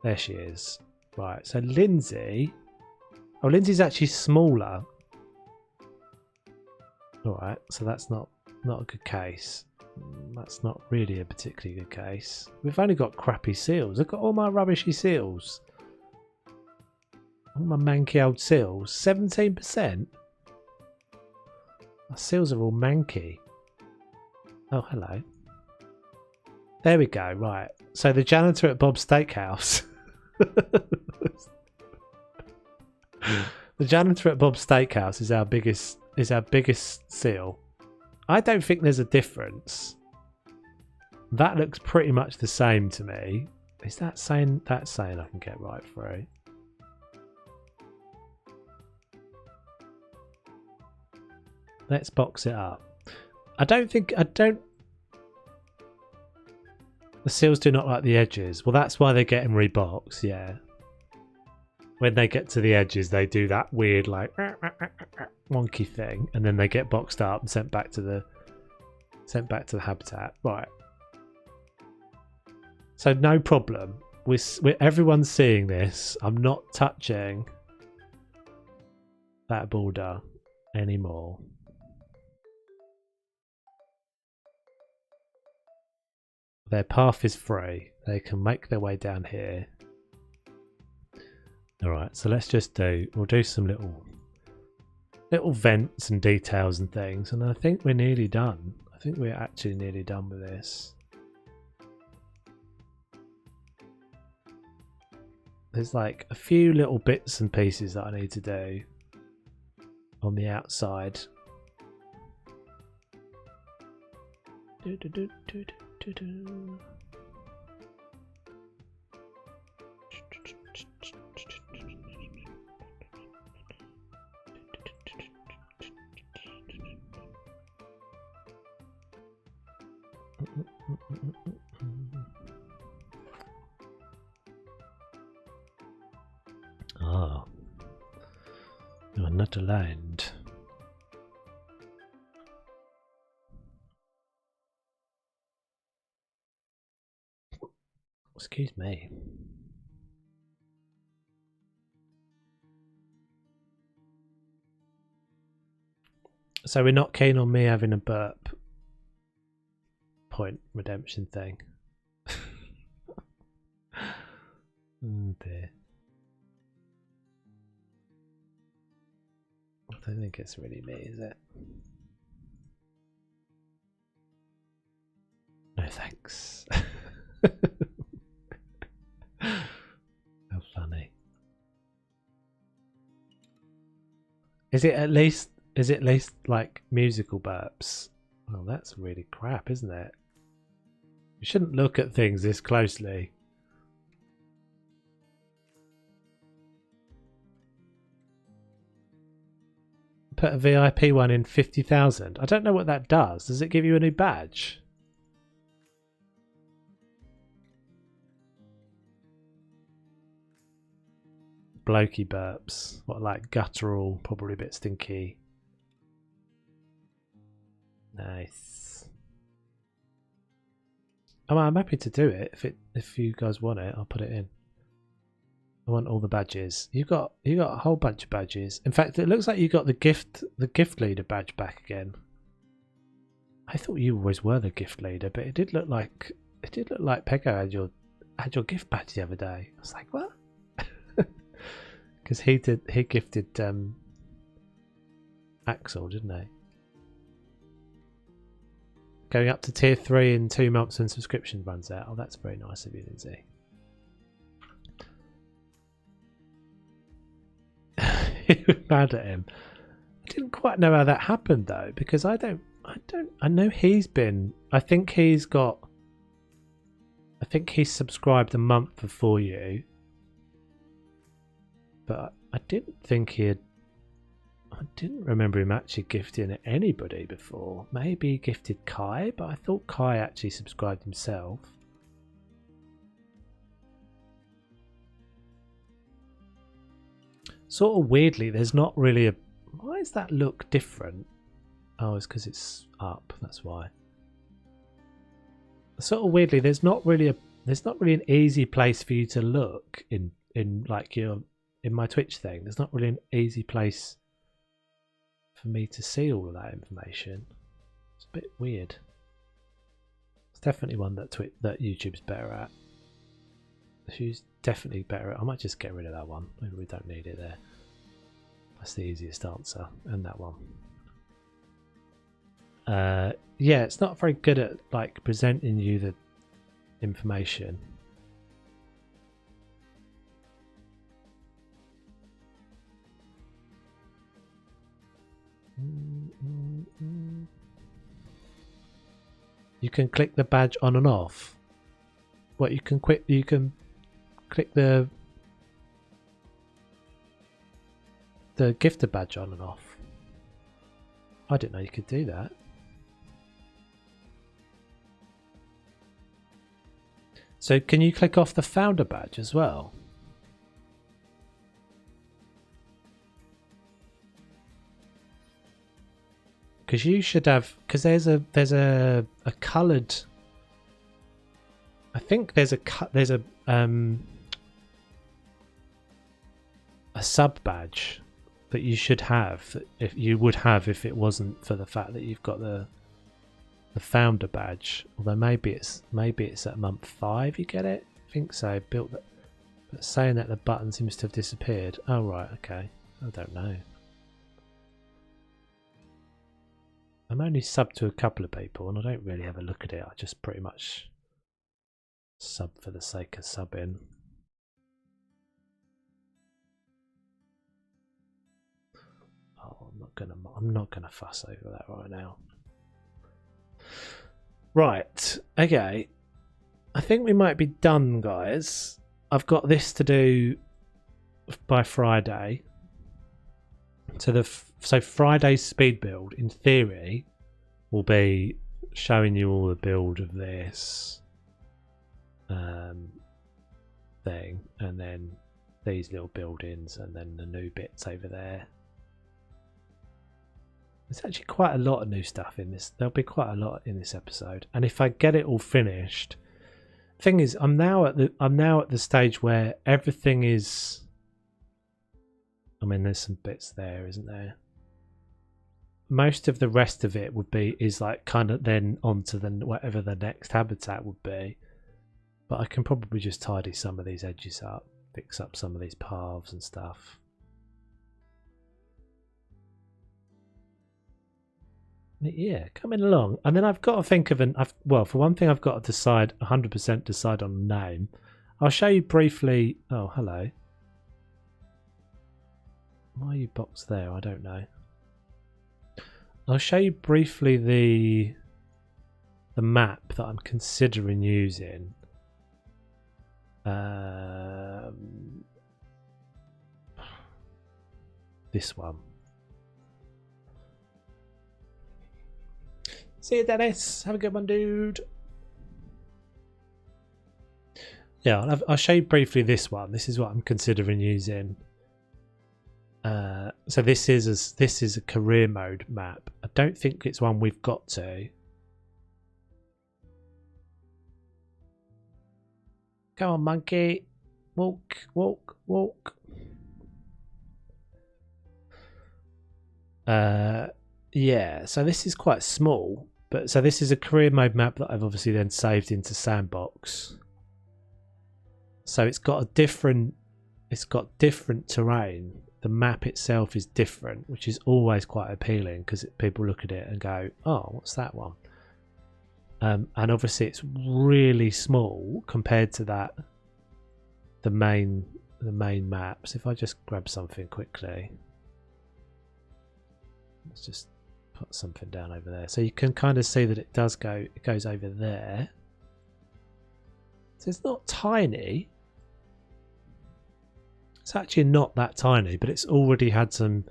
There she is. Right, so Lindsay... Oh, Lindsay's actually smaller. Alright, so that's not a good case. That's not really a particularly good case. We've only got crappy seals. I've got all my rubbishy seals. All my manky old seals. 17%? My seals are all manky. Oh, hello. There we go, right. So the janitor at Bob's Steakhouse. The janitor at Bob's Steakhouse is our biggest seal. I don't think there's a difference. That looks pretty much the same to me. Is that saying I can get right through? Let's box it up. The seals do not like the edges. Well, that's why they're getting reboxed, yeah. When they get to the edges, they do that weird, like, wonky thing, and then they get boxed up and sent back to the habitat. Right. So no problem. Everyone's seeing this. I'm not touching that border anymore. Their path is free. They can make their way down here. Alright, so let's just we'll do some little vents and details and things, and I think we're nearly done. I think we're actually nearly done with this. There's like a few little bits and pieces that I need to do on the outside. Ah, you are not aligned. Excuse me. So we're not keen on me having a burp point redemption thing. Oh dear. I don't think it's really me, is it? No thanks. How funny. Is it at least like musical burps? Well, that's really crap, isn't it? You shouldn't look at things this closely. Put a VIP one in 50,000. I don't know what that does. Does it give you a new badge? Blokey burps. What, like guttural, probably a bit stinky. Nice. I'm happy to do it. If you guys want it, I'll put it in. I want all the badges. You got a whole bunch of badges. In fact, it looks like you got the gift leader badge back again. I thought you always were the gift leader, but it did look like Pego had your gift badge the other day. I was like, what? Because he gifted Axel, didn't he? Going up to tier 3 in 2 months when subscription runs out. Oh, that's very nice of you, Lindsay. You were mad at him. I didn't quite know how that happened though, because I know he's been. I think he's subscribed a month before you, but I didn't think he had. I didn't remember him actually gifting anybody before. Maybe he gifted Kai, but I thought Kai actually subscribed himself. Sort of weirdly, there's not really a... Why does that look different? Oh, it's because it's up, that's why. sort of weirdly, there's not really an easy place for you to look in like in my Twitch thing. There's not really an easy place for me to see all of that information. It's a bit weird. It's definitely one that YouTube's better at. She's definitely better at. I might just get rid of that one. Maybe we don't need it there. That's the easiest answer, and that one. Yeah, it's not very good at like presenting you the information. You can click the badge on and off. What you can click the gifter badge on and off. I didn't know you could do that. So can you click off the founder badge as well? Because you should have, because there's a coloured. I think there's a sub badge that you should have, if you would have if it wasn't for the fact that you've got the founder badge. Although maybe it's at month 5 you get it. I think so. Built that, but saying that the button seems to have disappeared. Oh right, okay. I don't know. I'm only subbed to a couple of people and I don't really have a look at it. I just pretty much sub for the sake of subbing. Oh, I'm not gonna fuss over that right now. Right, okay. I think we might be done, guys. I've got this to do by Friday. So Friday's speed build, in theory, will be showing you all the build of this thing, and then these little buildings, and then the new bits over there. There's actually quite a lot of new stuff in this. There'll be quite a lot in this episode, and if I get it all finished, thing is, I'm now at the stage where everything is. I mean, there's some bits there, isn't there? Most of the rest of it is like kind of then onto whatever the next habitat would be. But I can probably just tidy some of these edges up, fix up some of these paths and stuff. Yeah, coming along. And then I've got to think of well, for one thing, I've got to decide 100% decide on a name. I'll show you briefly. Oh, hello. Why are you boxed there? I don't know. I'll show you briefly the map that I'm considering using. This one. See you, Dennis. Have a good one, dude. Yeah, I'll show you briefly this one. This is what I'm considering using. So this is a career mode map. I don't think it's one we've got to. Come on, monkey. Walk, walk, walk. Yeah, so this is quite small, but so this is a career mode map that I've obviously then saved into Sandbox. So it's got different terrain. The map itself is different, which is always quite appealing because people look at it and go, "Oh, what's that one?" And obviously, it's really small compared to the main maps. If I just grab something quickly, let's just put something down over there, so you can kind of see that it goes over there. So it's not tiny. It's actually not that tiny, but it's already had some.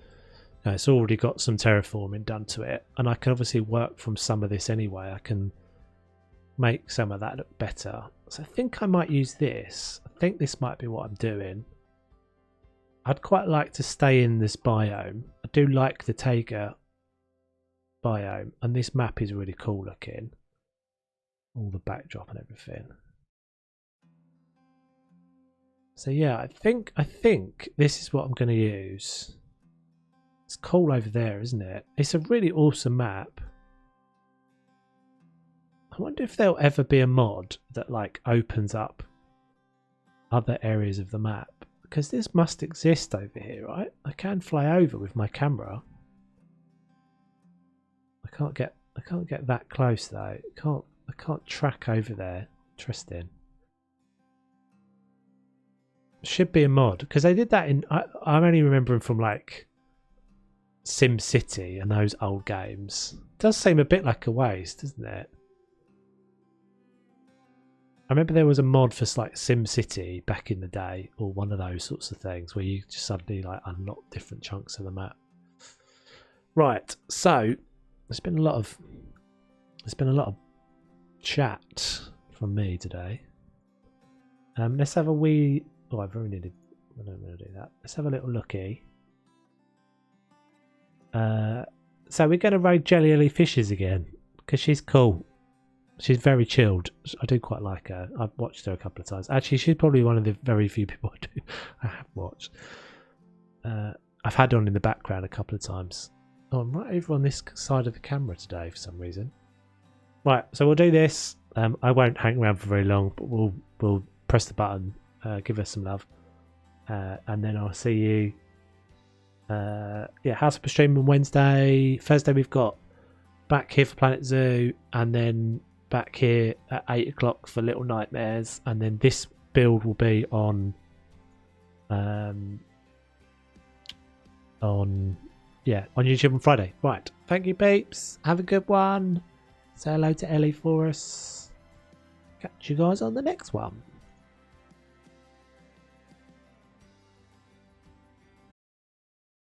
It's already got some terraforming done to it, and I can obviously work from some of this anyway. I can make some of that look better. So I think I might use this. I think this might be what I'm doing. I'd quite like to stay in this biome. I do like the Taiga biome, and this map is really cool looking. all the backdrop and everything. So yeah, I think this is what I'm going to use. It's cool over there, isn't it? It's a really awesome map. I wonder if there'll ever be a mod that like opens up other areas of the map, because this must exist over here, right? I can fly over with my camera. I can't get that close though. I can't track over there. Interesting. Should be a mod, because they did that in. I'm only remembering from like Sim City and those old games. It does seem a bit like a waste, doesn't it? I remember there was a mod for like Sim City back in the day, or one of those sorts of things where you just suddenly like unlock different chunks of the map. Right, so there's been a lot of chat from me today. Let's have a wee. Oh, I've already needed. I don't want to do that. Let's have a little looky. So we're going to raid Jelly Ellie Fishes again because she's cool. She's very chilled. I do quite like her. I've watched her a couple of times. Actually, she's probably one of the very few people I have watched. I've had her on in the background a couple of times. Oh, I'm right over on this side of the camera today for some reason. Right, so we'll do this. I won't hang around for very long, but we'll press the button, give us some love, and then I'll see you. House of Stream on Wednesday. Thursday we've got back here for Planet Zoo, and then back here at 8 o'clock for Little Nightmares, and then this build will be on YouTube on Friday. Right, thank you peeps, have a good one, say hello to Ellie for us, catch you guys on the next one.